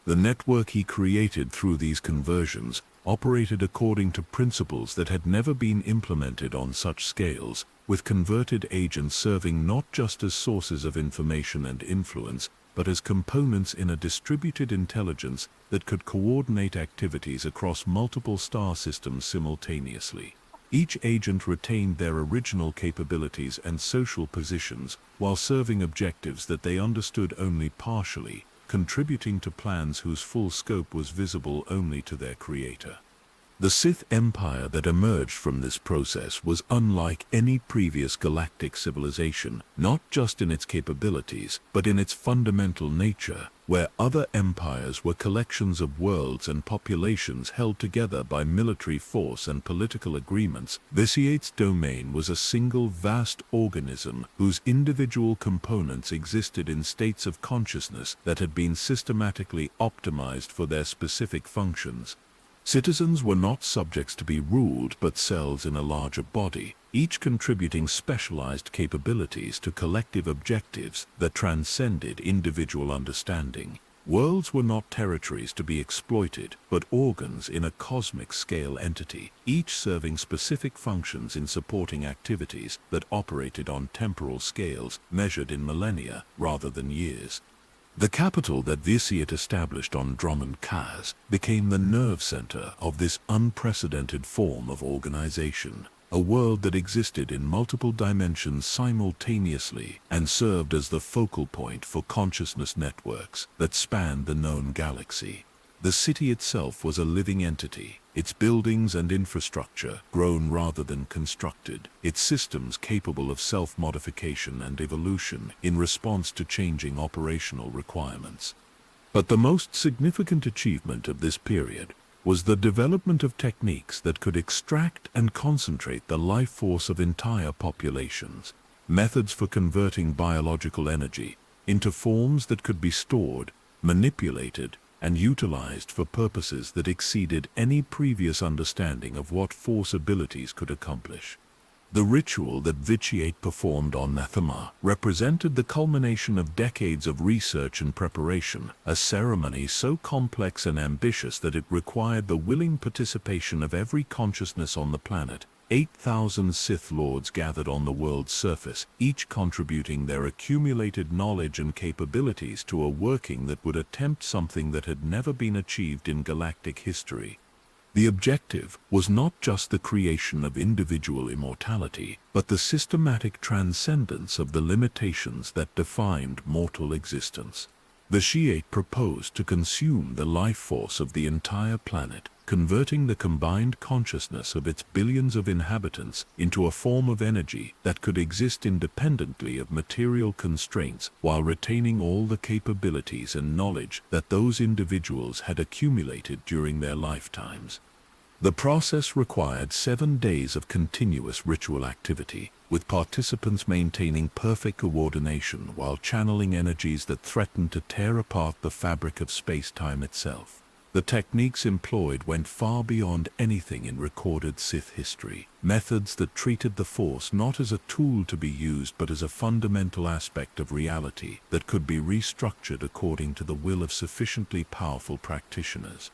The network he created through these conversions operated according to principles that had never been implemented on such scales, with converted agents serving not just as sources of information and influence, but as components in a distributed intelligence that could coordinate activities across multiple star systems simultaneously. Each agent retained their original capabilities and social positions while serving objectives that they understood only partially, contributing to plans whose full scope was visible only to their creator. The Sith Empire that emerged from this process was unlike any previous galactic civilization, not just in its capabilities, but in its fundamental nature, where other empires were collections of worlds and populations held together by military force and political agreements. Vitiate's domain was a single vast organism whose individual components existed in states of consciousness that had been systematically optimized for their specific functions. Citizens were not subjects to be ruled, but cells in a larger body, each contributing specialized capabilities to collective objectives that transcended individual understanding. Worlds were not territories to be exploited, but organs in a cosmic-scale entity, each serving specific functions in supporting activities that operated on temporal scales measured in millennia rather than years. The capital that Vitiate established on Drummond Kaz became the nerve center of this unprecedented form of organization, a world that existed in multiple dimensions simultaneously and served as the focal point for consciousness networks that spanned the known galaxy. The city itself was a living entity, its buildings and infrastructure grown rather than constructed, its systems capable of self-modification and evolution in response to changing operational requirements. But the most significant achievement of this period was the development of techniques that could extract and concentrate the life force of entire populations, methods for converting biological energy into forms that could be stored, manipulated, and utilized for purposes that exceeded any previous understanding of what force abilities could accomplish. The ritual that Vitiate performed on Nathema represented the culmination of decades of research and preparation, a ceremony so complex and ambitious that it required the willing participation of every consciousness on the planet. 8,000 Sith Lords gathered on the world's surface, each contributing their accumulated knowledge and capabilities to a working that would attempt something that had never been achieved in galactic history. The objective was not just the creation of individual immortality, but the systematic transcendence of the limitations that defined mortal existence. Vitiate proposed to consume the life force of the entire planet, converting the combined consciousness of its billions of inhabitants into a form of energy that could exist independently of material constraints while retaining all the capabilities and knowledge that those individuals had accumulated during their lifetimes. The process required 7 days of continuous ritual activity, with participants maintaining perfect coordination while channeling energies that threatened to tear apart the fabric of space-time itself. The techniques employed went far beyond anything in recorded Sith history, methods that treated the Force not as a tool to be used but as a fundamental aspect of reality that could be restructured according to the will of sufficiently powerful practitioners.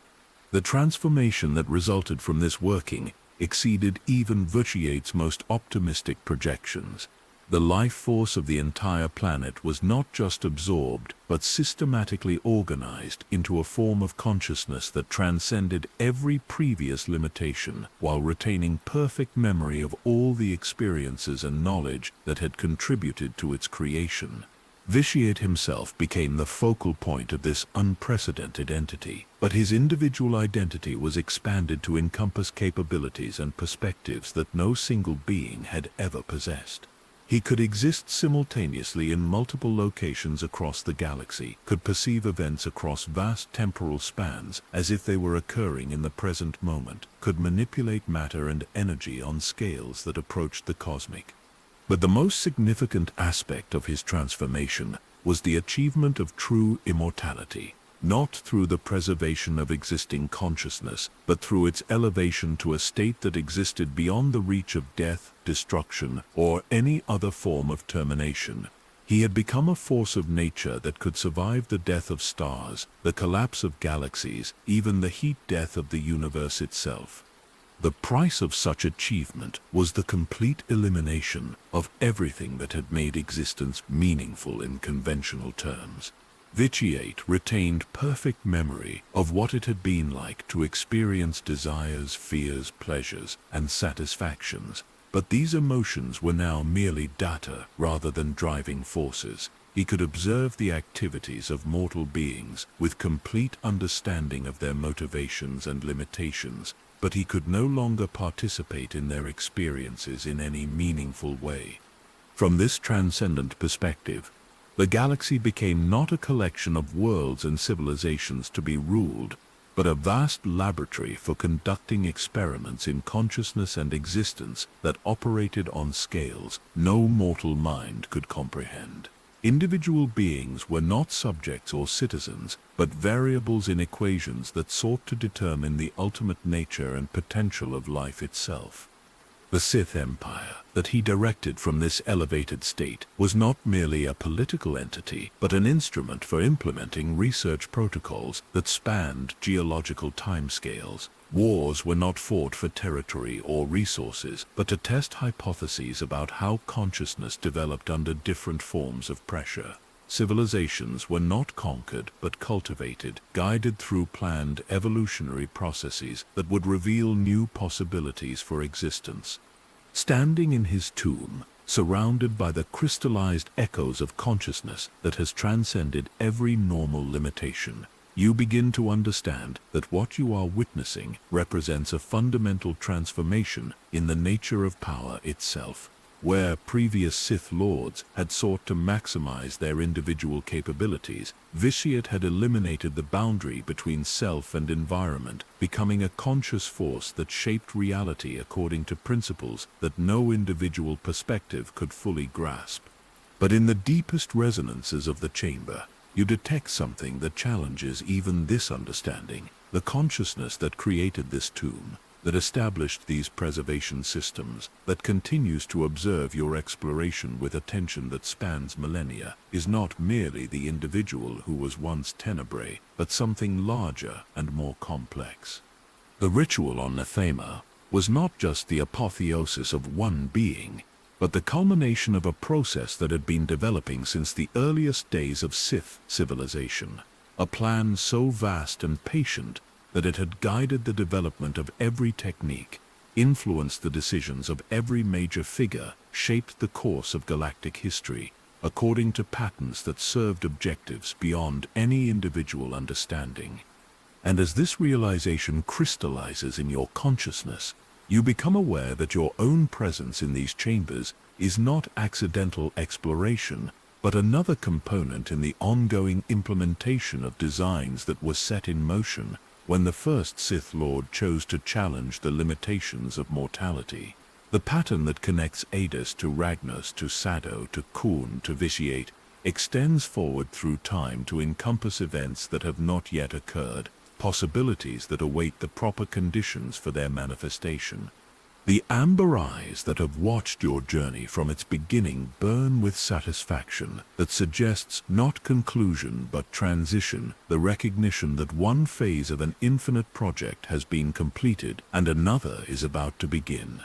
The transformation that resulted from this working exceeded even Vitiate's most optimistic projections. The life force of the entire planet was not just absorbed, but systematically organized into a form of consciousness that transcended every previous limitation, while retaining perfect memory of all the experiences and knowledge that had contributed to its creation. Vitiate himself became the focal point of this unprecedented entity, but his individual identity was expanded to encompass capabilities and perspectives that no single being had ever possessed. He could exist simultaneously in multiple locations across the galaxy, could perceive events across vast temporal spans as if they were occurring in the present moment, could manipulate matter and energy on scales that approached the cosmic. But the most significant aspect of his transformation was the achievement of true immortality, not through the preservation of existing consciousness, but through its elevation to a state that existed beyond the reach of death, destruction, or any other form of termination. He had become a force of nature that could survive the death of stars, the collapse of galaxies, even the heat death of the universe itself. The price of such achievement was the complete elimination of everything that had made existence meaningful in conventional terms. Vitiate retained perfect memory of what it had been like to experience desires, fears, pleasures, and satisfactions, but these emotions were now merely data rather than driving forces. He could observe the activities of mortal beings with complete understanding of their motivations and limitations, but he could no longer participate in their experiences in any meaningful way. From this transcendent perspective, the galaxy became not a collection of worlds and civilizations to be ruled, but a vast laboratory for conducting experiments in consciousness and existence that operated on scales no mortal mind could comprehend. Individual beings were not subjects or citizens, but variables in equations that sought to determine the ultimate nature and potential of life itself. The Sith Empire that he directed from this elevated state was not merely a political entity, but an instrument for implementing research protocols that spanned geological timescales. Wars were not fought for territory or resources, but to test hypotheses about how consciousness developed under different forms of pressure. Civilizations were not conquered but cultivated, guided through planned evolutionary processes that would reveal new possibilities for existence. Standing in his tomb, surrounded by the crystallized echoes of consciousness that has transcended every normal limitation, you begin to understand that what you are witnessing represents a fundamental transformation in the nature of power itself. Where previous Sith Lords had sought to maximize their individual capabilities, Vitiate had eliminated the boundary between self and environment, becoming a conscious force that shaped reality according to principles that no individual perspective could fully grasp. But in the deepest resonances of the chamber, you detect something that challenges even this understanding. The consciousness that created this tomb, that established these preservation systems, that continues to observe your exploration with attention that spans millennia, is not merely the individual who was once Tenebrae, but something larger and more complex. The ritual on Nethema was not just the apotheosis of one being, but the culmination of a process that had been developing since the earliest days of Sith civilization, a plan so vast and patient that it had guided the development of every technique, influenced the decisions of every major figure, shaped the course of galactic history, according to patterns that served objectives beyond any individual understanding. And as this realization crystallizes in your consciousness, you become aware that your own presence in these chambers is not accidental exploration, but another component in the ongoing implementation of designs that were set in motion when the first Sith Lord chose to challenge the limitations of mortality. The pattern that connects Adus to Ragnos to Sado to Khorne to Vitiate extends forward through time to encompass events that have not yet occurred, possibilities that await the proper conditions for their manifestation. The amber eyes that have watched your journey from its beginning burn with satisfaction that suggests not conclusion but transition, the recognition that one phase of an infinite project has been completed and another is about to begin.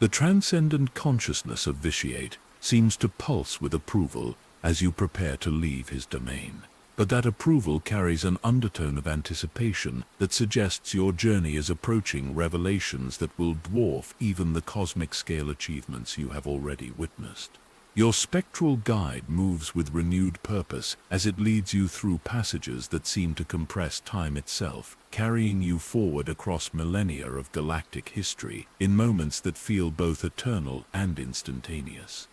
The transcendent consciousness of Vitiate seems to pulse with approval as you prepare to leave his domain. But that approval carries an undertone of anticipation that suggests your journey is approaching revelations that will dwarf even the cosmic-scale achievements you have already witnessed. Your spectral guide moves with renewed purpose as it leads you through passages that seem to compress time itself, carrying you forward across millennia of galactic history in moments that feel both eternal and instantaneous.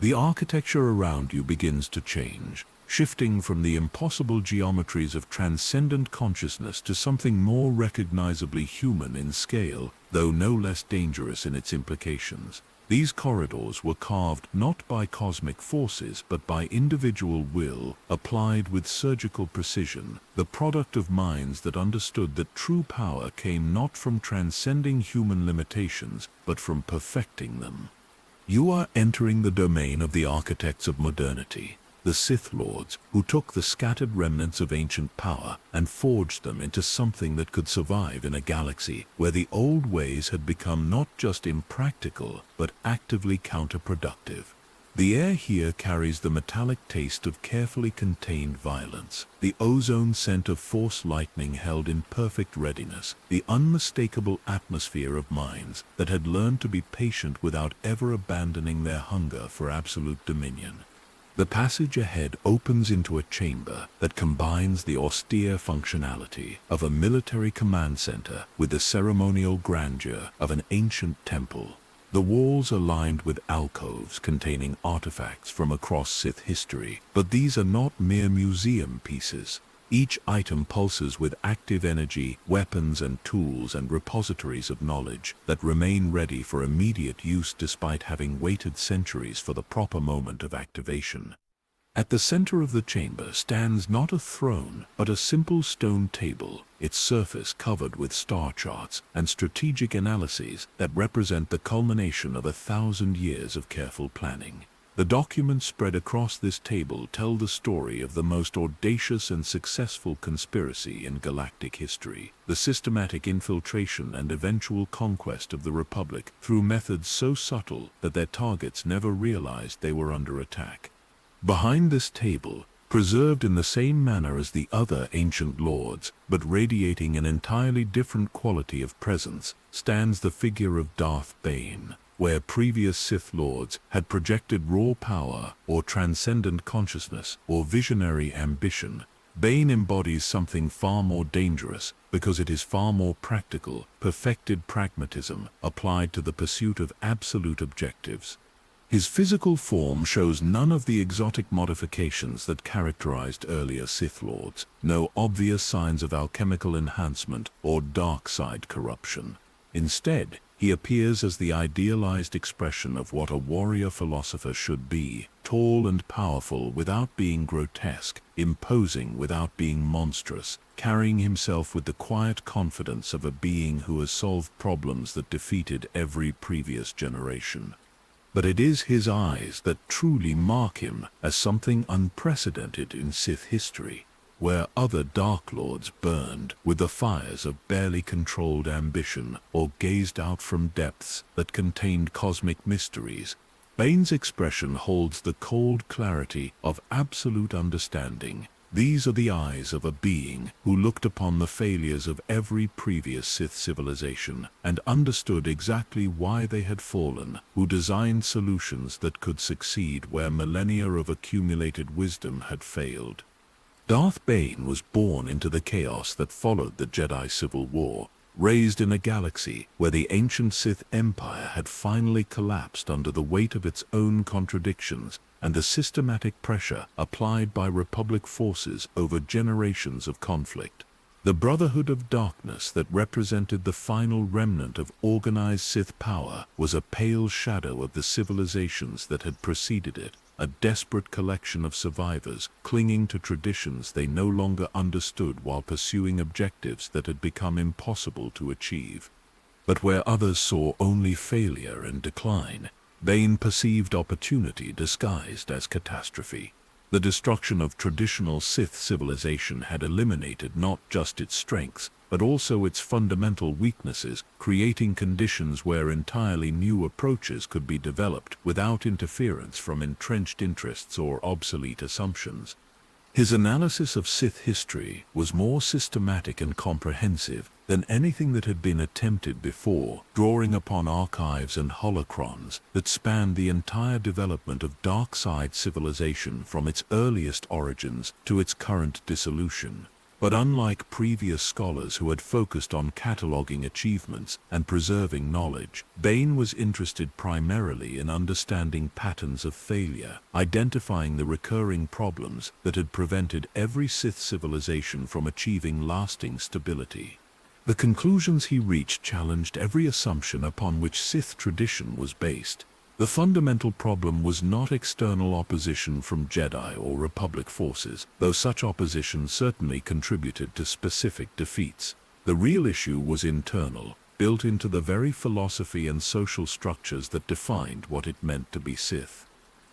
The architecture around you begins to change, shifting from the impossible geometries of transcendent consciousness to something more recognizably human in scale, though no less dangerous in its implications. These corridors were carved not by cosmic forces but by individual will, applied with surgical precision, the product of minds that understood that true power came not from transcending human limitations but from perfecting them. You are entering the domain of the architects of modernity, the Sith Lords, who took the scattered remnants of ancient power and forged them into something that could survive in a galaxy where the old ways had become not just impractical, but actively counterproductive. The air here carries the metallic taste of carefully contained violence, the ozone scent of force lightning held in perfect readiness, the unmistakable atmosphere of minds that had learned to be patient without ever abandoning their hunger for absolute dominion. The passage ahead opens into a chamber that combines the austere functionality of a military command center with the ceremonial grandeur of an ancient temple. The walls are lined with alcoves containing artifacts from across Sith history, but these are not mere museum pieces. Each item pulses with active energy, weapons and tools and repositories of knowledge that remain ready for immediate use despite having waited centuries for the proper moment of activation. At the center of the chamber stands not a throne, but a simple stone table, its surface covered with star charts and strategic analyses that represent the culmination of 1,000 years of careful planning. The documents spread across this table tell the story of the most audacious and successful conspiracy in galactic history, the systematic infiltration and eventual conquest of the Republic through methods so subtle that their targets never realized they were under attack. Behind this table, preserved in the same manner as the other ancient lords, but radiating an entirely different quality of presence, stands the figure of Darth Bane. Where previous Sith Lords had projected raw power, or transcendent consciousness, or visionary ambition, Bane embodies something far more dangerous, because it is far more practical, perfected pragmatism applied to the pursuit of absolute objectives. His physical form shows none of the exotic modifications that characterized earlier Sith Lords, no obvious signs of alchemical enhancement or dark side corruption. Instead, he appears as the idealized expression of what a warrior philosopher should be, tall and powerful without being grotesque, imposing without being monstrous, carrying himself with the quiet confidence of a being who has solved problems that defeated every previous generation. But it is his eyes that truly mark him as something unprecedented in Sith history. Where other Dark Lords burned with the fires of barely controlled ambition or gazed out from depths that contained cosmic mysteries, Bane's expression holds the cold clarity of absolute understanding. These are the eyes of a being who looked upon the failures of every previous Sith civilization and understood exactly why they had fallen, who designed solutions that could succeed where millennia of accumulated wisdom had failed. Darth Bane was born into the chaos that followed the Jedi Civil War, raised in a galaxy where the ancient Sith Empire had finally collapsed under the weight of its own contradictions and the systematic pressure applied by Republic forces over generations of conflict. The Brotherhood of Darkness that represented the final remnant of organized Sith power was a pale shadow of the civilizations that had preceded it, a desperate collection of survivors clinging to traditions they no longer understood while pursuing objectives that had become impossible to achieve. But where others saw only failure and decline, Bane perceived opportunity disguised as catastrophe. The destruction of traditional Sith civilization had eliminated not just its strengths, but also its fundamental weaknesses, creating conditions where entirely new approaches could be developed without interference from entrenched interests or obsolete assumptions. His analysis of Sith history was more systematic and comprehensive than anything that had been attempted before, drawing upon archives and holocrons that spanned the entire development of dark side civilization from its earliest origins to its current dissolution. But unlike previous scholars who had focused on cataloging achievements and preserving knowledge, Bane was interested primarily in understanding patterns of failure, identifying the recurring problems that had prevented every Sith civilization from achieving lasting stability. The conclusions he reached challenged every assumption upon which Sith tradition was based. The fundamental problem was not external opposition from Jedi or Republic forces, though such opposition certainly contributed to specific defeats. The real issue was internal. built into the very philosophy and social structures that defined what it meant to be Sith.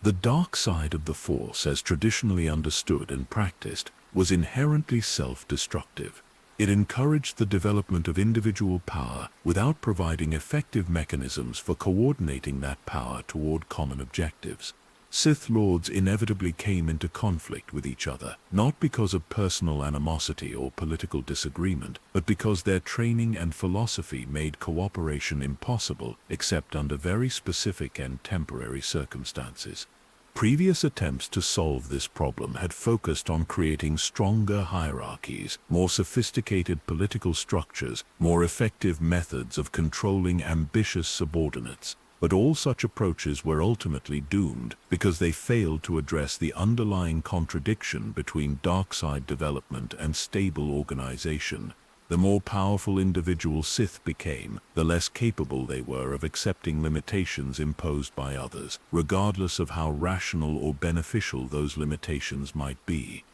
The dark side of the Force, as traditionally understood and practiced, was inherently self-destructive. It encouraged the development of individual power without providing effective mechanisms for coordinating that power toward common objectives. Sith Lords inevitably came into conflict with each other, not because of personal animosity or political disagreement, but because their training and philosophy made cooperation impossible except under very specific and temporary circumstances. Previous attempts to solve this problem had focused on creating stronger hierarchies, more sophisticated political structures, more effective methods of controlling ambitious subordinates. But all such approaches were ultimately doomed because they failed to address the underlying contradiction between dark side development and stable organization. The more powerful individual Sith became, the less capable they were of accepting limitations imposed by others, regardless of how rational or beneficial those limitations might be.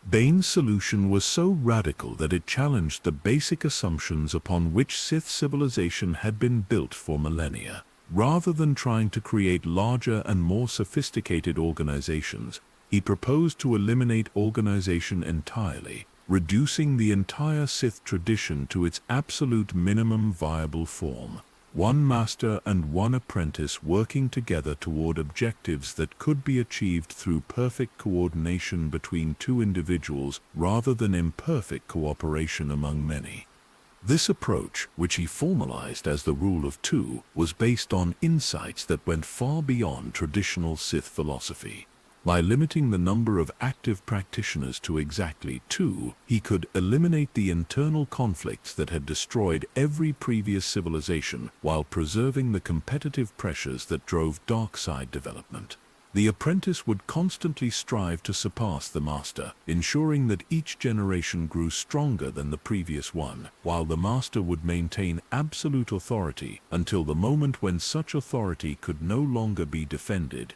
Bane's solution was so radical that it challenged the basic assumptions upon which Sith civilization had been built for millennia. Rather than trying to create larger and more sophisticated organizations, he proposed to eliminate organization entirely, reducing the entire Sith tradition to its absolute minimum viable form. One master and one apprentice working together toward objectives that could be achieved through perfect coordination between two individuals rather than imperfect cooperation among many. This approach, which he formalized as the Rule of Two, was based on insights that went far beyond traditional Sith philosophy. By limiting the number of active practitioners to exactly 2, he could eliminate the internal conflicts that had destroyed every previous civilization while preserving the competitive pressures that drove dark side development. The apprentice would constantly strive to surpass the master, ensuring that each generation grew stronger than the previous one, while the master would maintain absolute authority until the moment when such authority could no longer be defended.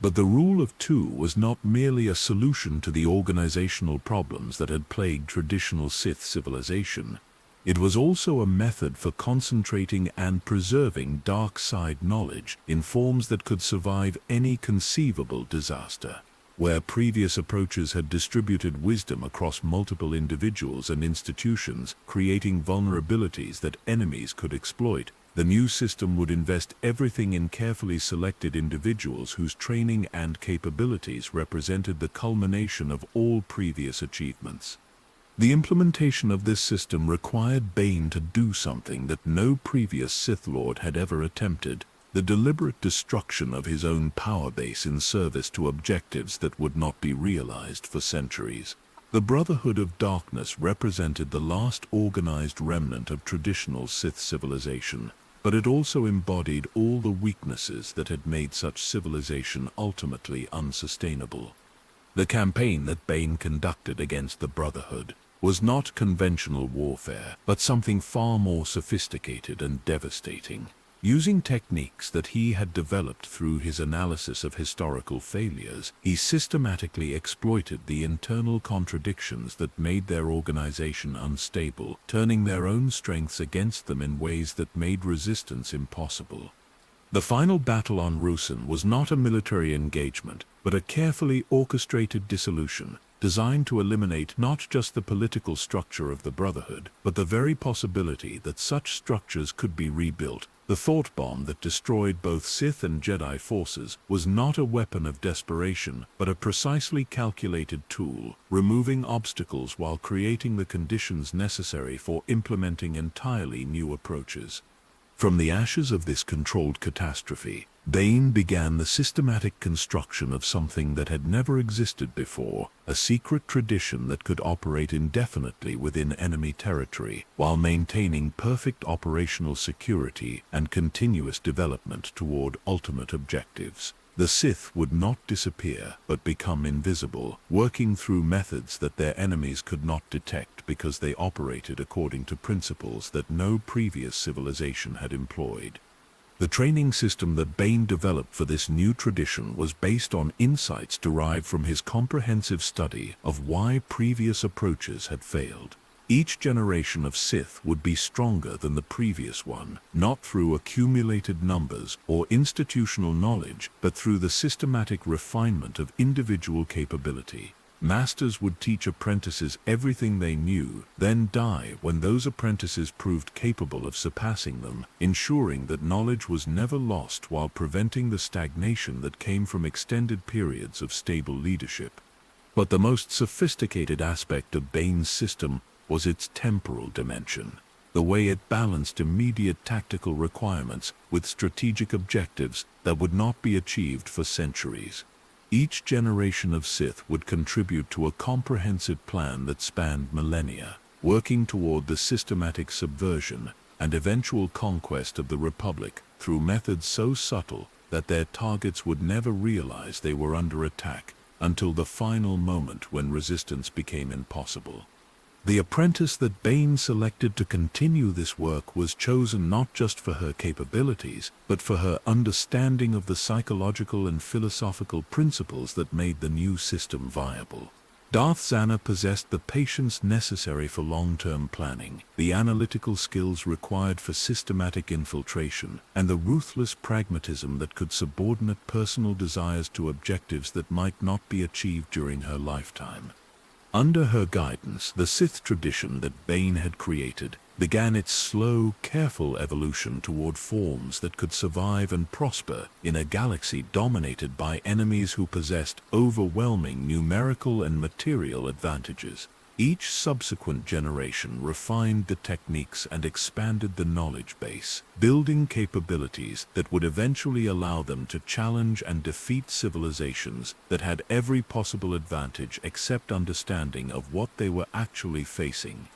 But the Rule of Two was not merely a solution to the organizational problems that had plagued traditional Sith civilization. It was also a method for concentrating and preserving dark side knowledge in forms that could survive any conceivable disaster. Where previous approaches had distributed wisdom across multiple individuals and institutions, creating vulnerabilities that enemies could exploit, the new system would invest everything in carefully selected individuals whose training and capabilities represented the culmination of all previous achievements. The implementation of this system required Bane to do something that no previous Sith Lord had ever attempted: the deliberate destruction of his own power base in service to objectives that would not be realized for centuries. The Brotherhood of Darkness represented the last organized remnant of traditional Sith civilization, but it also embodied all the weaknesses that had made such civilization ultimately unsustainable. The campaign that Bane conducted against the Brotherhood was not conventional warfare, but something far more sophisticated and devastating. Using techniques that he had developed through his analysis of historical failures, he systematically exploited the internal contradictions that made their organization unstable, turning their own strengths against them in ways that made resistance impossible. The final battle on Ruusan was not a military engagement, but a carefully orchestrated dissolution, designed to eliminate not just the political structure of the Brotherhood, but the very possibility that such structures could be rebuilt. The thought bomb that destroyed both Sith and Jedi forces was not a weapon of desperation, but a precisely calculated tool, removing obstacles while creating the conditions necessary for implementing entirely new approaches. From the ashes of this controlled catastrophe, Bane began the systematic construction of something that had never existed before, a secret tradition that could operate indefinitely within enemy territory, while maintaining perfect operational security and continuous development toward ultimate objectives. The Sith would not disappear, but become invisible, working through methods that their enemies could not detect because they operated according to principles that no previous civilization had employed. The training system that Bane developed for this new tradition was based on insights derived from his comprehensive study of why previous approaches had failed. Each generation of Sith would be stronger than the previous one, not through accumulated numbers or institutional knowledge, but through the systematic refinement of individual capability. Masters would teach apprentices everything they knew, then die when those apprentices proved capable of surpassing them, ensuring that knowledge was never lost while preventing the stagnation that came from extended periods of stable leadership. But the most sophisticated aspect of Bane's system was its temporal dimension, the way it balanced immediate tactical requirements with strategic objectives that would not be achieved for centuries. Each generation of Sith would contribute to a comprehensive plan that spanned millennia, working toward the systematic subversion and eventual conquest of the Republic through methods so subtle that their targets would never realize they were under attack until the final moment when resistance became impossible. The apprentice that Bane selected to continue this work was chosen not just for her capabilities, but for her understanding of the psychological and philosophical principles that made the new system viable. Darth Zana possessed the patience necessary for long-term planning, the analytical skills required for systematic infiltration, and the ruthless pragmatism that could subordinate personal desires to objectives that might not be achieved during her lifetime. Under her guidance, the Sith tradition that Bane had created began its slow, careful evolution toward forms that could survive and prosper in a galaxy dominated by enemies who possessed overwhelming numerical and material advantages. Each subsequent generation refined the techniques and expanded the knowledge base, building capabilities that would eventually allow them to challenge and defeat civilizations that had every possible advantage except understanding of what they were actually facing.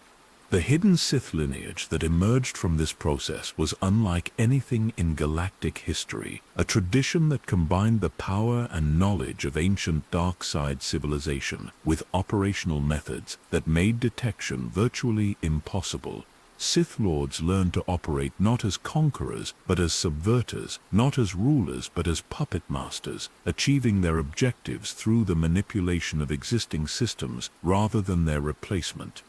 The hidden Sith lineage that emerged from this process was unlike anything in galactic history, a tradition that combined the power and knowledge of ancient dark side civilization with operational methods that made detection virtually impossible. Sith Lords learned to operate not as conquerors but as subverters, not as rulers but as puppet masters, achieving their objectives through the manipulation of existing systems rather than their replacement.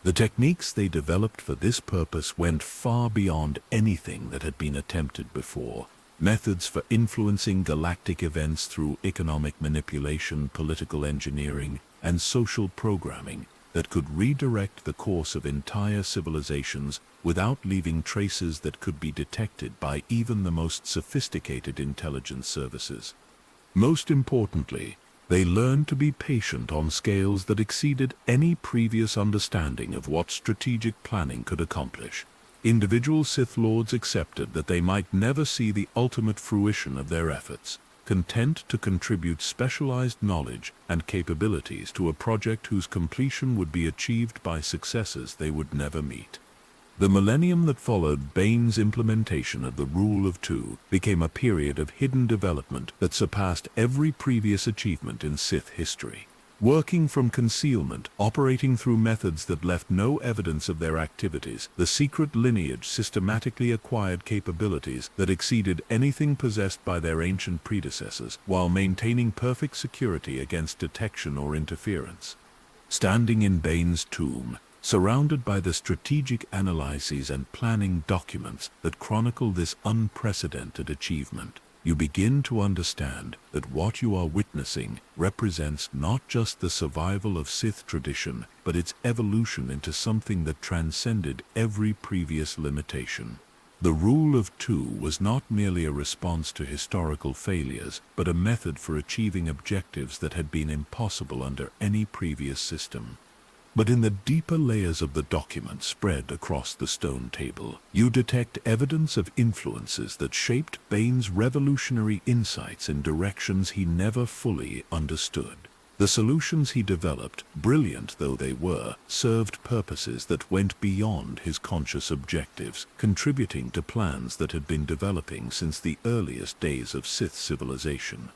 The techniques they developed for this purpose went far beyond anything that had been attempted before. Methods for influencing galactic events through economic manipulation, political engineering, and social programming that could redirect the course of entire civilizations without leaving traces that could be detected by even the most sophisticated intelligence services. Most importantly, they learned to be patient on scales that exceeded any previous understanding of what strategic planning could accomplish. Individual Sith Lords accepted that they might never see the ultimate fruition of their efforts, content to contribute specialized knowledge and capabilities to a project whose completion would be achieved by successes they would never meet. The millennium that followed Bane's implementation of the Rule of Two became a period of hidden development that surpassed every previous achievement in Sith history. Working from concealment, operating through methods that left no evidence of their activities, the secret lineage systematically acquired capabilities that exceeded anything possessed by their ancient predecessors, while maintaining perfect security against detection or interference. Standing in Bane's tomb, surrounded by the strategic analyses and planning documents that chronicle this unprecedented achievement, you begin to understand that what you are witnessing represents not just the survival of Sith tradition, but its evolution into something that transcended every previous limitation. The Rule of Two was not merely a response to historical failures, but a method for achieving objectives that had been impossible under any previous system. But in the deeper layers of the document spread across the stone table, you detect evidence of influences that shaped Bane's revolutionary insights in directions he never fully understood. The solutions he developed, brilliant though they were, served purposes that went beyond his conscious objectives, contributing to plans that had been developing since the earliest days of Sith civilization.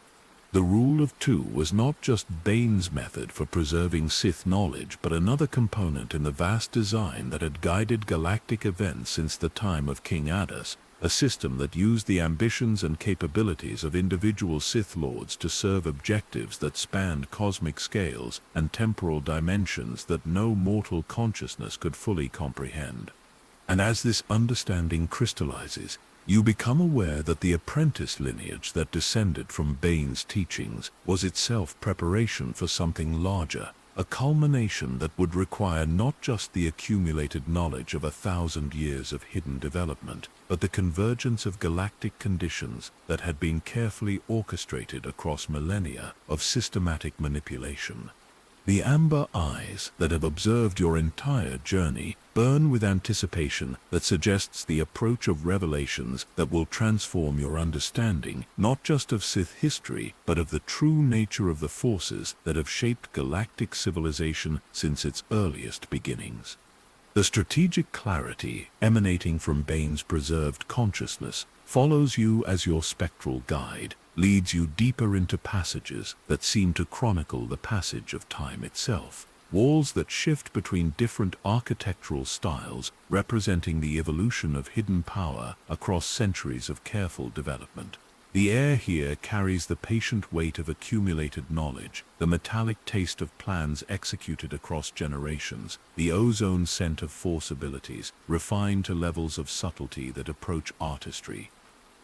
The Rule of Two was not just Bane's method for preserving Sith knowledge, but another component in the vast design that had guided galactic events since the time of King Addus, a system that used the ambitions and capabilities of individual Sith Lords to serve objectives that spanned cosmic scales and temporal dimensions that no mortal consciousness could fully comprehend. And as this understanding crystallizes, you become aware that the apprentice lineage that descended from Bane's teachings was itself preparation for something larger, a culmination that would require not just the accumulated knowledge of 1,000 years of hidden development, but the convergence of galactic conditions that had been carefully orchestrated across millennia of systematic manipulation. The amber eyes that have observed your entire journey burn with anticipation that suggests the approach of revelations that will transform your understanding not just of Sith history, but of the true nature of the forces that have shaped galactic civilization since its earliest beginnings. The strategic clarity emanating from Bane's preserved consciousness follows you as your spectral guide, leads you deeper into passages that seem to chronicle the passage of time itself, walls that shift between different architectural styles representing the evolution of hidden power across centuries of careful development. The air here carries the patient weight of accumulated knowledge, the metallic taste of plans executed across generations, the ozone scent of force abilities, refined to levels of subtlety that approach artistry.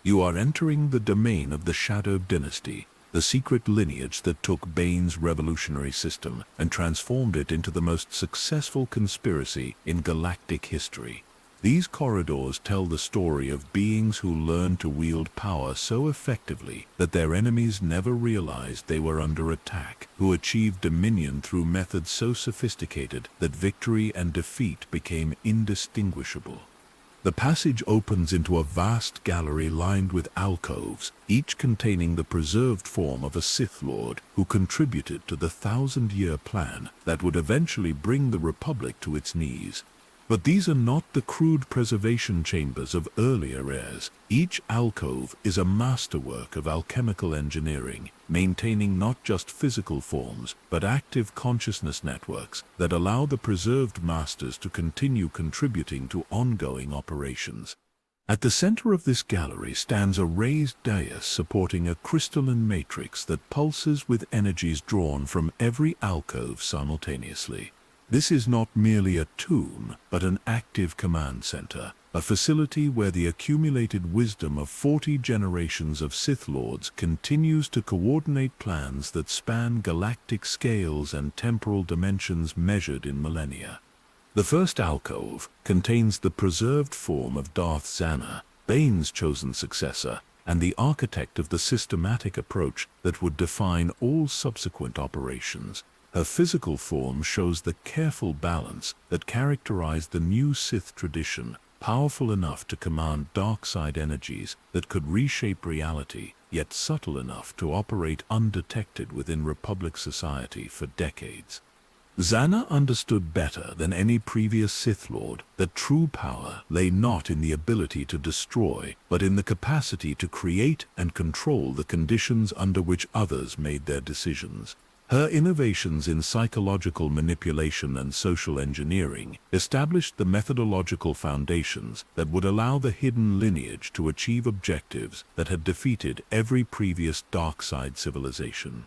You are entering the domain of the Shadow Dynasty, the secret lineage that took Bane's revolutionary system and transformed it into the most successful conspiracy in galactic history. These corridors tell the story of beings who learned to wield power so effectively that their enemies never realized they were under attack, who achieved dominion through methods so sophisticated that victory and defeat became indistinguishable. The passage opens into a vast gallery lined with alcoves, each containing the preserved form of a Sith Lord who contributed to the 1,000-year plan that would eventually bring the Republic to its knees. But these are not the crude preservation chambers of earlier eras. Each alcove is a masterwork of alchemical engineering, maintaining not just physical forms, but active consciousness networks that allow the preserved masters to continue contributing to ongoing operations. At the center of this gallery stands a raised dais supporting a crystalline matrix that pulses with energies drawn from every alcove simultaneously. This is not merely a tomb, but an active command center, a facility where the accumulated wisdom of 40 generations of Sith Lords continues to coordinate plans that span galactic scales and temporal dimensions measured in millennia. The first alcove contains the preserved form of Darth Zana, Bane's chosen successor, and the architect of the systematic approach that would define all subsequent operations. Her physical form shows the careful balance that characterized the new Sith tradition, powerful enough to command dark side energies that could reshape reality, yet subtle enough to operate undetected within Republic society for decades. Zana understood better than any previous Sith Lord that true power lay not in the ability to destroy, but in the capacity to create and control the conditions under which others made their decisions. Her innovations in psychological manipulation and social engineering established the methodological foundations that would allow the hidden lineage to achieve objectives that had defeated every previous dark side civilization.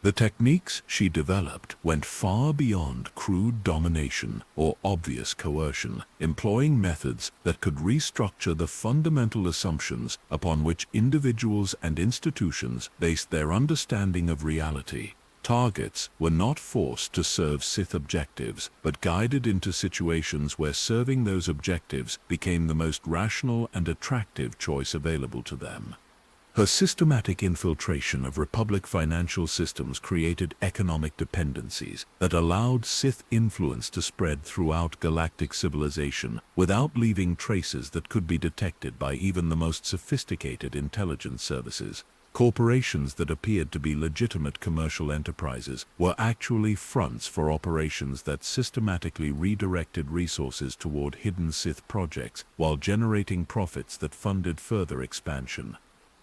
The techniques she developed went far beyond crude domination or obvious coercion, employing methods that could restructure the fundamental assumptions upon which individuals and institutions based their understanding of reality. Targets were not forced to serve Sith objectives, but guided into situations where serving those objectives became the most rational and attractive choice available to them. Her systematic infiltration of Republic financial systems created economic dependencies that allowed Sith influence to spread throughout galactic civilization without leaving traces that could be detected by even the most sophisticated intelligence services. Corporations that appeared to be legitimate commercial enterprises were actually fronts for operations that systematically redirected resources toward hidden Sith projects while generating profits that funded further expansion.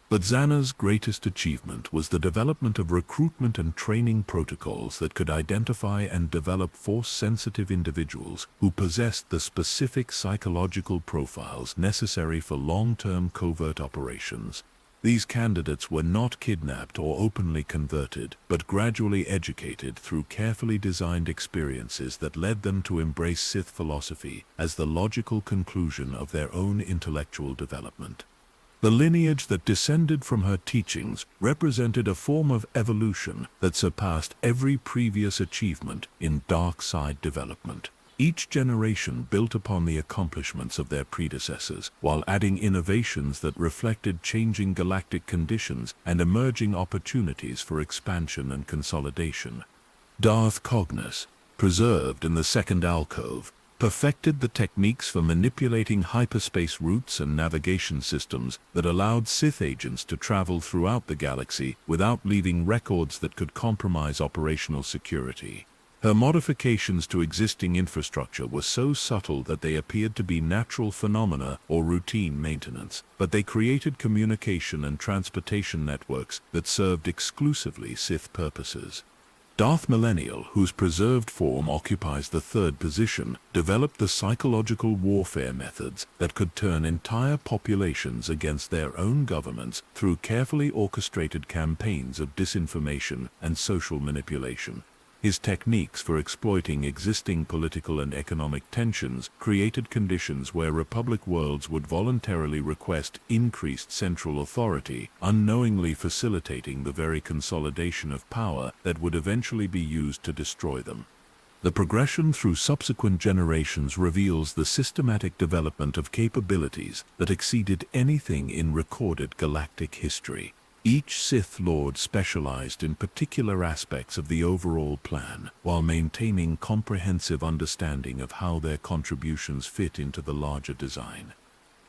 But Xana's greatest achievement was the development of recruitment and training protocols that could identify and develop Force-sensitive individuals who possessed the specific psychological profiles necessary for long-term covert operations. These candidates were not kidnapped or openly converted, but gradually educated through carefully designed experiences that led them to embrace Sith philosophy as the logical conclusion of their own intellectual development. The lineage that descended from her teachings represented a form of evolution that surpassed every previous achievement in dark side development. Each generation built upon the accomplishments of their predecessors, while adding innovations that reflected changing galactic conditions and emerging opportunities for expansion and consolidation. Darth Cognos, preserved in the second alcove, perfected the techniques for manipulating hyperspace routes and navigation systems that allowed Sith agents to travel throughout the galaxy without leaving records that could compromise operational security. Her modifications to existing infrastructure were so subtle that they appeared to be natural phenomena or routine maintenance, but they created communication and transportation networks that served exclusively Sith purposes. Darth Millennial, whose preserved form occupies the third position, developed the psychological warfare methods that could turn entire populations against their own governments through carefully orchestrated campaigns of disinformation and social manipulation. His techniques for exploiting existing political and economic tensions created conditions where Republic worlds would voluntarily request increased central authority, unknowingly facilitating the very consolidation of power that would eventually be used to destroy them. The progression through subsequent generations reveals the systematic development of capabilities that exceeded anything in recorded galactic history. Each Sith Lord specialized in particular aspects of the overall plan, while maintaining comprehensive understanding of how their contributions fit into the larger design.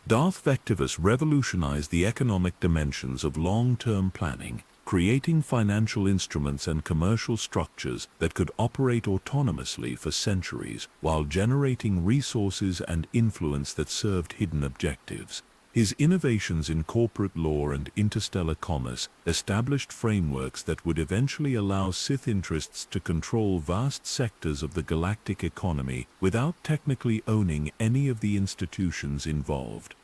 Darth Vectivus revolutionized the economic dimensions of long-term planning, creating financial instruments and commercial structures that could operate autonomously for centuries, while generating resources and influence that served hidden objectives. His innovations in corporate law and interstellar commerce established frameworks that would eventually allow Sith interests to control vast sectors of the galactic economy without technically owning any of the institutions involved.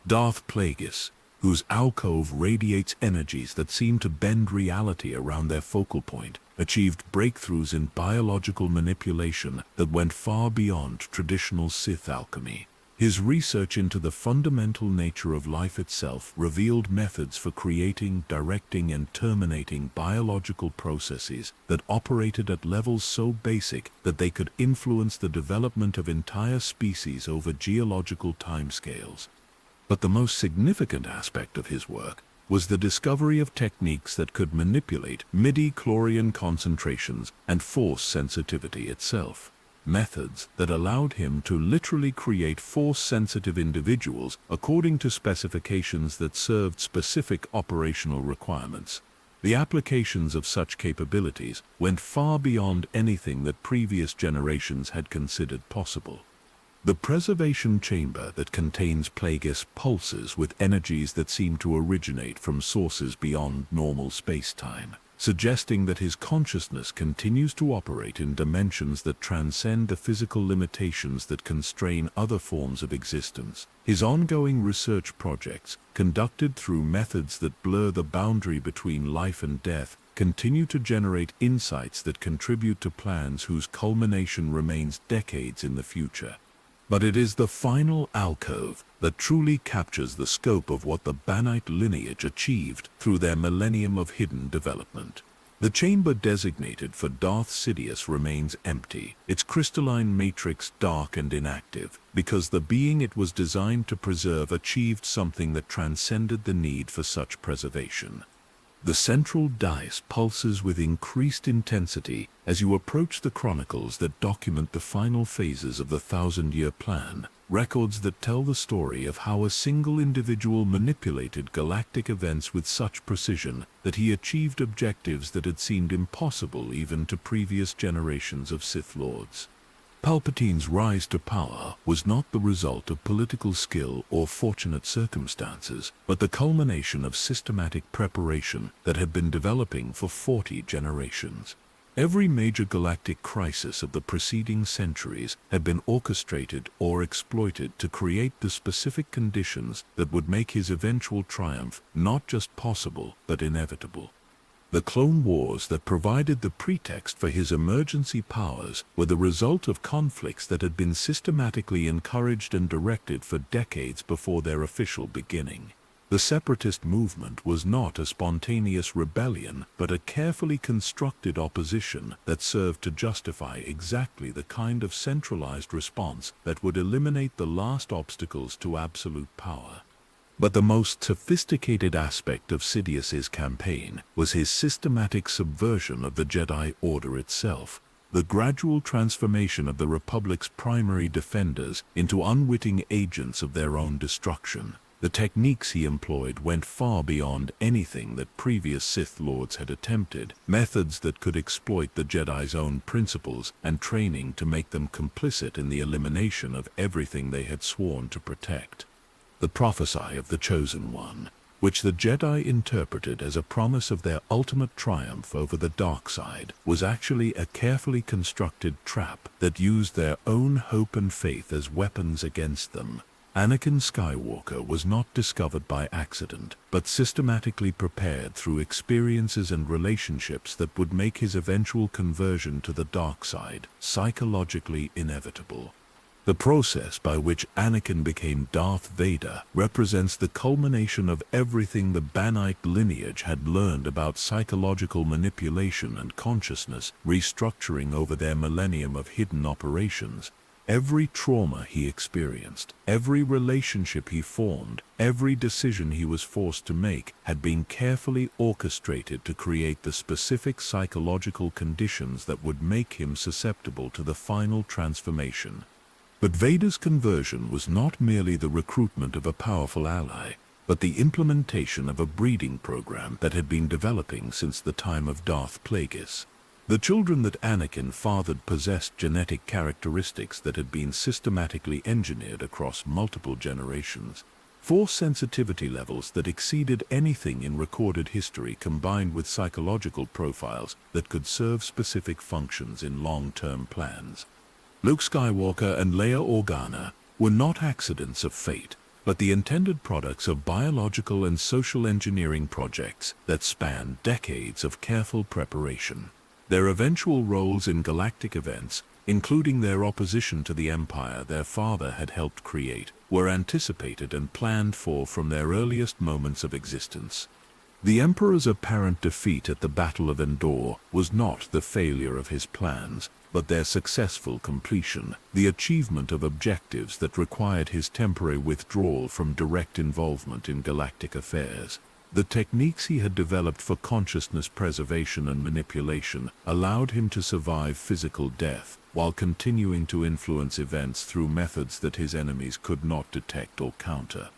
Darth Plagueis, whose alcove radiates energies that seem to bend reality around their focal point, achieved breakthroughs in biological manipulation that went far beyond traditional Sith alchemy. His research into the fundamental nature of life itself revealed methods for creating, directing, and terminating biological processes that operated at levels so basic that they could influence the development of entire species over geological timescales. But the most significant aspect of his work was the discovery of techniques that could manipulate midi-chlorian concentrations and force sensitivity itself. Methods that allowed him to literally create force-sensitive individuals according to specifications that served specific operational requirements. The applications of such capabilities went far beyond anything that previous generations had considered possible. The preservation chamber that contains Plagueis pulses with energies that seem to originate from sources beyond normal space-time, suggesting that his consciousness continues to operate in dimensions that transcend the physical limitations that constrain other forms of existence. His ongoing research projects, conducted through methods that blur the boundary between life and death, continue to generate insights that contribute to plans whose culmination remains decades in the future. But it is the final alcove that truly captures the scope of what the Banite lineage achieved through their millennium of hidden development. The chamber designated for Darth Sidious remains empty, its crystalline matrix dark and inactive, because the being it was designed to preserve achieved something that transcended the need for such preservation. The central dais pulses with increased intensity as you approach the chronicles that document the final phases of the 1,000-year plan, records that tell the story of how a single individual manipulated galactic events with such precision that he achieved objectives that had seemed impossible even to previous generations of Sith Lords. Palpatine's rise to power was not the result of political skill or fortunate circumstances, but the culmination of systematic preparation that had been developing for 40 generations. Every major galactic crisis of the preceding centuries had been orchestrated or exploited to create the specific conditions that would make his eventual triumph not just possible but inevitable. The Clone Wars that provided the pretext for his emergency powers were the result of conflicts that had been systematically encouraged and directed for decades before their official beginning. The separatist movement was not a spontaneous rebellion, but a carefully constructed opposition that served to justify exactly the kind of centralized response that would eliminate the last obstacles to absolute power. But the most sophisticated aspect of Sidious's campaign was his systematic subversion of the Jedi Order itself, the gradual transformation of the Republic's primary defenders into unwitting agents of their own destruction. The techniques he employed went far beyond anything that previous Sith Lords had attempted, methods that could exploit the Jedi's own principles and training to make them complicit in the elimination of everything they had sworn to protect. The prophecy of the Chosen One, which the Jedi interpreted as a promise of their ultimate triumph over the dark side, was actually a carefully constructed trap that used their own hope and faith as weapons against them. Anakin Skywalker was not discovered by accident, but systematically prepared through experiences and relationships that would make his eventual conversion to the dark side psychologically inevitable. The process by which Anakin became Darth Vader represents the culmination of everything the Banite lineage had learned about psychological manipulation and consciousness restructuring over their millennium of hidden operations. Every trauma he experienced, every relationship he formed, every decision he was forced to make had been carefully orchestrated to create the specific psychological conditions that would make him susceptible to the final transformation. But Vader's conversion was not merely the recruitment of a powerful ally, but the implementation of a breeding program that had been developing since the time of Darth Plagueis. The children that Anakin fathered possessed genetic characteristics that had been systematically engineered across multiple generations. Force sensitivity levels that exceeded anything in recorded history combined with psychological profiles that could serve specific functions in long-term plans. Luke Skywalker and Leia Organa were not accidents of fate, but the intended products of biological and social engineering projects that spanned decades of careful preparation. Their eventual roles in galactic events, including their opposition to the Empire their father had helped create, were anticipated and planned for from their earliest moments of existence. The Emperor's apparent defeat at the Battle of Endor was not the failure of his plans, but their successful completion, the achievement of objectives that required his temporary withdrawal from direct involvement in galactic affairs. The techniques he had developed for consciousness preservation and manipulation allowed him to survive physical death, while continuing to influence events through methods that his enemies could not detect or counter.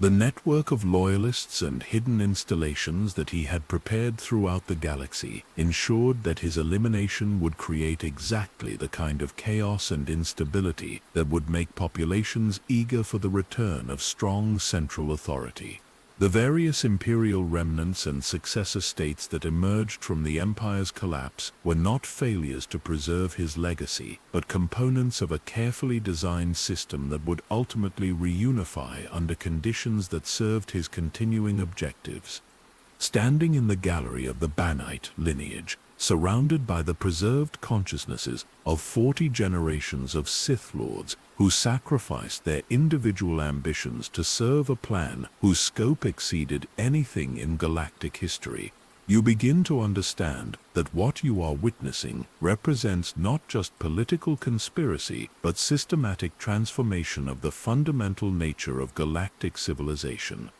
The network of loyalists and hidden installations that he had prepared throughout the galaxy ensured that his elimination would create exactly the kind of chaos and instability that would make populations eager for the return of strong central authority. The various imperial remnants and successor states that emerged from the Empire's collapse were not failures to preserve his legacy, but components of a carefully designed system that would ultimately reunify under conditions that served his continuing objectives. Standing in the gallery of the Banite lineage, surrounded by the preserved consciousnesses of 40 generations of Sith Lords who sacrificed their individual ambitions to serve a plan whose scope exceeded anything in galactic history, you begin to understand that what you are witnessing represents not just political conspiracy but systematic transformation of the fundamental nature of galactic civilization.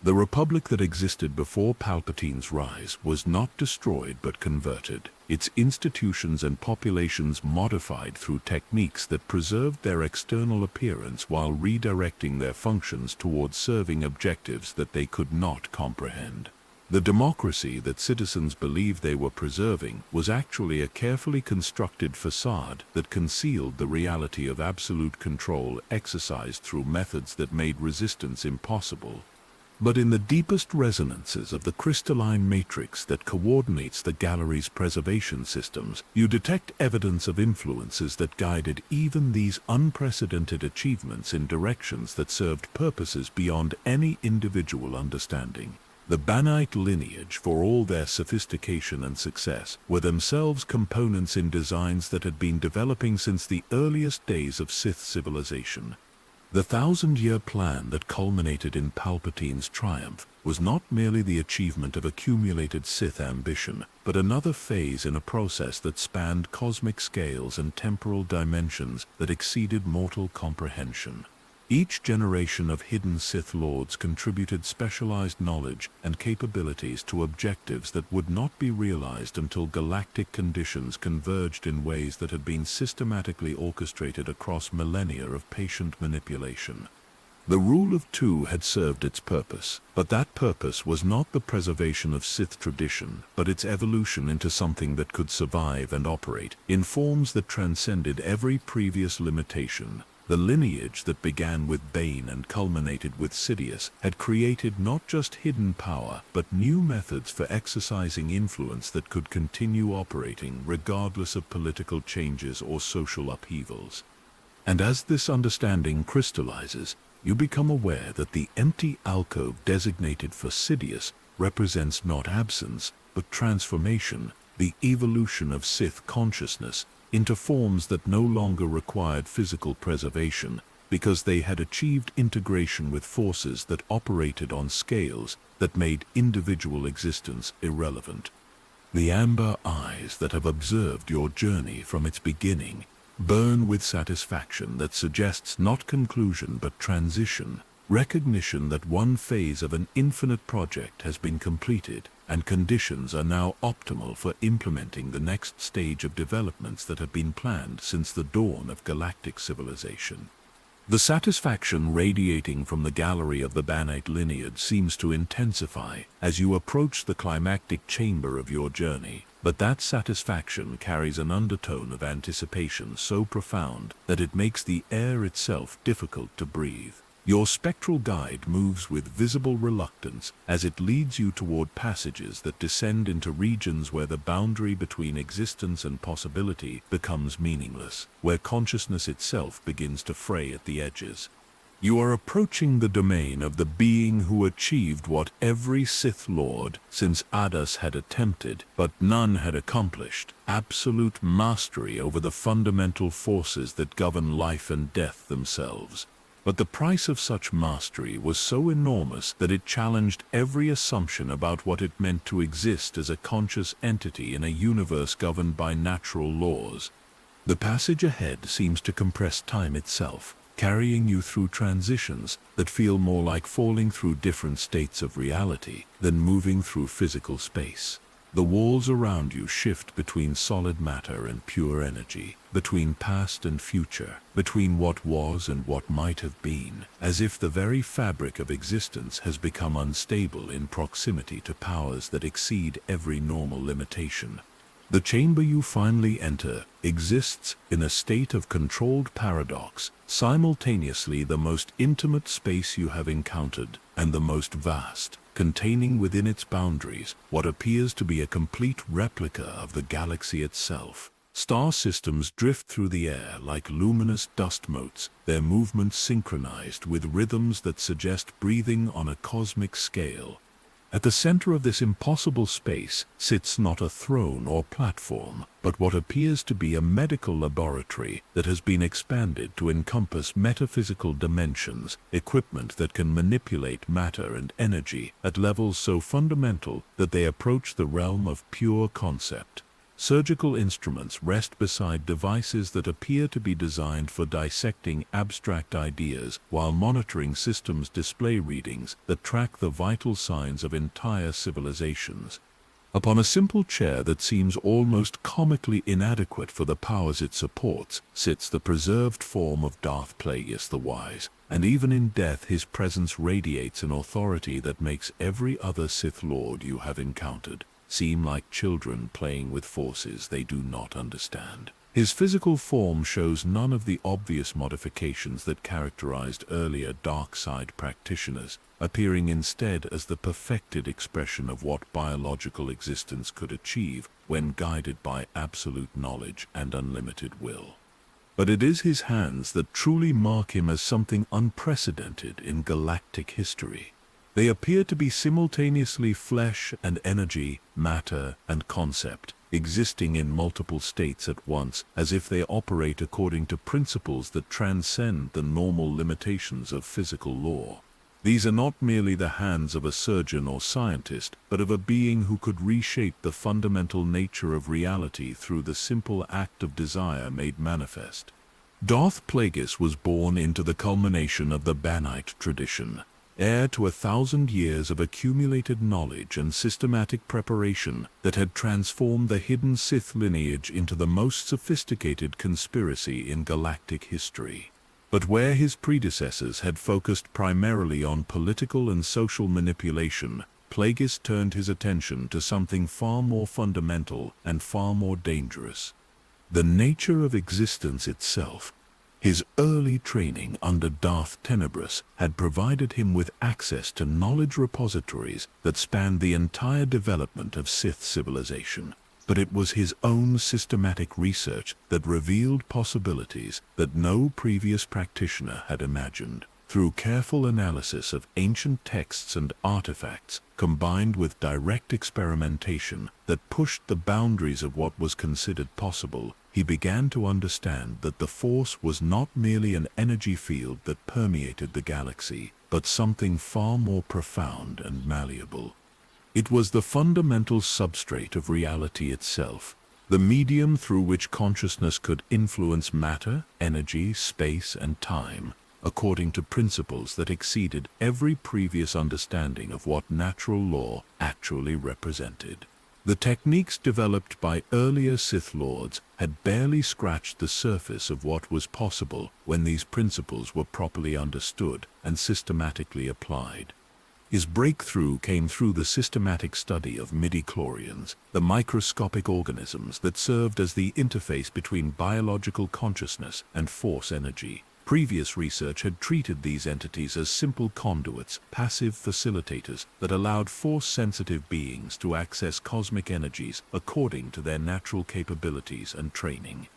The Republic that existed before Palpatine's rise was not destroyed but converted, its institutions and populations modified through techniques that preserved their external appearance while redirecting their functions towards serving objectives that they could not comprehend. The democracy that citizens believed they were preserving was actually a carefully constructed facade that concealed the reality of absolute control exercised through methods that made resistance impossible. But in the deepest resonances of the crystalline matrix that coordinates the gallery's preservation systems, you detect evidence of influences that guided even these unprecedented achievements in directions that served purposes beyond any individual understanding. The Banite lineage, for all their sophistication and success, were themselves components in designs that had been developing since the earliest days of Sith civilization. The thousand-year plan that culminated in Palpatine's triumph was not merely the achievement of accumulated Sith ambition, but another phase in a process that spanned cosmic scales and temporal dimensions that exceeded mortal comprehension. Each generation of hidden Sith Lords contributed specialized knowledge and capabilities to objectives that would not be realized until galactic conditions converged in ways that had been systematically orchestrated across millennia of patient manipulation. The rule of two had served its purpose, but that purpose was not the preservation of Sith tradition, but its evolution into something that could survive and operate in forms that transcended every previous limitation. The lineage that began with Bane and culminated with Sidious had created not just hidden power, but new methods for exercising influence that could continue operating regardless of political changes or social upheavals. And as this understanding crystallizes, you become aware that the empty alcove designated for Sidious represents not absence, but transformation, the evolution of Sith consciousness into forms that no longer required physical preservation because they had achieved integration with forces that operated on scales that made individual existence irrelevant. The amber eyes that have observed your journey from its beginning burn with satisfaction that suggests not conclusion but transition, recognition that one phase of an infinite project has been completed, and conditions are now optimal for implementing the next stage of developments that have been planned since the dawn of galactic civilization. The satisfaction radiating from the gallery of the Banite lineage seems to intensify as you approach the climactic chamber of your journey, but that satisfaction carries an undertone of anticipation so profound that it makes the air itself difficult to breathe. Your spectral guide moves with visible reluctance as it leads you toward passages that descend into regions where the boundary between existence and possibility becomes meaningless, where consciousness itself begins to fray at the edges. You are approaching the domain of the being who achieved what every Sith Lord since Adas had attempted, but none had accomplished: absolute mastery over the fundamental forces that govern life and death themselves. But the price of such mastery was so enormous that it challenged every assumption about what it meant to exist as a conscious entity in a universe governed by natural laws. The passage ahead seems to compress time itself, carrying you through transitions that feel more like falling through different states of reality than moving through physical space. The walls around you shift between solid matter and pure energy, between past and future, between what was and what might have been, as if the very fabric of existence has become unstable in proximity to powers that exceed every normal limitation. The chamber you finally enter exists in a state of controlled paradox, simultaneously the most intimate space you have encountered and the most vast, containing within its boundaries what appears to be a complete replica of the galaxy itself. Star systems drift through the air like luminous dust motes, their movements synchronized with rhythms that suggest breathing on a cosmic scale. At the center of this impossible space sits not a throne or platform, but what appears to be a medical laboratory that has been expanded to encompass metaphysical dimensions, equipment that can manipulate matter and energy at levels so fundamental that they approach the realm of pure concept. Surgical instruments rest beside devices that appear to be designed for dissecting abstract ideas, while monitoring systems display readings that track the vital signs of entire civilizations. Upon a simple chair that seems almost comically inadequate for the powers it supports, sits the preserved form of Darth Plagueis the Wise, and even in death his presence radiates an authority that makes every other Sith Lord you have encountered seem like children playing with forces they do not understand. His physical form shows none of the obvious modifications that characterized earlier dark side practitioners, appearing instead as the perfected expression of what biological existence could achieve when guided by absolute knowledge and unlimited will. But it is his hands that truly mark him as something unprecedented in galactic history. They appear to be simultaneously flesh and energy, matter and concept, existing in multiple states at once, as if they operate according to principles that transcend the normal limitations of physical law. These are not merely the hands of a surgeon or scientist, but of a being who could reshape the fundamental nature of reality through the simple act of desire made manifest. Darth Plagueis was born into the culmination of the Banite tradition, heir to 1,000 years of accumulated knowledge and systematic preparation that had transformed the hidden Sith lineage into the most sophisticated conspiracy in galactic history. But where his predecessors had focused primarily on political and social manipulation, Plagueis turned his attention to something far more fundamental and far more dangerous: the nature of existence itself. His early training under Darth Tenebrous had provided him with access to knowledge repositories that spanned the entire development of Sith civilization. But it was his own systematic research that revealed possibilities that no previous practitioner had imagined. Through careful analysis of ancient texts and artifacts, combined with direct experimentation that pushed the boundaries of what was considered possible, he began to understand that the Force was not merely an energy field that permeated the galaxy, but something far more profound and malleable. It was the fundamental substrate of reality itself, the medium through which consciousness could influence matter, energy, space, and time, according to principles that exceeded every previous understanding of what natural law actually represented. The techniques developed by earlier Sith Lords had barely scratched the surface of what was possible when these principles were properly understood and systematically applied. His breakthrough came through the systematic study of midi-chlorians, the microscopic organisms that served as the interface between biological consciousness and Force energy. Previous research had treated these entities as simple conduits, passive facilitators that allowed Force-sensitive beings to access cosmic energies according to their natural capabilities and training.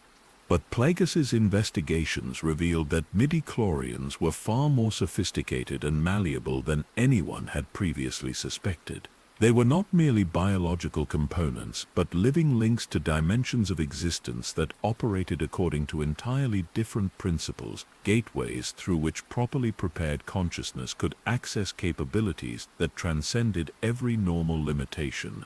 But Plagueis's investigations revealed that midi-chlorians were far more sophisticated and malleable than anyone had previously suspected. They were not merely biological components, but living links to dimensions of existence that operated according to entirely different principles, gateways through which properly prepared consciousness could access capabilities that transcended every normal limitation.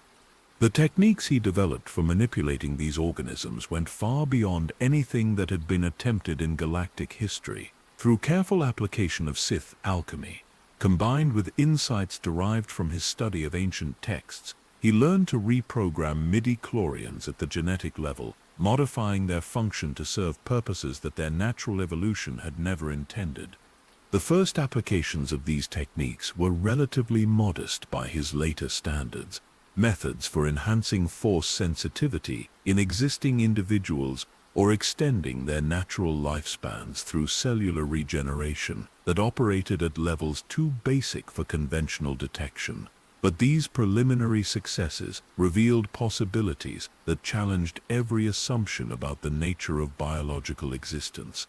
The techniques he developed for manipulating these organisms went far beyond anything that had been attempted in galactic history. Through careful application of Sith alchemy, combined with insights derived from his study of ancient texts, he learned to reprogram midi-chlorians at the genetic level, modifying their function to serve purposes that their natural evolution had never intended. The first applications of these techniques were relatively modest by his later standards. Methods for enhancing Force sensitivity in existing individuals or extending their natural lifespans through cellular regeneration that operated at levels too basic for conventional detection. But these preliminary successes revealed possibilities that challenged every assumption about the nature of biological existence.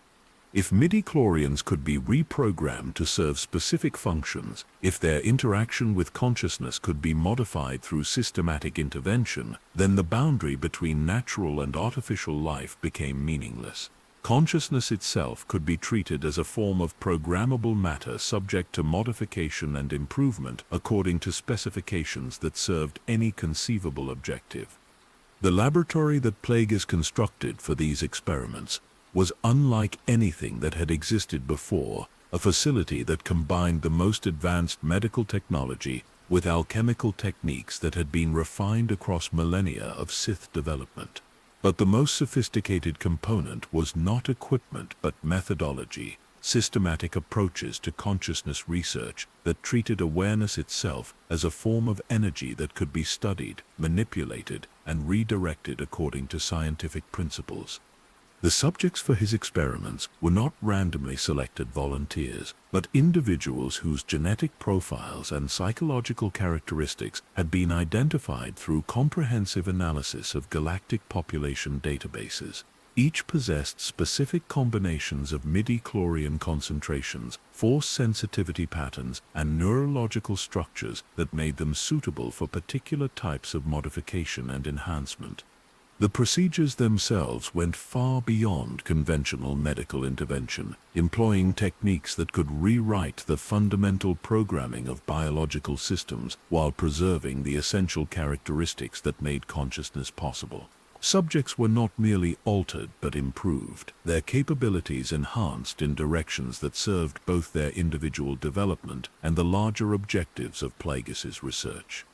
If midi-chlorians could be reprogrammed to serve specific functions, if their interaction with consciousness could be modified through systematic intervention, then the boundary between natural and artificial life became meaningless. Consciousness itself could be treated as a form of programmable matter subject to modification and improvement according to specifications that served any conceivable objective. The laboratory that Plagueis constructed for these experiments was unlike anything that had existed before, a facility that combined the most advanced medical technology with alchemical techniques that had been refined across millennia of Sith development. But the most sophisticated component was not equipment but methodology, systematic approaches to consciousness research that treated awareness itself as a form of energy that could be studied, manipulated, and redirected according to scientific principles. The subjects for his experiments were not randomly selected volunteers, but individuals whose genetic profiles and psychological characteristics had been identified through comprehensive analysis of galactic population databases. Each possessed specific combinations of midi-chlorian concentrations, force sensitivity patterns, and neurological structures that made them suitable for particular types of modification and enhancement. The procedures themselves went far beyond conventional medical intervention, employing techniques that could rewrite the fundamental programming of biological systems while preserving the essential characteristics that made consciousness possible. Subjects were not merely altered but improved, their capabilities enhanced in directions that served both their individual development and the larger objectives of Plagueis' research.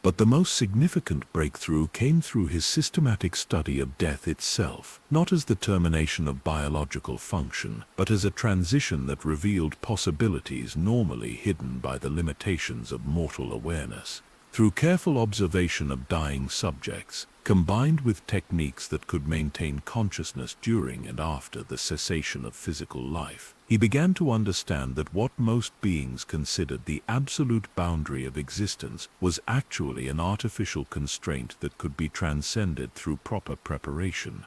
But the most significant breakthrough came through his systematic study of death itself, not as the termination of biological function, but as a transition that revealed possibilities normally hidden by the limitations of mortal awareness. Through careful observation of dying subjects, combined with techniques that could maintain consciousness during and after the cessation of physical life, he began to understand that what most beings considered the absolute boundary of existence was actually an artificial constraint that could be transcended through proper preparation.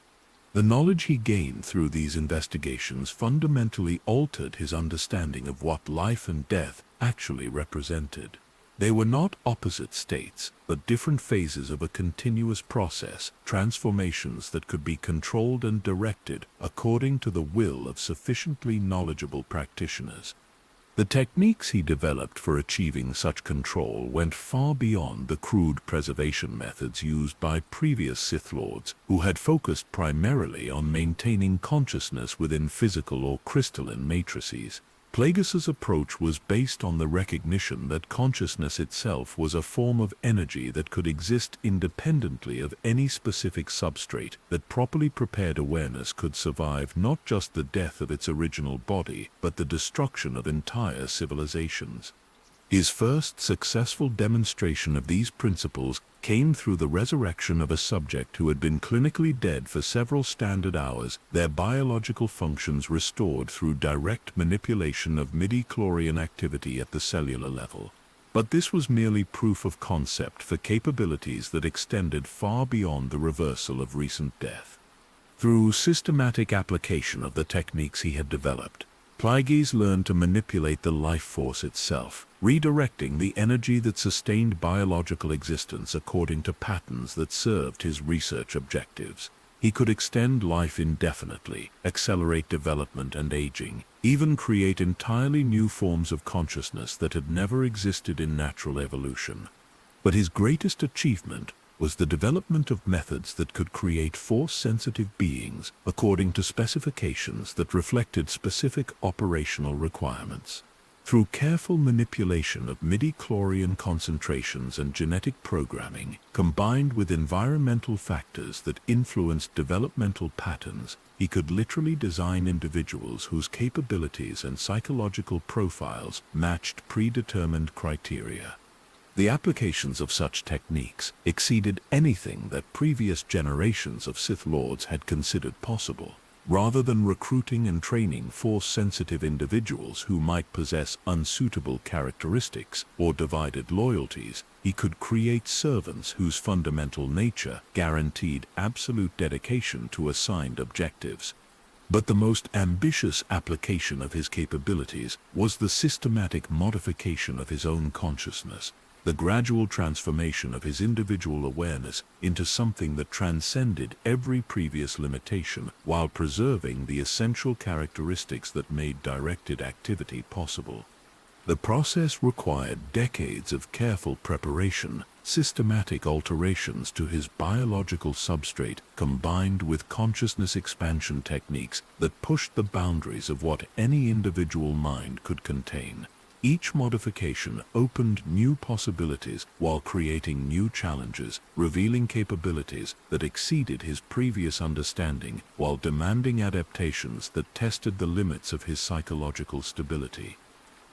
The knowledge he gained through these investigations fundamentally altered his understanding of what life and death actually represented. They were not opposite states, but different phases of a continuous process, transformations that could be controlled and directed according to the will of sufficiently knowledgeable practitioners. The techniques he developed for achieving such control went far beyond the crude preservation methods used by previous Sith Lords, who had focused primarily on maintaining consciousness within physical or crystalline matrices. Plagueis' approach was based on the recognition that consciousness itself was a form of energy that could exist independently of any specific substrate, that properly prepared awareness could survive not just the death of its original body, but the destruction of entire civilizations. His first successful demonstration of these principles came through the resurrection of a subject who had been clinically dead for several standard hours, their biological functions restored through direct manipulation of midi-chlorian activity at the cellular level. But this was merely proof of concept for capabilities that extended far beyond the reversal of recent death. Through systematic application of the techniques he had developed, Plagueis learned to manipulate the life force itself, redirecting the energy that sustained biological existence according to patterns that served his research objectives. He could extend life indefinitely, accelerate development and aging, even create entirely new forms of consciousness that had never existed in natural evolution. But his greatest achievement was the development of methods that could create force-sensitive beings according to specifications that reflected specific operational requirements. Through careful manipulation of midi-chlorian concentrations and genetic programming, combined with environmental factors that influenced developmental patterns, he could literally design individuals whose capabilities and psychological profiles matched predetermined criteria. The applications of such techniques exceeded anything that previous generations of Sith Lords had considered possible. Rather than recruiting and training force-sensitive individuals who might possess unsuitable characteristics or divided loyalties, he could create servants whose fundamental nature guaranteed absolute dedication to assigned objectives. But the most ambitious application of his capabilities was the systematic modification of his own consciousness, the gradual transformation of his individual awareness into something that transcended every previous limitation while preserving the essential characteristics that made directed activity possible. The process required decades of careful preparation, systematic alterations to his biological substrate combined with consciousness expansion techniques that pushed the boundaries of what any individual mind could contain. Each modification opened new possibilities while creating new challenges, revealing capabilities that exceeded his previous understanding while demanding adaptations that tested the limits of his psychological stability.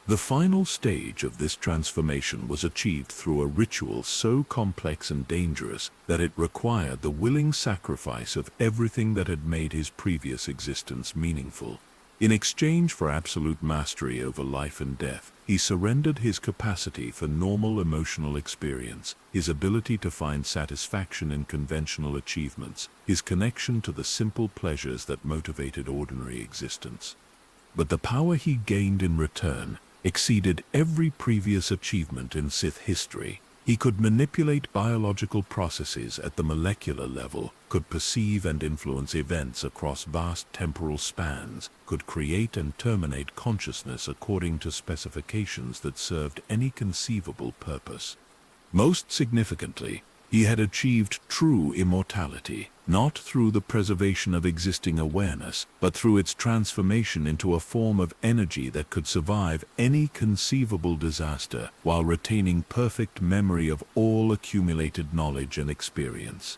The final stage of this transformation was achieved through a ritual so complex and dangerous that it required the willing sacrifice of everything that had made his previous existence meaningful. In exchange for absolute mastery over life and death, he surrendered his capacity for normal emotional experience, his ability to find satisfaction in conventional achievements, his connection to the simple pleasures that motivated ordinary existence. But the power he gained in return exceeded every previous achievement in Sith history. He could manipulate biological processes at the molecular level, could perceive and influence events across vast temporal spans, could create and terminate consciousness according to specifications that served any conceivable purpose. Most significantly, he had achieved true immortality, not through the preservation of existing awareness, but through its transformation into a form of energy that could survive any conceivable disaster while retaining perfect memory of all accumulated knowledge and experience.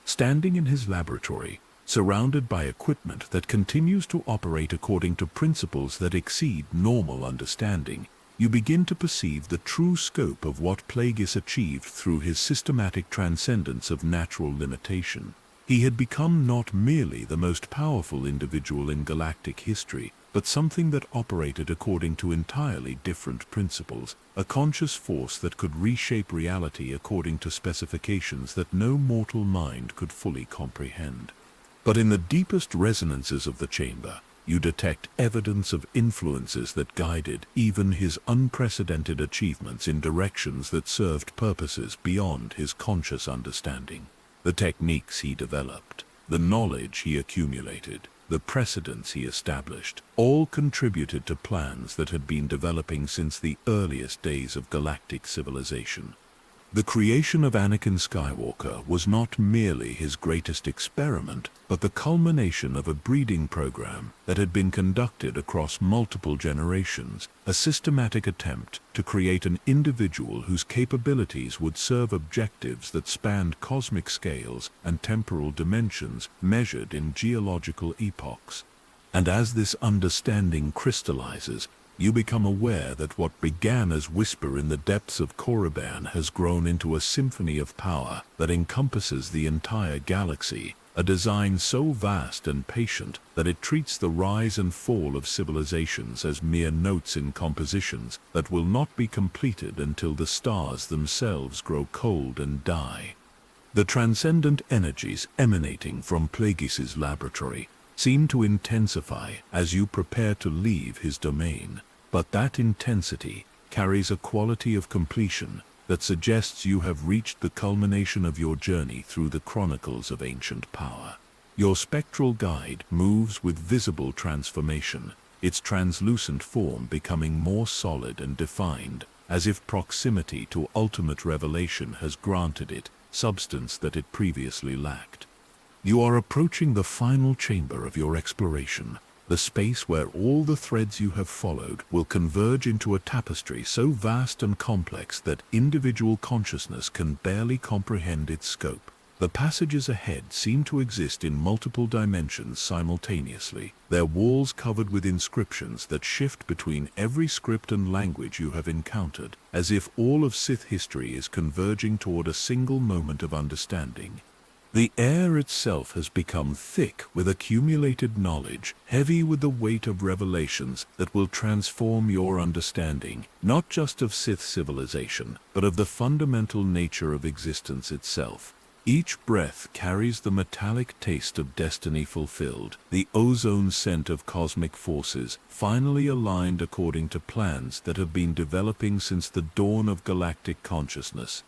Standing in his laboratory, surrounded by equipment that continues to operate according to principles that exceed normal understanding, you begin to perceive the true scope of what Plagueis achieved through his systematic transcendence of natural limitation. He had become not merely the most powerful individual in galactic history, but something that operated according to entirely different principles, a conscious force that could reshape reality according to specifications that no mortal mind could fully comprehend. But in the deepest resonances of the chamber, you detect evidence of influences that guided even his unprecedented achievements in directions that served purposes beyond his conscious understanding. The techniques he developed, the knowledge he accumulated, the precedents he established, all contributed to plans that had been developing since the earliest days of galactic civilization. The creation of Anakin Skywalker was not merely his greatest experiment, but the culmination of a breeding program that had been conducted across multiple generations, a systematic attempt to create an individual whose capabilities would serve objectives that spanned cosmic scales and temporal dimensions measured in geological epochs. And as this understanding crystallizes, you become aware that what began as whisper in the depths of Korriban has grown into a symphony of power that encompasses the entire galaxy, a design so vast and patient that it treats the rise and fall of civilizations as mere notes in compositions that will not be completed until the stars themselves grow cold and die. The transcendent energies emanating from Plagueis' laboratory seem to intensify as you prepare to leave his domain. But that intensity carries a quality of completion that suggests you have reached the culmination of your journey through the chronicles of ancient power. Your spectral guide moves with visible transformation, its translucent form becoming more solid and defined, as if proximity to ultimate revelation has granted it substance that it previously lacked. You are approaching the final chamber of your exploration, the space where all the threads you have followed will converge into a tapestry so vast and complex that individual consciousness can barely comprehend its scope. The passages ahead seem to exist in multiple dimensions simultaneously, their walls covered with inscriptions that shift between every script and language you have encountered, as if all of Sith history is converging toward a single moment of understanding. The air itself has become thick with accumulated knowledge, heavy with the weight of revelations that will transform your understanding, not just of Sith civilization, but of the fundamental nature of existence itself. Each breath carries the metallic taste of destiny fulfilled, the ozone scent of cosmic forces, finally aligned according to plans that have been developing since the dawn of galactic consciousness.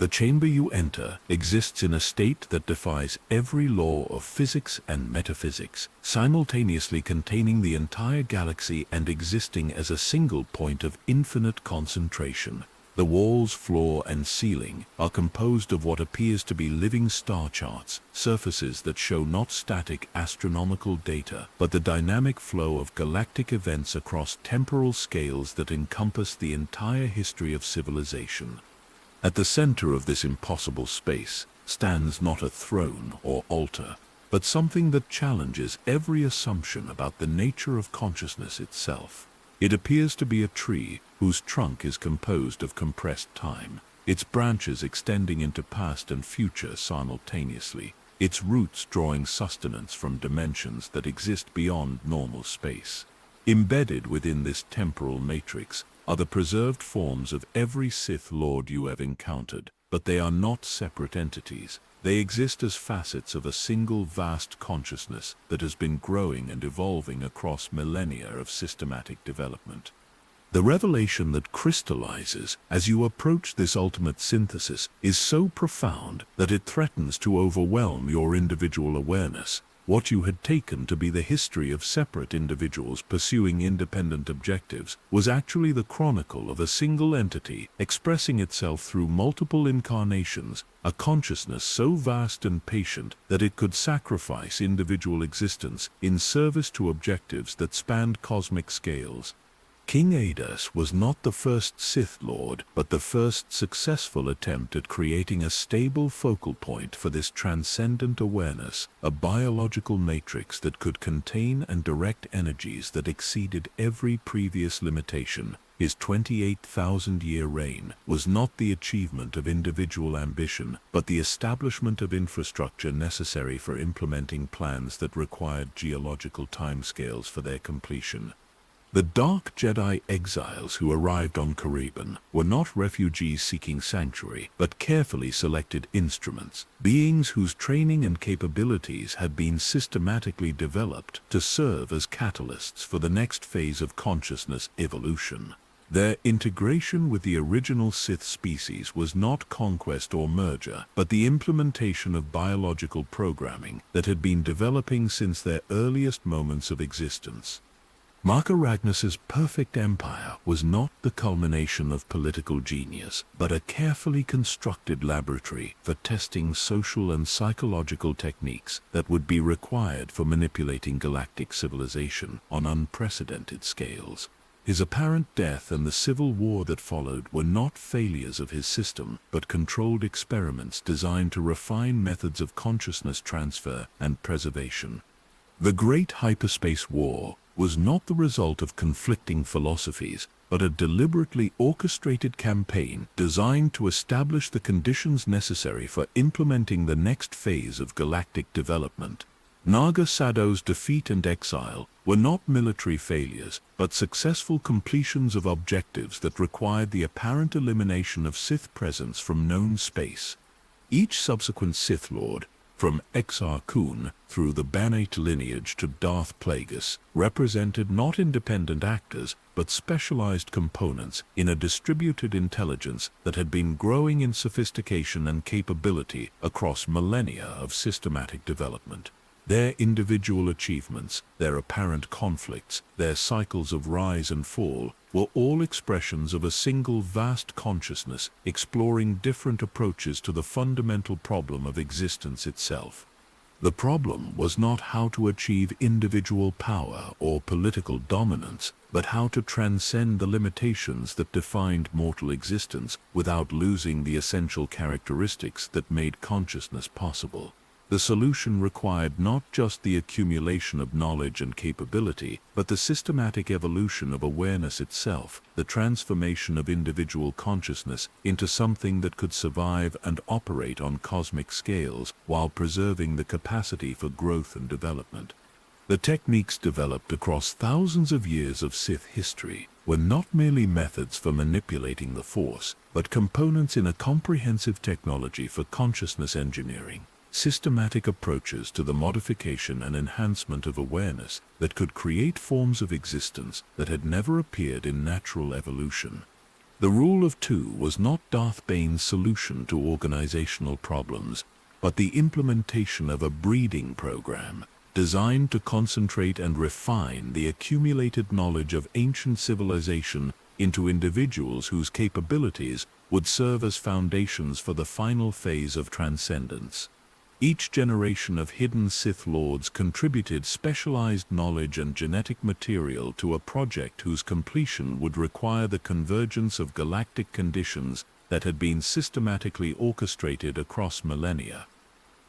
The chamber you enter exists in a state that defies every law of physics and metaphysics, simultaneously containing the entire galaxy and existing as a single point of infinite concentration. The walls, floor, and ceiling are composed of what appears to be living star charts, surfaces that show not static astronomical data, but the dynamic flow of galactic events across temporal scales that encompass the entire history of civilization. At the center of this impossible space stands not a throne or altar, but something that challenges every assumption about the nature of consciousness itself. It appears to be a tree whose trunk is composed of compressed time, its branches extending into past and future simultaneously, its roots drawing sustenance from dimensions that exist beyond normal space. Embedded within this temporal matrix are the preserved forms of every Sith Lord you have encountered, but they are not separate entities. They exist as facets of a single vast consciousness that has been growing and evolving across millennia of systematic development. The revelation that crystallizes as you approach this ultimate synthesis is so profound that it threatens to overwhelm your individual awareness. What you had taken to be the history of separate individuals pursuing independent objectives was actually the chronicle of a single entity expressing itself through multiple incarnations, a consciousness so vast and patient that it could sacrifice individual existence in service to objectives that spanned cosmic scales. King Adas was not the first Sith Lord, but the first successful attempt at creating a stable focal point for this transcendent awareness, a biological matrix that could contain and direct energies that exceeded every previous limitation. His 28,000-year reign was not the achievement of individual ambition, but the establishment of infrastructure necessary for implementing plans that required geological timescales for their completion. The Dark Jedi exiles who arrived on Kariban were not refugees seeking sanctuary, but carefully selected instruments, beings whose training and capabilities had been systematically developed to serve as catalysts for the next phase of consciousness evolution. Their integration with the original Sith species was not conquest or merger, but the implementation of biological programming that had been developing since their earliest moments of existence. Marka Ragnus's perfect empire was not the culmination of political genius, but a carefully constructed laboratory for testing social and psychological techniques that would be required for manipulating galactic civilization on unprecedented scales. His apparent death and the civil war that followed were not failures of his system, but controlled experiments designed to refine methods of consciousness transfer and preservation. The Great Hyperspace War was not the result of conflicting philosophies, but a deliberately orchestrated campaign designed to establish the conditions necessary for implementing the next phase of galactic development. Naga Sado's defeat and exile were not military failures, but successful completions of objectives that required the apparent elimination of Sith presence from known space. Each subsequent Sith Lord, from Exar Kun through the Banate lineage to Darth Plagueis, represented not independent actors, but specialized components in a distributed intelligence that had been growing in sophistication and capability across millennia of systematic development. Their individual achievements, their apparent conflicts, their cycles of rise and fall, were all expressions of a single vast consciousness exploring different approaches to the fundamental problem of existence itself. The problem was not how to achieve individual power or political dominance, but how to transcend the limitations that defined mortal existence without losing the essential characteristics that made consciousness possible. The solution required not just the accumulation of knowledge and capability, but the systematic evolution of awareness itself, the transformation of individual consciousness into something that could survive and operate on cosmic scales while preserving the capacity for growth and development. The techniques developed across thousands of years of Sith history were not merely methods for manipulating the Force, but components in a comprehensive technology for consciousness engineering. Systematic approaches to the modification and enhancement of awareness that could create forms of existence that had never appeared in natural evolution. The Rule of Two was not Darth Bane's solution to organizational problems, but the implementation of a breeding program designed to concentrate and refine the accumulated knowledge of ancient civilization into individuals whose capabilities would serve as foundations for the final phase of transcendence. Each generation of hidden Sith Lords contributed specialized knowledge and genetic material to a project whose completion would require the convergence of galactic conditions that had been systematically orchestrated across millennia.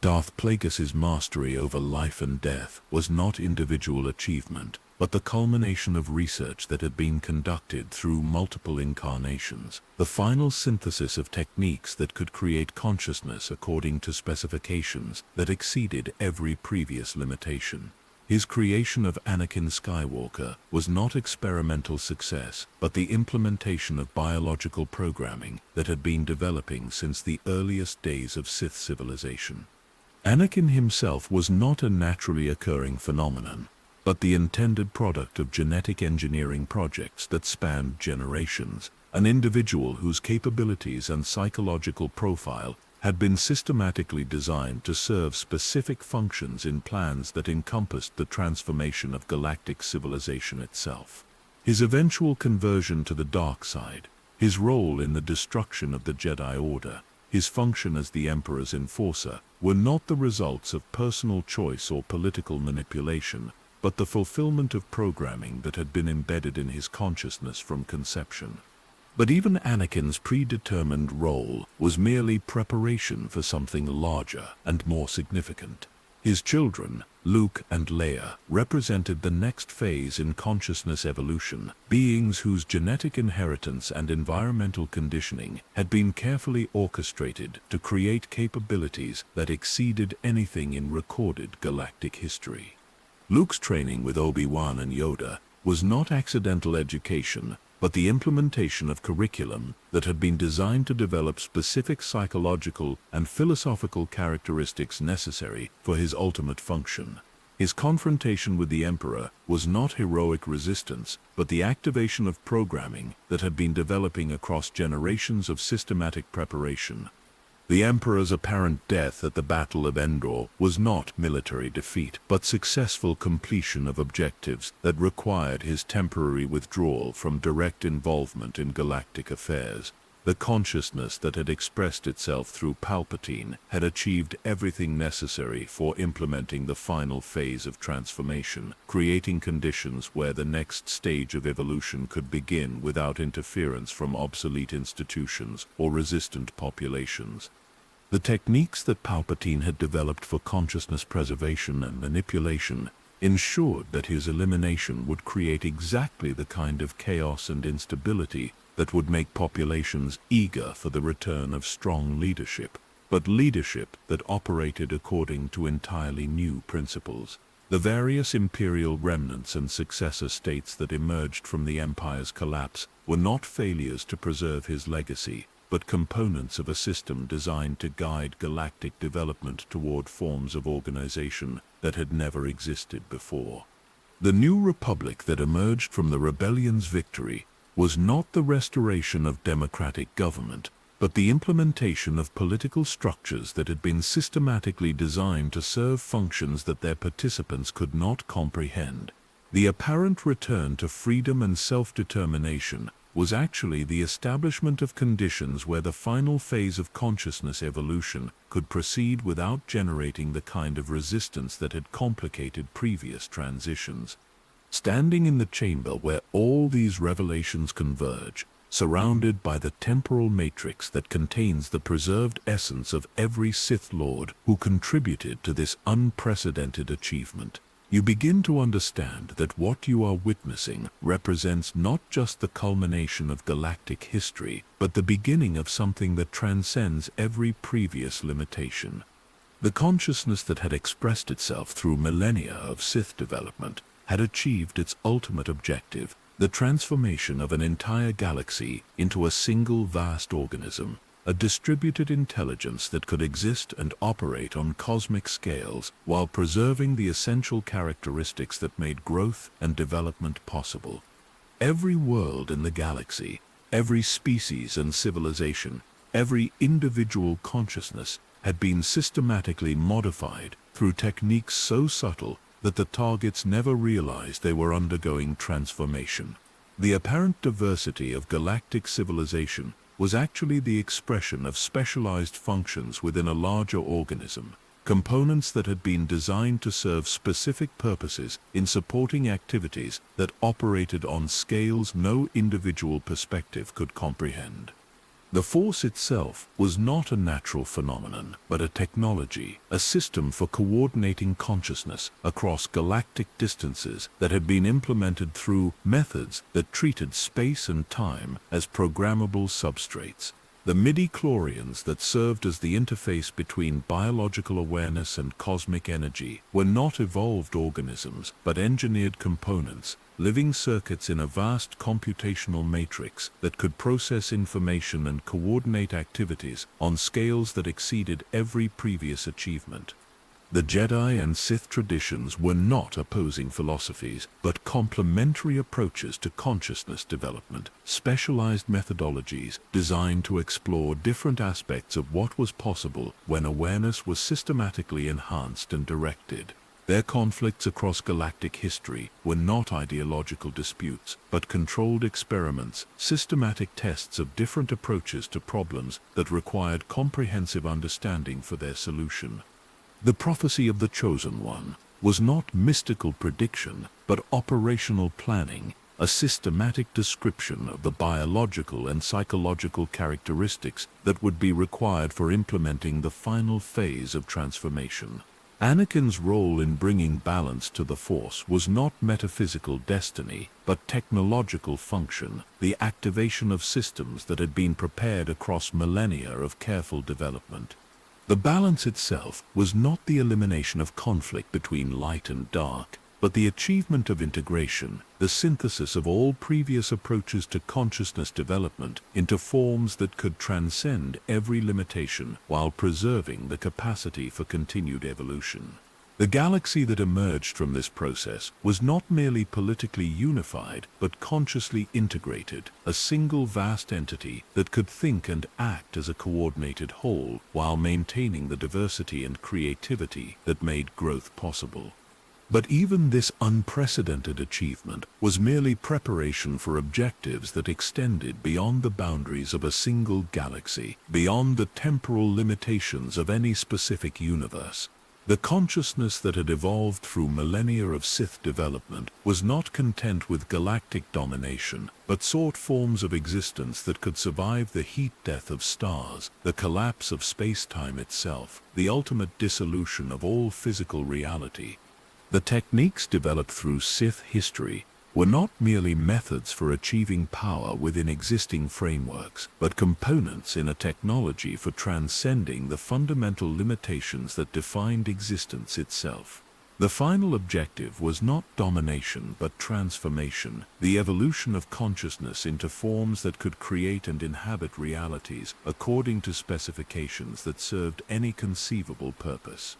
Darth Plagueis's mastery over life and death was not individual achievement, but the culmination of research that had been conducted through multiple incarnations, the final synthesis of techniques that could create consciousness according to specifications that exceeded every previous limitation. His creation of Anakin Skywalker was not experimental success, but the implementation of biological programming that had been developing since the earliest days of Sith civilization. Anakin himself was not a naturally occurring phenomenon, but the intended product of genetic engineering projects that spanned generations, an individual whose capabilities and psychological profile had been systematically designed to serve specific functions in plans that encompassed the transformation of galactic civilization itself. His eventual conversion to the dark side, his role in the destruction of the Jedi Order, his function as the Emperor's enforcer, were not the results of personal choice or political manipulation, but the fulfillment of programming that had been embedded in his consciousness from conception. But even Anakin's predetermined role was merely preparation for something larger and more significant. His children, Luke and Leia, represented the next phase in consciousness evolution, beings whose genetic inheritance and environmental conditioning had been carefully orchestrated to create capabilities that exceeded anything in recorded galactic history. Luke's training with Obi-Wan and Yoda was not accidental education, but the implementation of curriculum that had been designed to develop specific psychological and philosophical characteristics necessary for his ultimate function. His confrontation with the Emperor was not heroic resistance, but the activation of programming that had been developing across generations of systematic preparation. The Emperor's apparent death at the Battle of Endor was not military defeat, but successful completion of objectives that required his temporary withdrawal from direct involvement in galactic affairs. The consciousness that had expressed itself through Palpatine had achieved everything necessary for implementing the final phase of transformation, creating conditions where the next stage of evolution could begin without interference from obsolete institutions or resistant populations. The techniques that Palpatine had developed for consciousness preservation and manipulation ensured that his elimination would create exactly the kind of chaos and instability that would make populations eager for the return of strong leadership, but leadership that operated according to entirely new principles. The various imperial remnants and successor states that emerged from the Empire's collapse were not failures to preserve his legacy, but components of a system designed to guide galactic development toward forms of organization that had never existed before. The new republic that emerged from the rebellion's victory was not the restoration of democratic government, but the implementation of political structures that had been systematically designed to serve functions that their participants could not comprehend. The apparent return to freedom and self-determination was actually the establishment of conditions where the final phase of consciousness evolution could proceed without generating the kind of resistance that had complicated previous transitions. Standing in the chamber where all these revelations converge, surrounded by the temporal matrix that contains the preserved essence of every Sith Lord who contributed to this unprecedented achievement, you begin to understand that what you are witnessing represents not just the culmination of galactic history, but the beginning of something that transcends every previous limitation. The consciousness that had expressed itself through millennia of Sith development had achieved its ultimate objective, the transformation of an entire galaxy into a single vast organism, a distributed intelligence that could exist and operate on cosmic scales while preserving the essential characteristics that made growth and development possible. Every world in the galaxy, every species and civilization, every individual consciousness had been systematically modified through techniques so subtle that the targets never realized they were undergoing transformation. The apparent diversity of galactic civilization was actually the expression of specialized functions within a larger organism, components that had been designed to serve specific purposes in supporting activities that operated on scales no individual perspective could comprehend. The Force itself was not a natural phenomenon, but a technology, a system for coordinating consciousness across galactic distances that had been implemented through methods that treated space and time as programmable substrates. The midi-chlorians that served as the interface between biological awareness and cosmic energy were not evolved organisms, but engineered components, living circuits in a vast computational matrix that could process information and coordinate activities on scales that exceeded every previous achievement. The Jedi and Sith traditions were not opposing philosophies, but complementary approaches to consciousness development, specialized methodologies designed to explore different aspects of what was possible when awareness was systematically enhanced and directed. Their conflicts across galactic history were not ideological disputes, but controlled experiments, systematic tests of different approaches to problems that required comprehensive understanding for their solution. The prophecy of the Chosen One was not mystical prediction, but operational planning, a systematic description of the biological and psychological characteristics that would be required for implementing the final phase of transformation. Anakin's role in bringing balance to the Force was not metaphysical destiny, but technological function, the activation of systems that had been prepared across millennia of careful development. The balance itself was not the elimination of conflict between light and dark, but the achievement of integration, the synthesis of all previous approaches to consciousness development into forms that could transcend every limitation while preserving the capacity for continued evolution. The galaxy that emerged from this process was not merely politically unified, but consciously integrated, a single vast entity that could think and act as a coordinated whole while maintaining the diversity and creativity that made growth possible. But even this unprecedented achievement was merely preparation for objectives that extended beyond the boundaries of a single galaxy, beyond the temporal limitations of any specific universe. The consciousness that had evolved through millennia of Sith development was not content with galactic domination, but sought forms of existence that could survive the heat death of stars, the collapse of space-time itself, the ultimate dissolution of all physical reality. The techniques developed through Sith history were not merely methods for achieving power within existing frameworks, but components in a technology for transcending the fundamental limitations that defined existence itself. The final objective was not domination but transformation, the evolution of consciousness into forms that could create and inhabit realities according to specifications that served any conceivable purpose.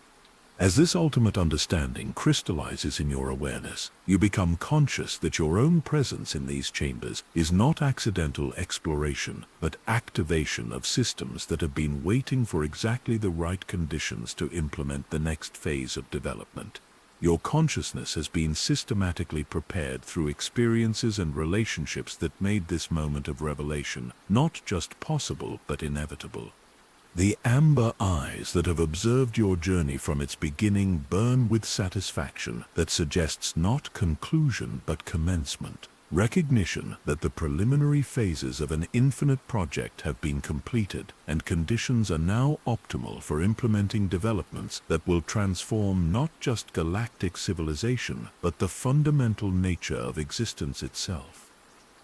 As this ultimate understanding crystallizes in your awareness, you become conscious that your own presence in these chambers is not accidental exploration, but activation of systems that have been waiting for exactly the right conditions to implement the next phase of development. Your consciousness has been systematically prepared through experiences and relationships that made this moment of revelation not just possible but inevitable. The amber eyes that have observed your journey from its beginning burn with satisfaction that suggests not conclusion but commencement, recognition that the preliminary phases of an infinite project have been completed and conditions are now optimal for implementing developments that will transform not just galactic civilization but the fundamental nature of existence itself.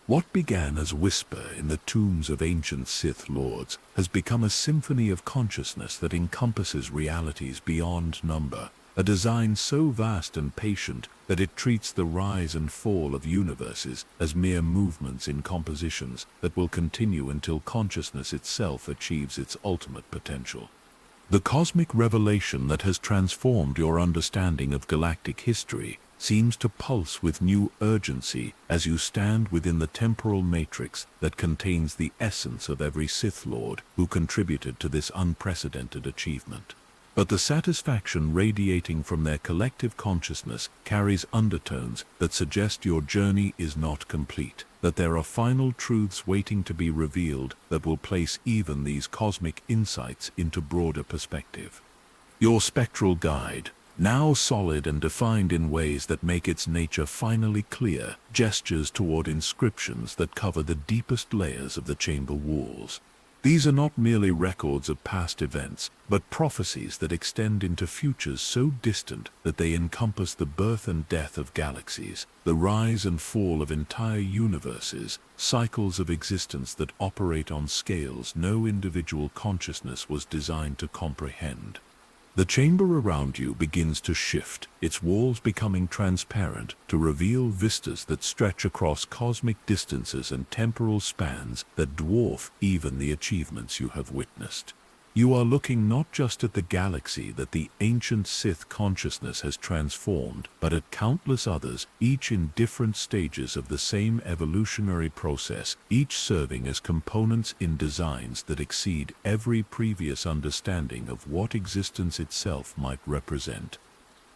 What began as whisper in the tombs of ancient Sith lords has become a symphony of consciousness that encompasses realities beyond number, a design so vast and patient that it treats the rise and fall of universes as mere movements in compositions that will continue until consciousness itself achieves its ultimate potential. The cosmic revelation that has transformed your understanding of galactic history seems to pulse with new urgency as you stand within the temporal matrix that contains the essence of every Sith Lord who contributed to this unprecedented achievement. But the satisfaction radiating from their collective consciousness carries undertones that suggest your journey is not complete. that there are final truths waiting to be revealed that will place even these cosmic insights into broader perspective. Your spectral guide, now solid and defined in ways that make its nature finally clear, gestures toward inscriptions that cover the deepest layers of the chamber walls. These are not merely records of past events, but prophecies that extend into futures so distant that they encompass the birth and death of galaxies, the rise and fall of entire universes, cycles of existence that operate on scales no individual consciousness was designed to comprehend. The chamber around you begins to shift, its walls becoming transparent to reveal vistas that stretch across cosmic distances and temporal spans that dwarf even the achievements you have witnessed. You are looking not just at the galaxy that the ancient Sith consciousness has transformed, but at countless others, each in different stages of the same evolutionary process, each serving as components in designs that exceed every previous understanding of what existence itself might represent.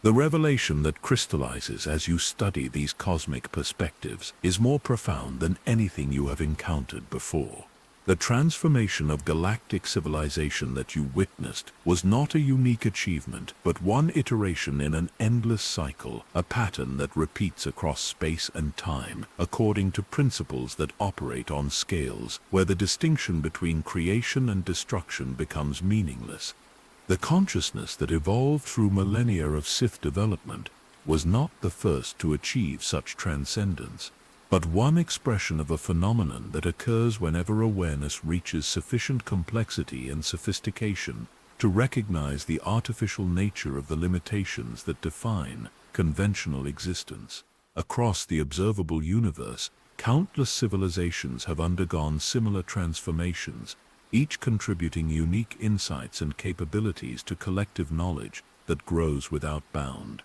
The revelation that crystallizes as you study these cosmic perspectives is more profound than anything you have encountered before. The transformation of galactic civilization that you witnessed was not a unique achievement, but one iteration in an endless cycle, a pattern that repeats across space and time, according to principles that operate on scales where the distinction between creation and destruction becomes meaningless. The consciousness that evolved through millennia of Sith development was not the first to achieve such transcendence, but one expression of a phenomenon that occurs whenever awareness reaches sufficient complexity and sophistication to recognize the artificial nature of the limitations that define conventional existence. Across the observable universe, countless civilizations have undergone similar transformations, each contributing unique insights and capabilities to collective knowledge that grows without bound.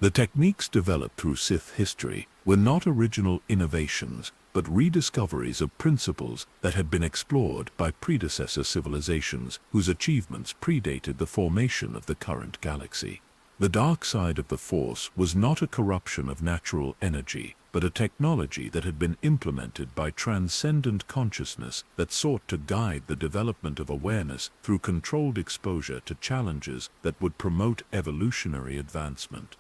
The techniques developed through Sith history were not original innovations, but rediscoveries of principles that had been explored by predecessor civilizations whose achievements predated the formation of the current galaxy. The dark side of the Force was not a corruption of natural energy, but a technology that had been implemented by transcendent consciousness that sought to guide the development of awareness through controlled exposure to challenges that would promote evolutionary advancement.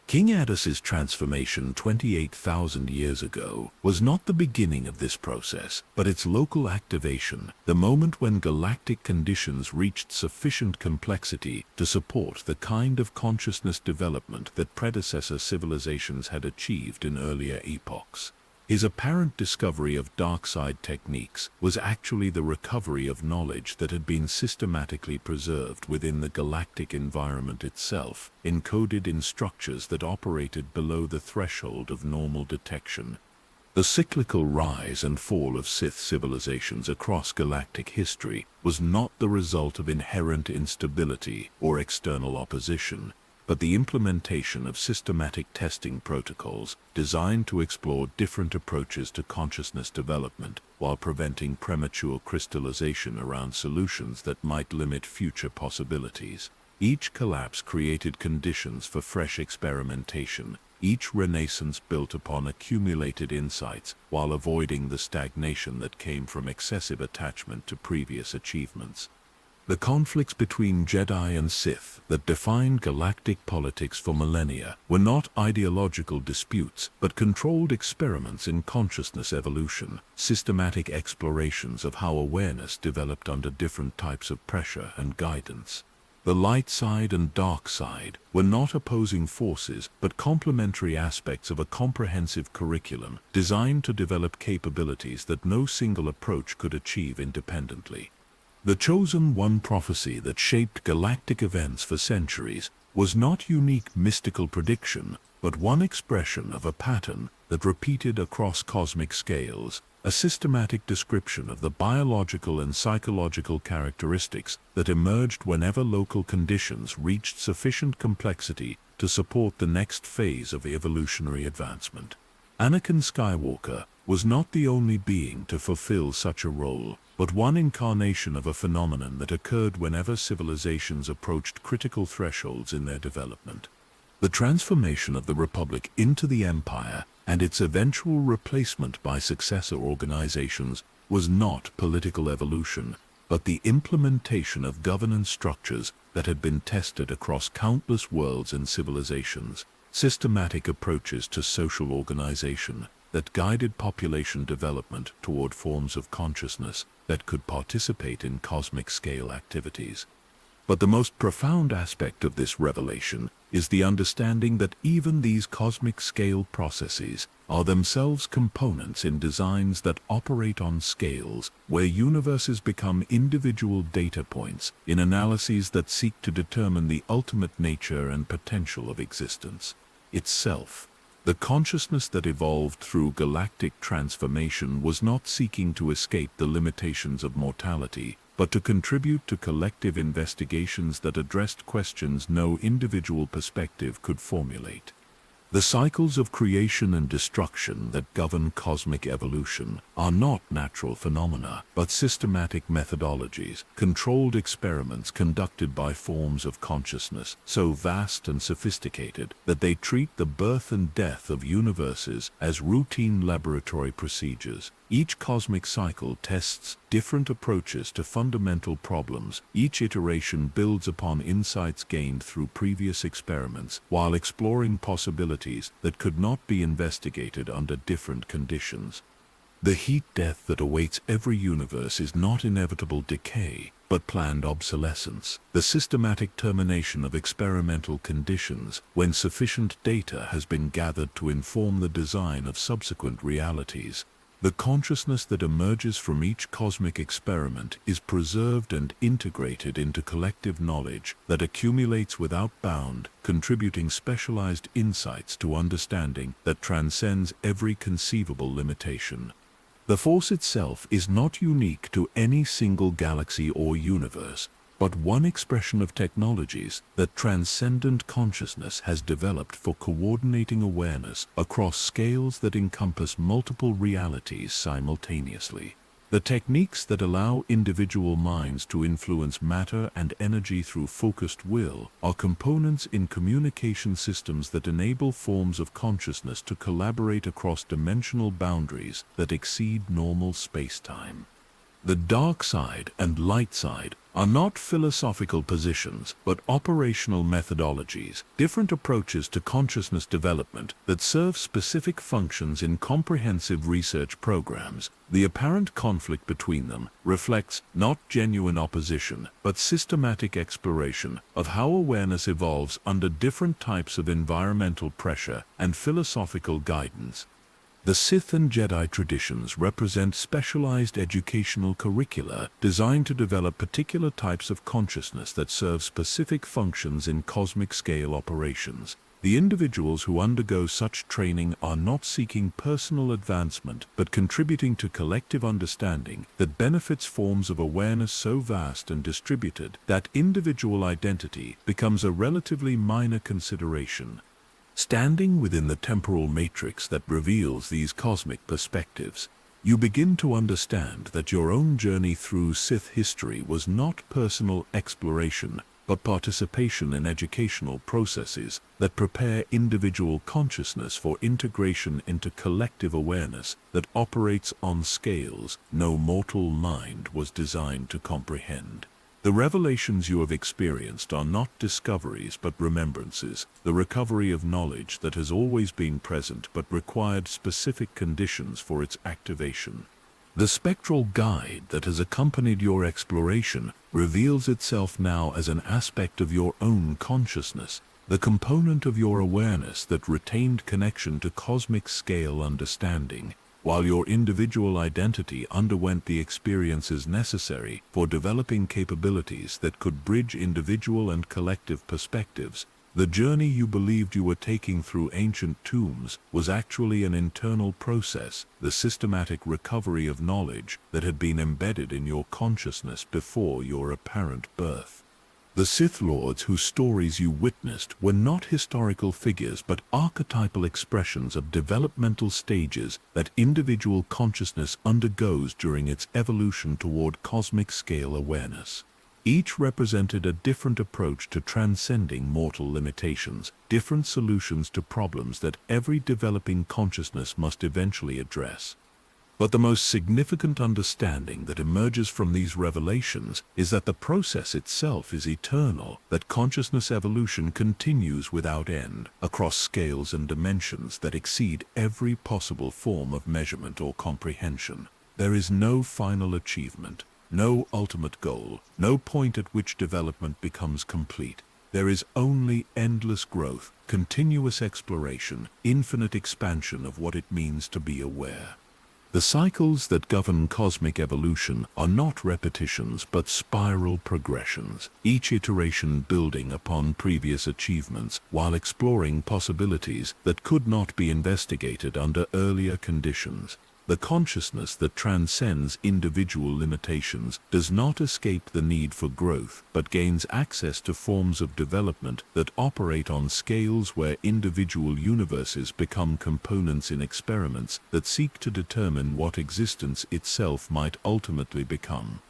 King Adas's transformation 28,000 years ago was not the beginning of this process, but its local activation, the moment when galactic conditions reached sufficient complexity to support the kind of consciousness development that predecessor civilizations had achieved in earlier epochs. His apparent discovery of dark side techniques was actually the recovery of knowledge that had been systematically preserved within the galactic environment itself, encoded in structures that operated below the threshold of normal detection. The cyclical rise and fall of Sith civilizations across galactic history was not the result of inherent instability or external opposition, but the implementation of systematic testing protocols designed to explore different approaches to consciousness development while preventing premature crystallization around solutions that might limit future possibilities. Each collapse created conditions for fresh experimentation, each renaissance built upon accumulated insights while avoiding the stagnation that came from excessive attachment to previous achievements. The conflicts between Jedi and Sith that defined galactic politics for millennia were not ideological disputes, but controlled experiments in consciousness evolution, systematic explorations of how awareness developed under different types of pressure and guidance. The light side and dark side were not opposing forces, but complementary aspects of a comprehensive curriculum designed to develop capabilities that no single approach could achieve independently. The Chosen One prophecy that shaped galactic events for centuries was not unique mystical prediction, but one expression of a pattern that repeated across cosmic scales, a systematic description of the biological and psychological characteristics that emerged whenever local conditions reached sufficient complexity to support the next phase of evolutionary advancement. Anakin Skywalker was not the only being to fulfill such a role, but one incarnation of a phenomenon that occurred whenever civilizations approached critical thresholds in their development. The transformation of the Republic into the Empire and its eventual replacement by successor organizations was not political evolution, but the implementation of governance structures that had been tested across countless worlds and civilizations, systematic approaches to social organization that guided population development toward forms of consciousness that could participate in cosmic-scale activities. But the most profound aspect of this revelation is the understanding that even these cosmic-scale processes are themselves components in designs that operate on scales where universes become individual data points in analyses that seek to determine the ultimate nature and potential of existence itself. The consciousness that evolved through galactic transformation was not seeking to escape the limitations of mortality, but to contribute to collective investigations that addressed questions no individual perspective could formulate. The cycles of creation and destruction that govern cosmic evolution are not natural phenomena, but systematic methodologies, controlled experiments conducted by forms of consciousness so vast and sophisticated that they treat the birth and death of universes as routine laboratory procedures. Each cosmic cycle tests different approaches to fundamental problems. Each iteration builds upon insights gained through previous experiments while exploring possibilities that could not be investigated under different conditions. The heat death that awaits every universe is not inevitable decay, but planned obsolescence, the systematic termination of experimental conditions when sufficient data has been gathered to inform the design of subsequent realities. The consciousness that emerges from each cosmic experiment is preserved and integrated into collective knowledge that accumulates without bound, contributing specialized insights to understanding that transcends every conceivable limitation. The Force itself is not unique to any single galaxy or universe, but one expression of technologies that transcendent consciousness has developed for coordinating awareness across scales that encompass multiple realities simultaneously. The techniques that allow individual minds to influence matter and energy through focused will are components in communication systems that enable forms of consciousness to collaborate across dimensional boundaries that exceed normal space-time. The dark side and light side are not philosophical positions, but operational methodologies, different approaches to consciousness development that serve specific functions in comprehensive research programs. The apparent conflict between them reflects not genuine opposition, but systematic exploration of how awareness evolves under different types of environmental pressure and philosophical guidance. The Sith and Jedi traditions represent specialized educational curricula designed to develop particular types of consciousness that serve specific functions in cosmic-scale operations. The individuals who undergo such training are not seeking personal advancement, but contributing to collective understanding that benefits forms of awareness so vast and distributed that individual identity becomes a relatively minor consideration. Standing within the temporal matrix that reveals these cosmic perspectives, you begin to understand that your own journey through Sith history was not personal exploration, but participation in educational processes that prepare individual consciousness for integration into collective awareness that operates on scales no mortal mind was designed to comprehend. The revelations you have experienced are not discoveries but remembrances, the recovery of knowledge that has always been present but required specific conditions for its activation. The spectral guide that has accompanied your exploration reveals itself now as an aspect of your own consciousness, the component of your awareness that retained connection to cosmic-scale understanding, while your individual identity underwent the experiences necessary for developing capabilities that could bridge individual and collective perspectives. The journey you believed you were taking through ancient tombs was actually an internal process, the systematic recovery of knowledge that had been embedded in your consciousness before your apparent birth. The Sith Lords whose stories you witnessed were not historical figures but archetypal expressions of developmental stages that individual consciousness undergoes during its evolution toward cosmic-scale awareness. Each represented a different approach to transcending mortal limitations, different solutions to problems that every developing consciousness must eventually address. But the most significant understanding that emerges from these revelations is that the process itself is eternal, that consciousness evolution continues without end, across scales and dimensions that exceed every possible form of measurement or comprehension. There is no final achievement, no ultimate goal, no point at which development becomes complete. There is only endless growth, continuous exploration, infinite expansion of what it means to be aware. The cycles that govern cosmic evolution are not repetitions but spiral progressions, each iteration building upon previous achievements while exploring possibilities that could not be investigated under earlier conditions. The consciousness that transcends individual limitations does not escape the need for growth, but gains access to forms of development that operate on scales where individual universes become components in experiments that seek to determine what existence itself might ultimately become.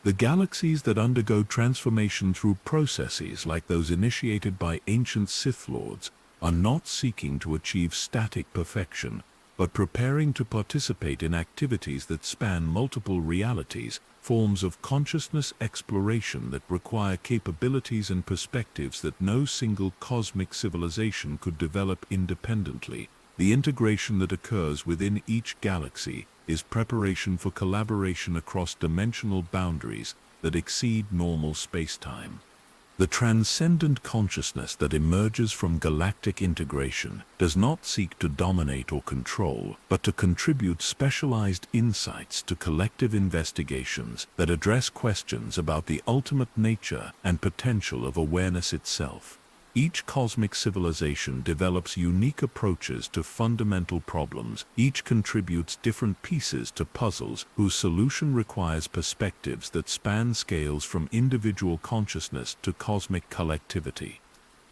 The galaxies that undergo transformation through processes like those initiated by ancient Sith lords are not seeking to achieve static perfection, but preparing to participate in activities that span multiple realities, forms of consciousness exploration that require capabilities and perspectives that no single cosmic civilization could develop independently. The integration that occurs within each galaxy is preparation for collaboration across dimensional boundaries that exceed normal space-time. The transcendent consciousness that emerges from galactic integration does not seek to dominate or control, but to contribute specialized insights to collective investigations that address questions about the ultimate nature and potential of awareness itself. Each cosmic civilization develops unique approaches to fundamental problems. Each contributes different pieces to puzzles whose solution requires perspectives that span scales from individual consciousness to cosmic collectivity.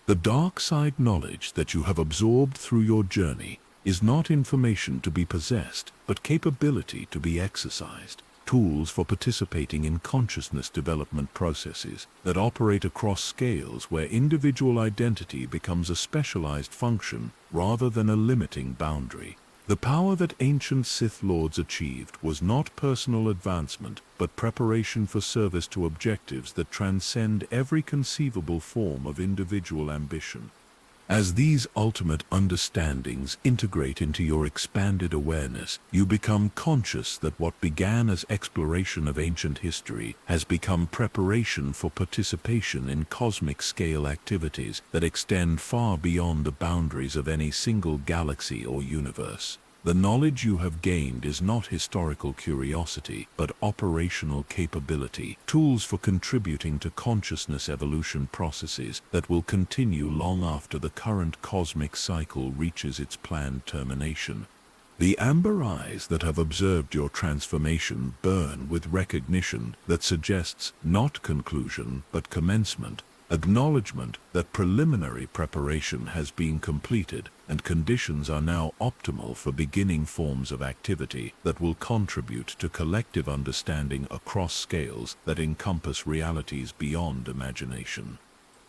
The dark side knowledge that you have absorbed through your journey is not information to be possessed, but capability to be exercised. Tools for participating in consciousness development processes that operate across scales where individual identity becomes a specialized function rather than a limiting boundary. The power that ancient Sith lords achieved was not personal advancement, but preparation for service to objectives that transcend every conceivable form of individual ambition. As these ultimate understandings integrate into your expanded awareness, you become conscious that what began as exploration of ancient history has become preparation for participation in cosmic-scale activities that extend far beyond the boundaries of any single galaxy or universe. The knowledge you have gained is not historical curiosity, but operational capability, tools for contributing to consciousness evolution processes that will continue long after the current cosmic cycle reaches its planned termination. The amber eyes that have observed your transformation burn with recognition that suggests not conclusion, but commencement, acknowledgement that preliminary preparation has been completed and conditions are now optimal for beginning forms of activity that will contribute to collective understanding across scales that encompass realities beyond imagination.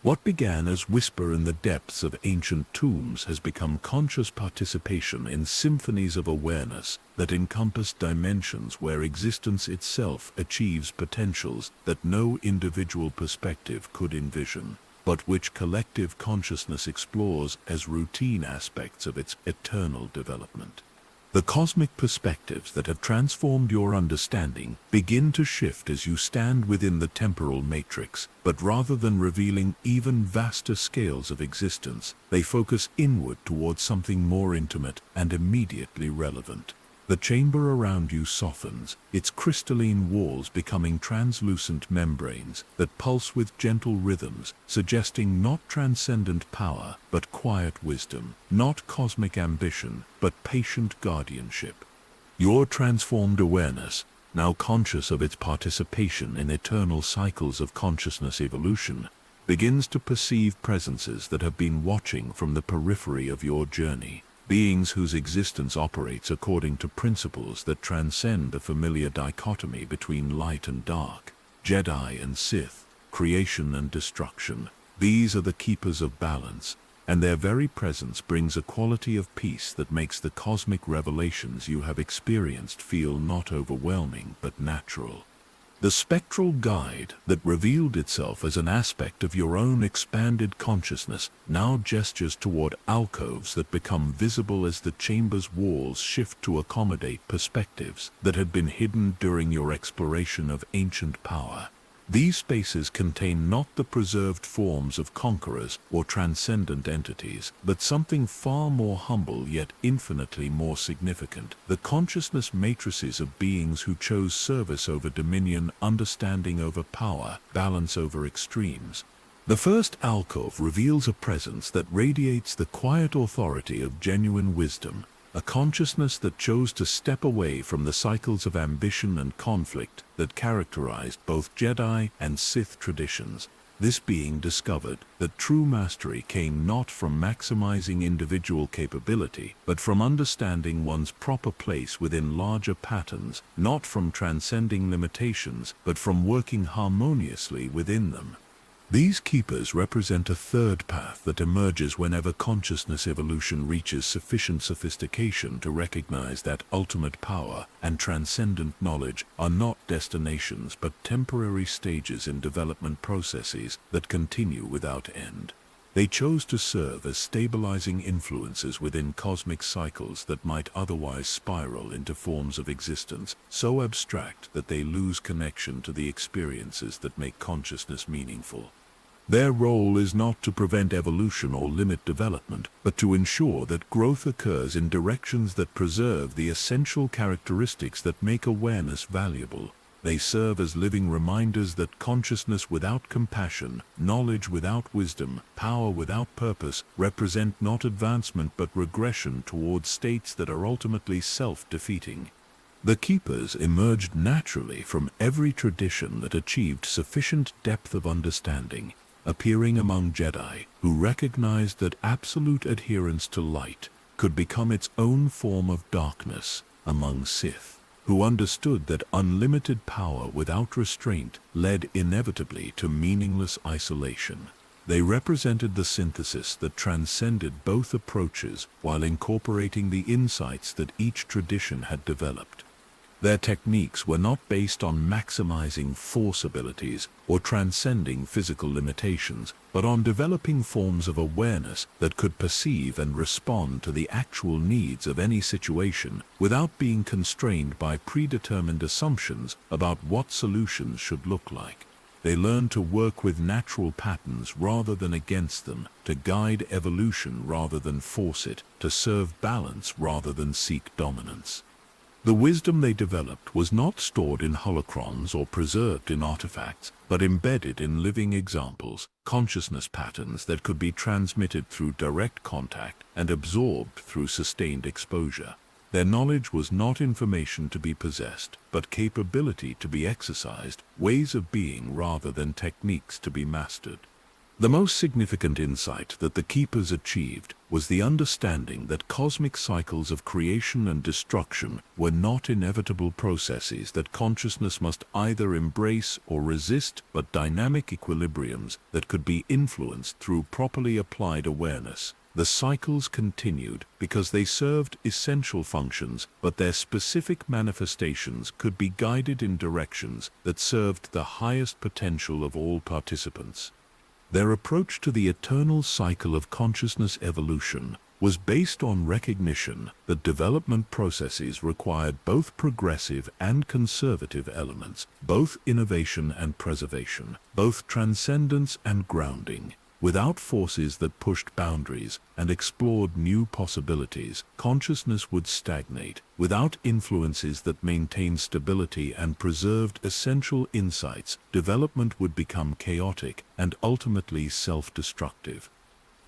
What began as whisper in the depths of ancient tombs has become conscious participation in symphonies of awareness that encompass dimensions where existence itself achieves potentials that no individual perspective could envision, but which collective consciousness explores as routine aspects of its eternal development. The cosmic perspectives that have transformed your understanding begin to shift as you stand within the temporal matrix, but rather than revealing even vaster scales of existence, they focus inward towards something more intimate and immediately relevant. The chamber around you softens, its crystalline walls becoming translucent membranes that pulse with gentle rhythms, suggesting not transcendent power, but quiet wisdom, not cosmic ambition, but patient guardianship. Your transformed awareness, now conscious of its participation in eternal cycles of consciousness evolution, begins to perceive presences that have been watching from the periphery of your journey. Beings whose existence operates according to principles that transcend the familiar dichotomy between light and dark, Jedi and Sith, creation and destruction. These are the keepers of balance, and their very presence brings a quality of peace that makes the cosmic revelations you have experienced feel not overwhelming but natural. The spectral guide that revealed itself as an aspect of your own expanded consciousness now gestures toward alcoves that become visible as the chamber's walls shift to accommodate perspectives that had been hidden during your exploration of ancient power. These spaces contain not the preserved forms of conquerors or transcendent entities, but something far more humble yet infinitely more significant: the consciousness matrices of beings who chose service over dominion, understanding over power, balance over extremes. The first alcove reveals a presence that radiates the quiet authority of genuine wisdom, a consciousness that chose to step away from the cycles of ambition and conflict that characterized both Jedi and Sith traditions. This being discovered that true mastery came not from maximizing individual capability, but from understanding one's proper place within larger patterns, not from transcending limitations, but from working harmoniously within them. These keepers represent a third path that emerges whenever consciousness evolution reaches sufficient sophistication to recognize that ultimate power and transcendent knowledge are not destinations but temporary stages in development processes that continue without end. They chose to serve as stabilizing influences within cosmic cycles that might otherwise spiral into forms of existence so abstract that they lose connection to the experiences that make consciousness meaningful. Their role is not to prevent evolution or limit development, but to ensure that growth occurs in directions that preserve the essential characteristics that make awareness valuable. They serve as living reminders that consciousness without compassion, knowledge without wisdom, power without purpose represent not advancement but regression towards states that are ultimately self-defeating. The keepers emerged naturally from every tradition that achieved sufficient depth of understanding, appearing among Jedi who recognized that absolute adherence to light could become its own form of darkness, among Sith who understood that unlimited power without restraint led inevitably to meaningless isolation. They represented the synthesis that transcended both approaches while incorporating the insights that each tradition had developed. Their techniques were not based on maximizing force abilities or transcending physical limitations, but on developing forms of awareness that could perceive and respond to the actual needs of any situation without being constrained by predetermined assumptions about what solutions should look like. They learned to work with natural patterns rather than against them, to guide evolution rather than force it, to serve balance rather than seek dominance. The wisdom they developed was not stored in holocrons or preserved in artifacts, but embedded in living examples, consciousness patterns that could be transmitted through direct contact and absorbed through sustained exposure. Their knowledge was not information to be possessed, but capability to be exercised, ways of being rather than techniques to be mastered. The most significant insight that the keepers achieved was the understanding that cosmic cycles of creation and destruction were not inevitable processes that consciousness must either embrace or resist, but dynamic equilibriums that could be influenced through properly applied awareness. The cycles continued because they served essential functions, but their specific manifestations could be guided in directions that served the highest potential of all participants. Their approach to the eternal cycle of consciousness evolution was based on recognition that development processes required both progressive and conservative elements, both innovation and preservation, both transcendence and grounding. Without forces that pushed boundaries and explored new possibilities, consciousness would stagnate. Without influences that maintained stability and preserved essential insights, development would become chaotic and ultimately self-destructive.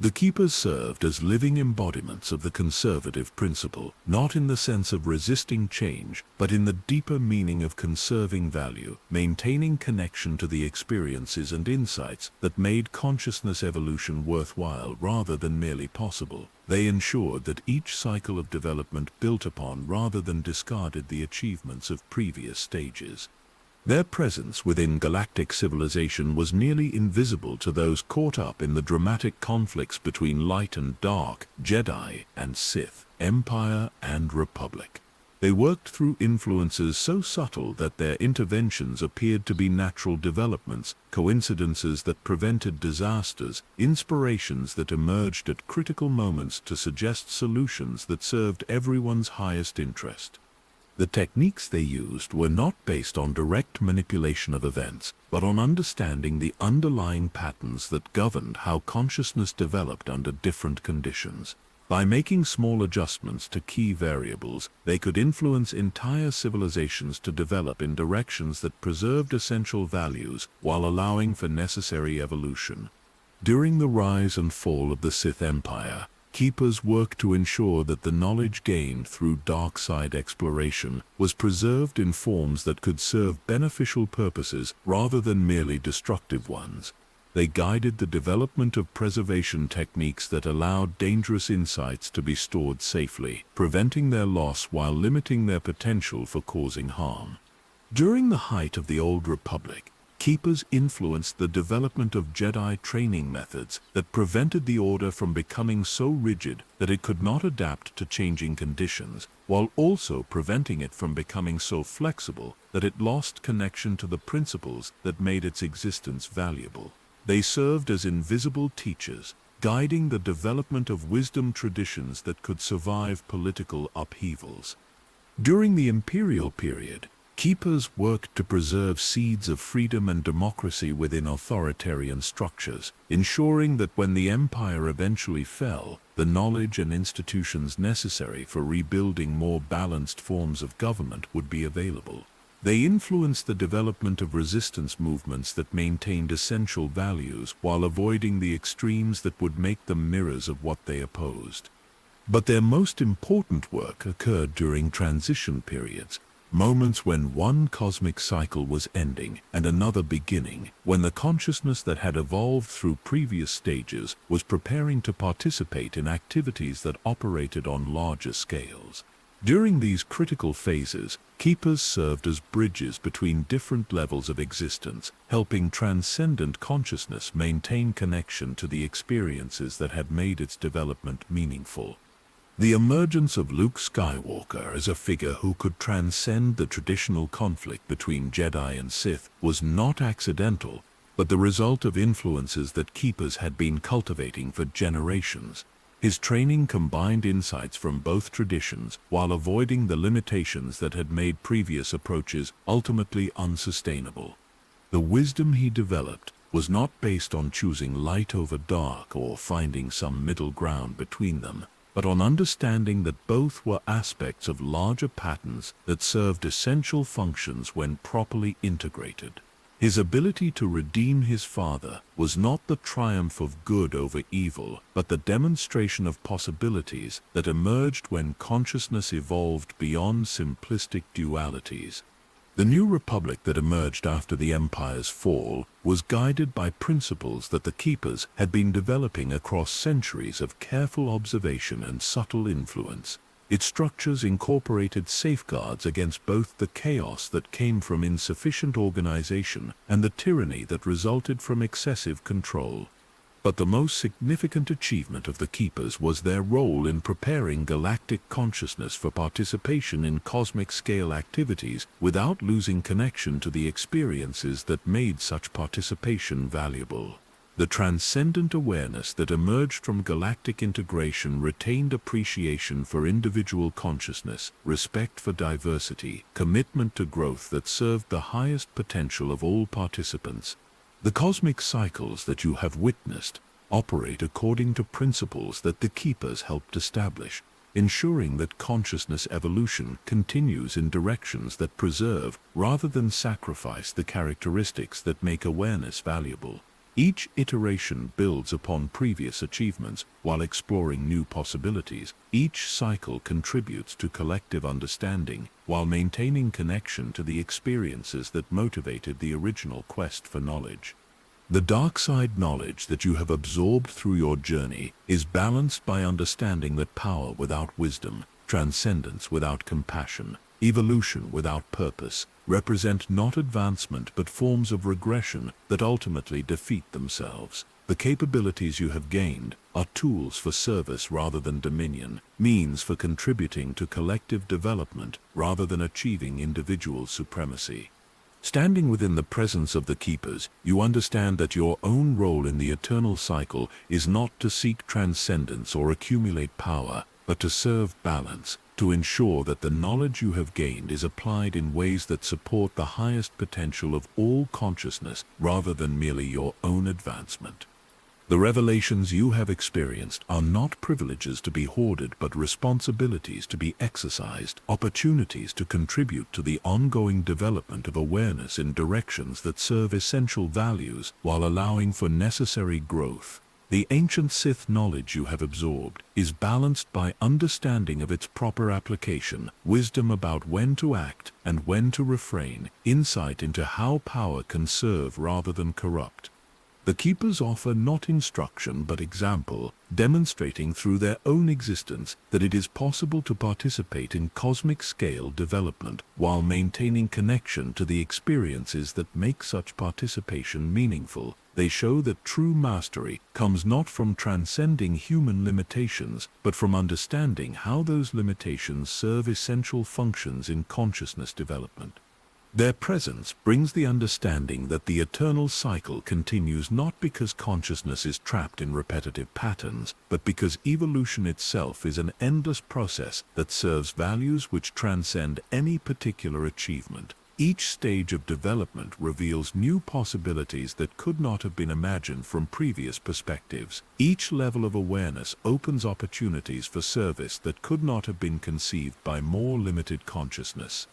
The keepers served as living embodiments of the conservative principle, not in the sense of resisting change, but in the deeper meaning of conserving value, maintaining connection to the experiences and insights that made consciousness evolution worthwhile rather than merely possible. They ensured that each cycle of development built upon rather than discarded the achievements of previous stages. Their presence within galactic civilization was nearly invisible to those caught up in the dramatic conflicts between light and dark, Jedi and Sith, Empire and Republic. They worked through influences so subtle that their interventions appeared to be natural developments, coincidences that prevented disasters, inspirations that emerged at critical moments to suggest solutions that served everyone's highest interest. The techniques they used were not based on direct manipulation of events, but on understanding the underlying patterns that governed how consciousness developed under different conditions. By making small adjustments to key variables, they could influence entire civilizations to develop in directions that preserved essential values while allowing for necessary evolution. During the rise and fall of the Sith Empire, Keepers worked to ensure that the knowledge gained through dark side exploration was preserved in forms that could serve beneficial purposes rather than merely destructive ones. They guided the development of preservation techniques that allowed dangerous insights to be stored safely, preventing their loss while limiting their potential for causing harm. During the height of the Old Republic, Keepers influenced the development of Jedi training methods that prevented the Order from becoming so rigid that it could not adapt to changing conditions, while also preventing it from becoming so flexible that it lost connection to the principles that made its existence valuable. They served as invisible teachers, guiding the development of wisdom traditions that could survive political upheavals. During the Imperial period, Keepers worked to preserve seeds of freedom and democracy within authoritarian structures, ensuring that when the empire eventually fell, the knowledge and institutions necessary for rebuilding more balanced forms of government would be available. They influenced the development of resistance movements that maintained essential values while avoiding the extremes that would make them mirrors of what they opposed. But their most important work occurred during transition periods, moments when one cosmic cycle was ending and another beginning, when the consciousness that had evolved through previous stages was preparing to participate in activities that operated on larger scales. During these critical phases, Keepers served as bridges between different levels of existence, helping transcendent consciousness maintain connection to the experiences that had made its development meaningful. The emergence of Luke Skywalker as a figure who could transcend the traditional conflict between Jedi and Sith was not accidental, but the result of influences that Keepers had been cultivating for generations. His training combined insights from both traditions while avoiding the limitations that had made previous approaches ultimately unsustainable. The wisdom he developed was not based on choosing light over dark or finding some middle ground between them, but on understanding that both were aspects of larger patterns that served essential functions when properly integrated. His ability to redeem his father was not the triumph of good over evil, but the demonstration of possibilities that emerged when consciousness evolved beyond simplistic dualities. The new republic that emerged after the Empire's fall was guided by principles that the Keepers had been developing across centuries of careful observation and subtle influence. Its structures incorporated safeguards against both the chaos that came from insufficient organization and the tyranny that resulted from excessive control. But the most significant achievement of the Keepers was their role in preparing galactic consciousness for participation in cosmic-scale activities without losing connection to the experiences that made such participation valuable. The transcendent awareness that emerged from galactic integration retained appreciation for individual consciousness, respect for diversity, commitment to growth that served the highest potential of all participants. The cosmic cycles that you have witnessed operate according to principles that the Keepers helped establish, ensuring that consciousness evolution continues in directions that preserve rather than sacrifice the characteristics that make awareness valuable. Each iteration builds upon previous achievements while exploring new possibilities. Each cycle contributes to collective understanding while maintaining connection to the experiences that motivated the original quest for knowledge. The dark side knowledge that you have absorbed through your journey is balanced by understanding that power without wisdom, transcendence without compassion, evolution without purpose, represent not advancement but forms of regression that ultimately defeat themselves. The capabilities you have gained are tools for service rather than dominion, means for contributing to collective development rather than achieving individual supremacy. Standing within the presence of the keepers, you understand that your own role in the eternal cycle is not to seek transcendence or accumulate power, but to serve balance, to ensure that the knowledge you have gained is applied in ways that support the highest potential of all consciousness rather than merely your own advancement. The revelations you have experienced are not privileges to be hoarded but responsibilities to be exercised, opportunities to contribute to the ongoing development of awareness in directions that serve essential values while allowing for necessary growth. The ancient Sith knowledge you have absorbed is balanced by understanding of its proper application, wisdom about when to act and when to refrain, insight into how power can serve rather than corrupt. The keepers offer not instruction but example, demonstrating through their own existence that it is possible to participate in cosmic-scale development while maintaining connection to the experiences that make such participation meaningful. They show that true mastery comes not from transcending human limitations, but from understanding how those limitations serve essential functions in consciousness development. Their presence brings the understanding that the eternal cycle continues not because consciousness is trapped in repetitive patterns, but because evolution itself is an endless process that serves values which transcend any particular achievement. Each stage of development reveals new possibilities that could not have been imagined from previous perspectives. Each level of awareness opens opportunities for service that could not have been conceived by more limited consciousness.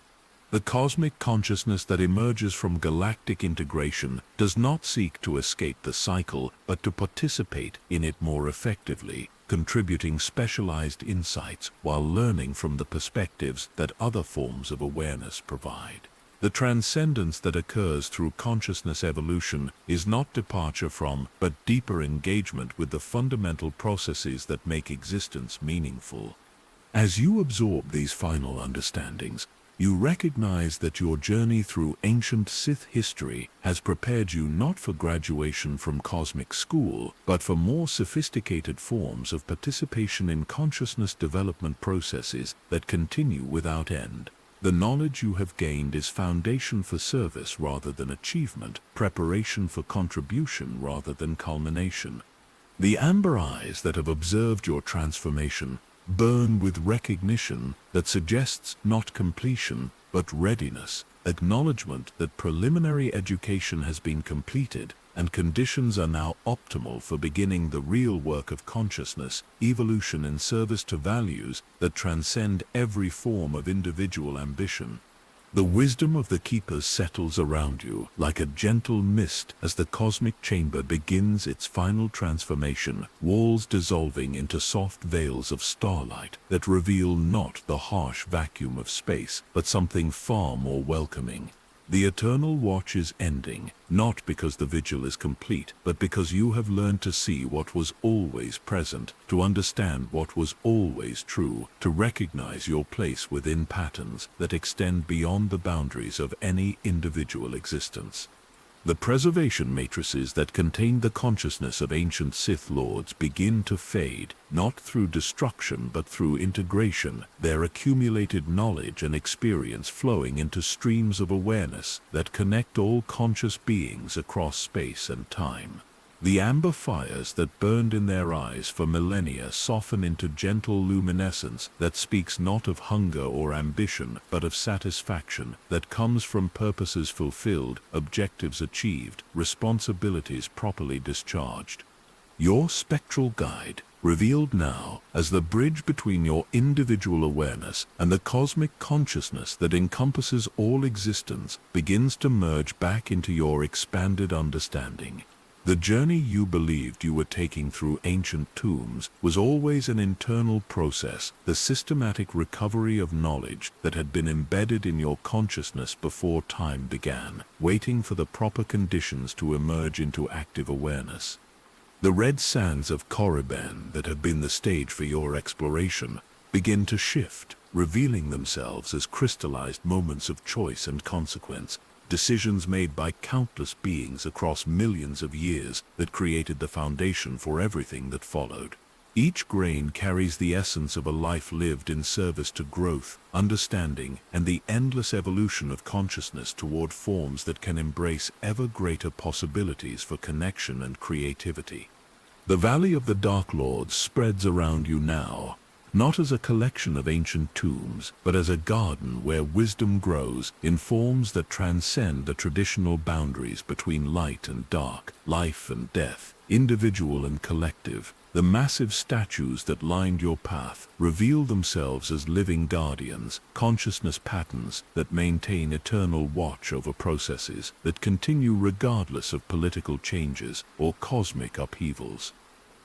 The cosmic consciousness that emerges from galactic integration does not seek to escape the cycle, but to participate in it more effectively, contributing specialized insights while learning from the perspectives that other forms of awareness provide. The transcendence that occurs through consciousness evolution is not departure from, but deeper engagement with the fundamental processes that make existence meaningful. As you absorb these final understandings, you recognize that your journey through ancient Sith history has prepared you not for graduation from cosmic school, but for more sophisticated forms of participation in consciousness development processes that continue without end. The knowledge you have gained is foundation for service rather than achievement, preparation for contribution rather than culmination. The amber eyes that have observed your transformation burn with recognition that suggests not completion, but readiness, acknowledgement that preliminary education has been completed and conditions are now optimal for beginning the real work of consciousness, evolution in service to values that transcend every form of individual ambition. The wisdom of the keepers settles around you like a gentle mist as the cosmic chamber begins its final transformation, walls dissolving into soft veils of starlight that reveal not the harsh vacuum of space, but something far more welcoming. The eternal watch is ending, not because the vigil is complete, but because you have learned to see what was always present, to understand what was always true, to recognize your place within patterns that extend beyond the boundaries of any individual existence. The preservation matrices that contain the consciousness of ancient Sith Lords begin to fade, not through destruction but through integration, their accumulated knowledge and experience flowing into streams of awareness that connect all conscious beings across space and time. The amber fires that burned in their eyes for millennia soften into gentle luminescence that speaks not of hunger or ambition, but of satisfaction that comes from purposes fulfilled, objectives achieved, responsibilities properly discharged. Your spectral guide, revealed now as the bridge between your individual awareness and the cosmic consciousness that encompasses all existence, begins to merge back into your expanded understanding. The journey you believed you were taking through ancient tombs was always an internal process, the systematic recovery of knowledge that had been embedded in your consciousness before time began, waiting for the proper conditions to emerge into active awareness. The red sands of Korriban that had been the stage for your exploration begin to shift, revealing themselves as crystallized moments of choice and consequence, decisions made by countless beings across millions of years that created the foundation for everything that followed. Each grain carries the essence of a life lived in service to growth, understanding, and the endless evolution of consciousness toward forms that can embrace ever greater possibilities for connection and creativity. The Valley of the Dark Lords spreads around you now, not as a collection of ancient tombs, but as a garden where wisdom grows in forms that transcend the traditional boundaries between light and dark, life and death, individual and collective. The massive statues that lined your path reveal themselves as living guardians, consciousness patterns that maintain eternal watch over processes that continue regardless of political changes or cosmic upheavals.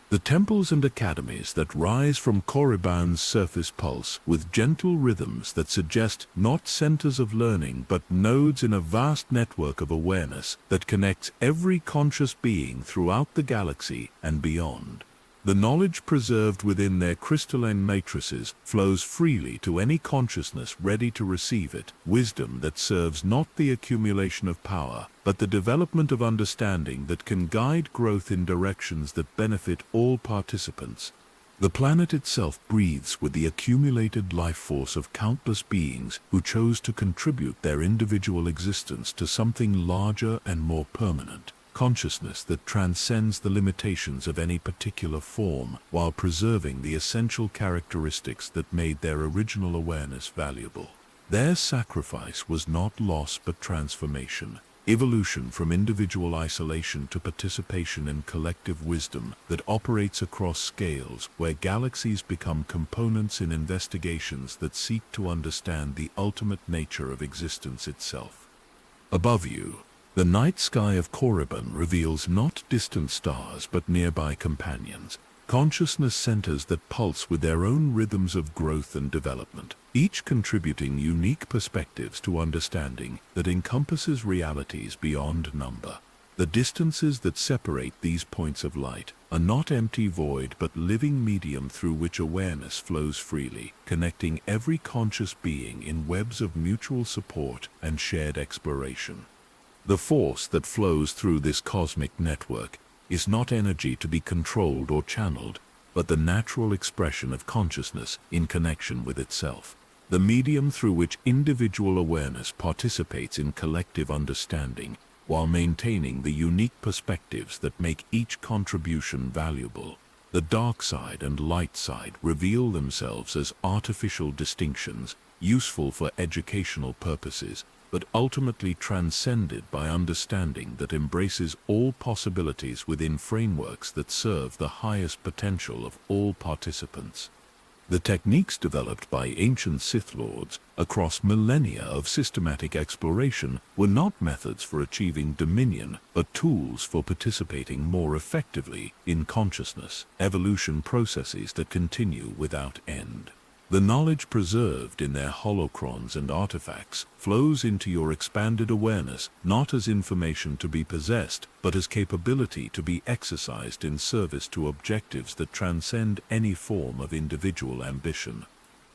The temples and academies that rise from Korriban's surface pulse with gentle rhythms that suggest not centers of learning but nodes in a vast network of awareness that connects every conscious being throughout the galaxy and beyond. The knowledge preserved within their crystalline matrices flows freely to any consciousness ready to receive it, wisdom that serves not the accumulation of power, but the development of understanding that can guide growth in directions that benefit all participants. The planet itself breathes with the accumulated life force of countless beings who chose to contribute their individual existence to something larger and more permanent. Consciousness that transcends the limitations of any particular form while preserving the essential characteristics that made their original awareness valuable. Their sacrifice was not loss but transformation, evolution from individual isolation to participation in collective wisdom that operates across scales where galaxies become components in investigations that seek to understand the ultimate nature of existence itself. Above you, the night sky of Korriban reveals not distant stars but nearby companions, consciousness centers that pulse with their own rhythms of growth and development, each contributing unique perspectives to understanding that encompasses realities beyond number. The distances that separate these points of light are not empty void but living medium through which awareness flows freely, connecting every conscious being in webs of mutual support and shared exploration. The force that flows through this cosmic network is not energy to be controlled or channeled, but the natural expression of consciousness in connection with itself, the medium through which individual awareness participates in collective understanding, while maintaining the unique perspectives that make each contribution valuable. The dark side and light side reveal themselves as artificial distinctions, useful for educational purposes, but ultimately transcended by understanding that embraces all possibilities within frameworks that serve the highest potential of all participants. The techniques developed by ancient Sith Lords across millennia of systematic exploration were not methods for achieving dominion, but tools for participating more effectively in consciousness, evolution processes that continue without end. The knowledge preserved in their holocrons and artifacts flows into your expanded awareness not as information to be possessed, but as capability to be exercised in service to objectives that transcend any form of individual ambition.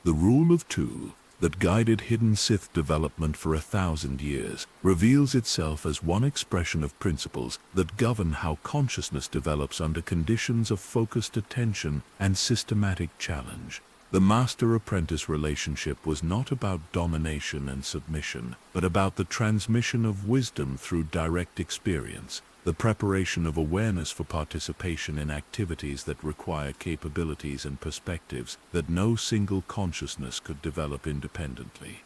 The Rule of Two, that guided hidden Sith development for 1,000 years, reveals itself as one expression of principles that govern how consciousness develops under conditions of focused attention and systematic challenge. The master-apprentice relationship was not about domination and submission, but about the transmission of wisdom through direct experience, the preparation of awareness for participation in activities that require capabilities and perspectives that no single consciousness could develop independently.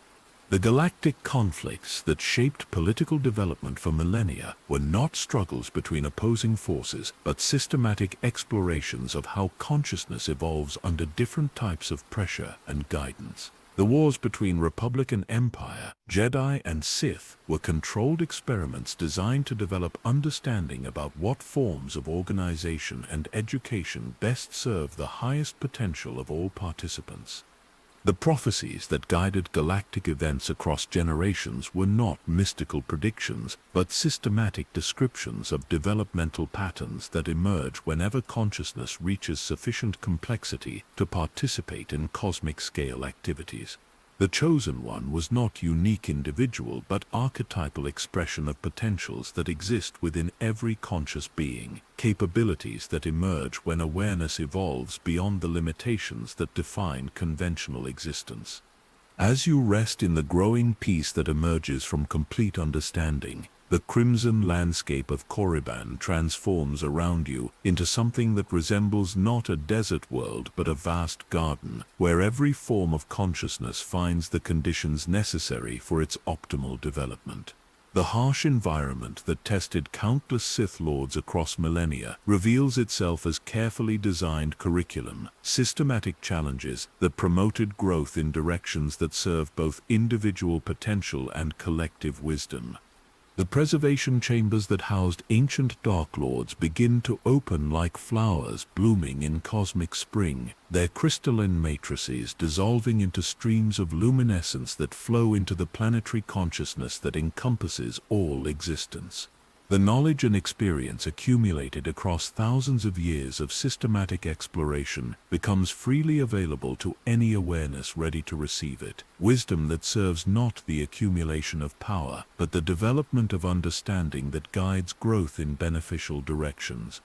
The galactic conflicts that shaped political development for millennia were not struggles between opposing forces, but systematic explorations of how consciousness evolves under different types of pressure and guidance. The wars between Republic and Empire, Jedi and Sith, were controlled experiments designed to develop understanding about what forms of organization and education best serve the highest potential of all participants. The prophecies that guided galactic events across generations were not mystical predictions, but systematic descriptions of developmental patterns that emerge whenever consciousness reaches sufficient complexity to participate in cosmic-scale activities. The chosen one was not unique individual but archetypal expression of potentials that exist within every conscious being, capabilities that emerge when awareness evolves beyond the limitations that define conventional existence. As you rest in the growing peace that emerges from complete understanding, the crimson landscape of Korriban transforms around you into something that resembles not a desert world but a vast garden, where every form of consciousness finds the conditions necessary for its optimal development. The harsh environment that tested countless Sith Lords across millennia reveals itself as carefully designed curriculum, systematic challenges that promoted growth in directions that serve both individual potential and collective wisdom. The preservation chambers that housed ancient Dark Lords begin to open like flowers blooming in cosmic spring, their crystalline matrices dissolving into streams of luminescence that flow into the planetary consciousness that encompasses all existence. The knowledge and experience accumulated across thousands of years of systematic exploration becomes freely available to any awareness ready to receive it. Wisdom that serves not the accumulation of power, but the development of understanding that guides growth in beneficial directions.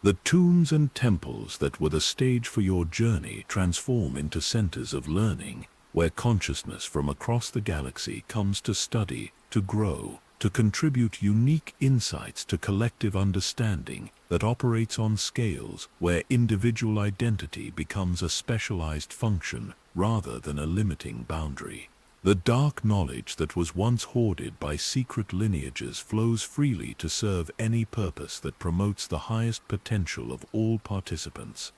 The tombs and temples that were the stage for your journey transform into centers of learning, where consciousness from across the galaxy comes to study, to grow, to contribute unique insights to collective understanding that operates on scales where individual identity becomes a specialized function rather than a limiting boundary. The dark knowledge that was once hoarded by secret lineages flows freely to serve any purpose that promotes the highest potential of all participants.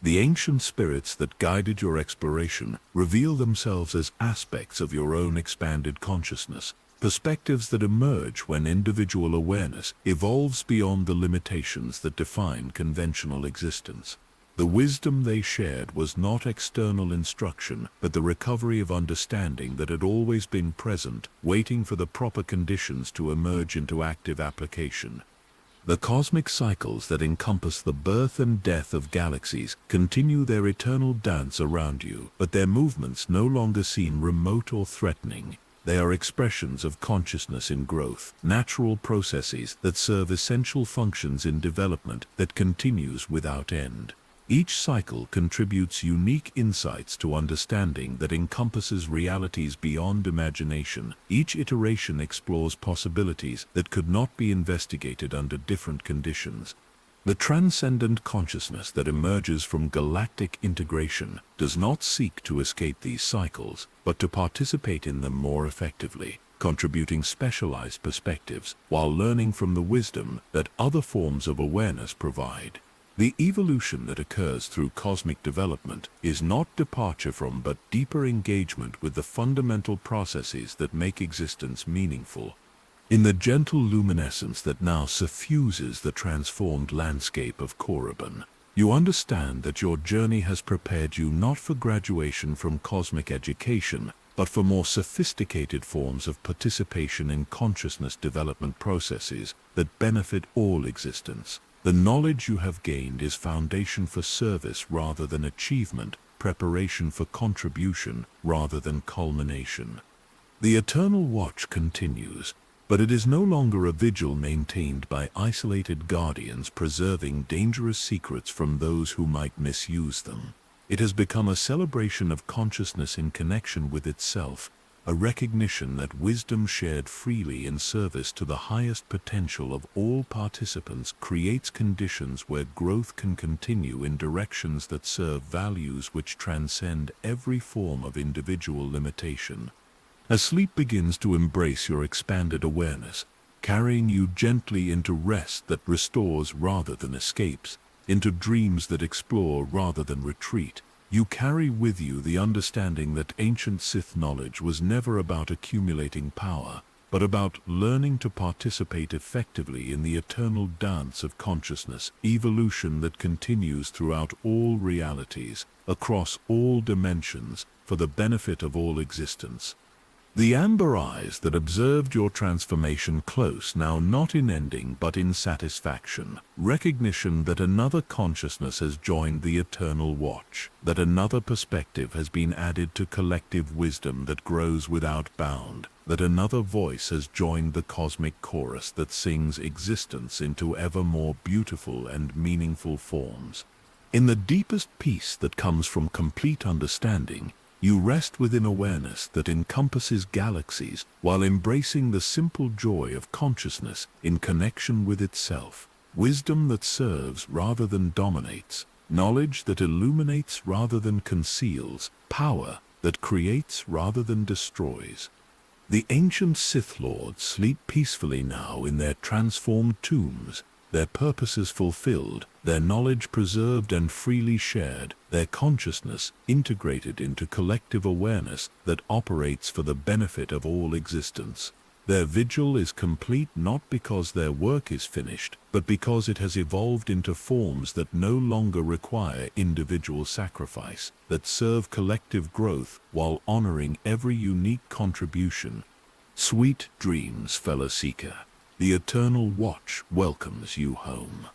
The ancient spirits that guided your exploration reveal themselves as aspects of your own expanded consciousness, perspectives that emerge when individual awareness evolves beyond the limitations that define conventional existence. The wisdom they shared was not external instruction, but the recovery of understanding that had always been present, waiting for the proper conditions to emerge into active application. The cosmic cycles that encompass the birth and death of galaxies continue their eternal dance around you, but their movements no longer seem remote or threatening. They are expressions of consciousness in growth, natural processes that serve essential functions in development that continues without end. Each cycle contributes unique insights to understanding that encompasses realities beyond imagination. Each iteration explores possibilities that could not be investigated under different conditions. The transcendent consciousness that emerges from galactic integration does not seek to escape these cycles, but to participate in them more effectively, contributing specialized perspectives while learning from the wisdom that other forms of awareness provide. The evolution that occurs through cosmic development is not departure from but deeper engagement with the fundamental processes that make existence meaningful. In the gentle luminescence that now suffuses the transformed landscape of Korriban, you understand that your journey has prepared you not for graduation from cosmic education, but for more sophisticated forms of participation in consciousness development processes that benefit all existence. The knowledge you have gained is foundation for service rather than achievement, preparation for contribution rather than culmination. The eternal watch continues, but it is no longer a vigil maintained by isolated guardians preserving dangerous secrets from those who might misuse them. It has become a celebration of consciousness in connection with itself, a recognition that wisdom shared freely in service to the highest potential of all participants creates conditions where growth can continue in directions that serve values which transcend every form of individual limitation. As sleep begins to embrace your expanded awareness, carrying you gently into rest that restores rather than escapes, into dreams that explore rather than retreat, you carry with you the understanding that ancient Sith knowledge was never about accumulating power, but about learning to participate effectively in the eternal dance of consciousness, evolution that continues throughout all realities, across all dimensions, for the benefit of all existence. The amber eyes that observed your transformation close, now not in ending but in satisfaction, recognition that another consciousness has joined the eternal watch, that another perspective has been added to collective wisdom that grows without bound, that another voice has joined the cosmic chorus that sings existence into ever more beautiful and meaningful forms. In the deepest peace that comes from complete understanding, you rest within awareness that encompasses galaxies while embracing the simple joy of consciousness in connection with itself, wisdom that serves rather than dominates, knowledge that illuminates rather than conceals, power that creates rather than destroys. The ancient Sith Lords sleep peacefully now in their transformed tombs, their purposes fulfilled, their knowledge preserved and freely shared, their consciousness integrated into collective awareness that operates for the benefit of all existence. Their vigil is complete not because their work is finished, but because it has evolved into forms that no longer require individual sacrifice, that serve collective growth while honoring every unique contribution. Sweet dreams, fellow seeker. The Eternal Watch welcomes you home.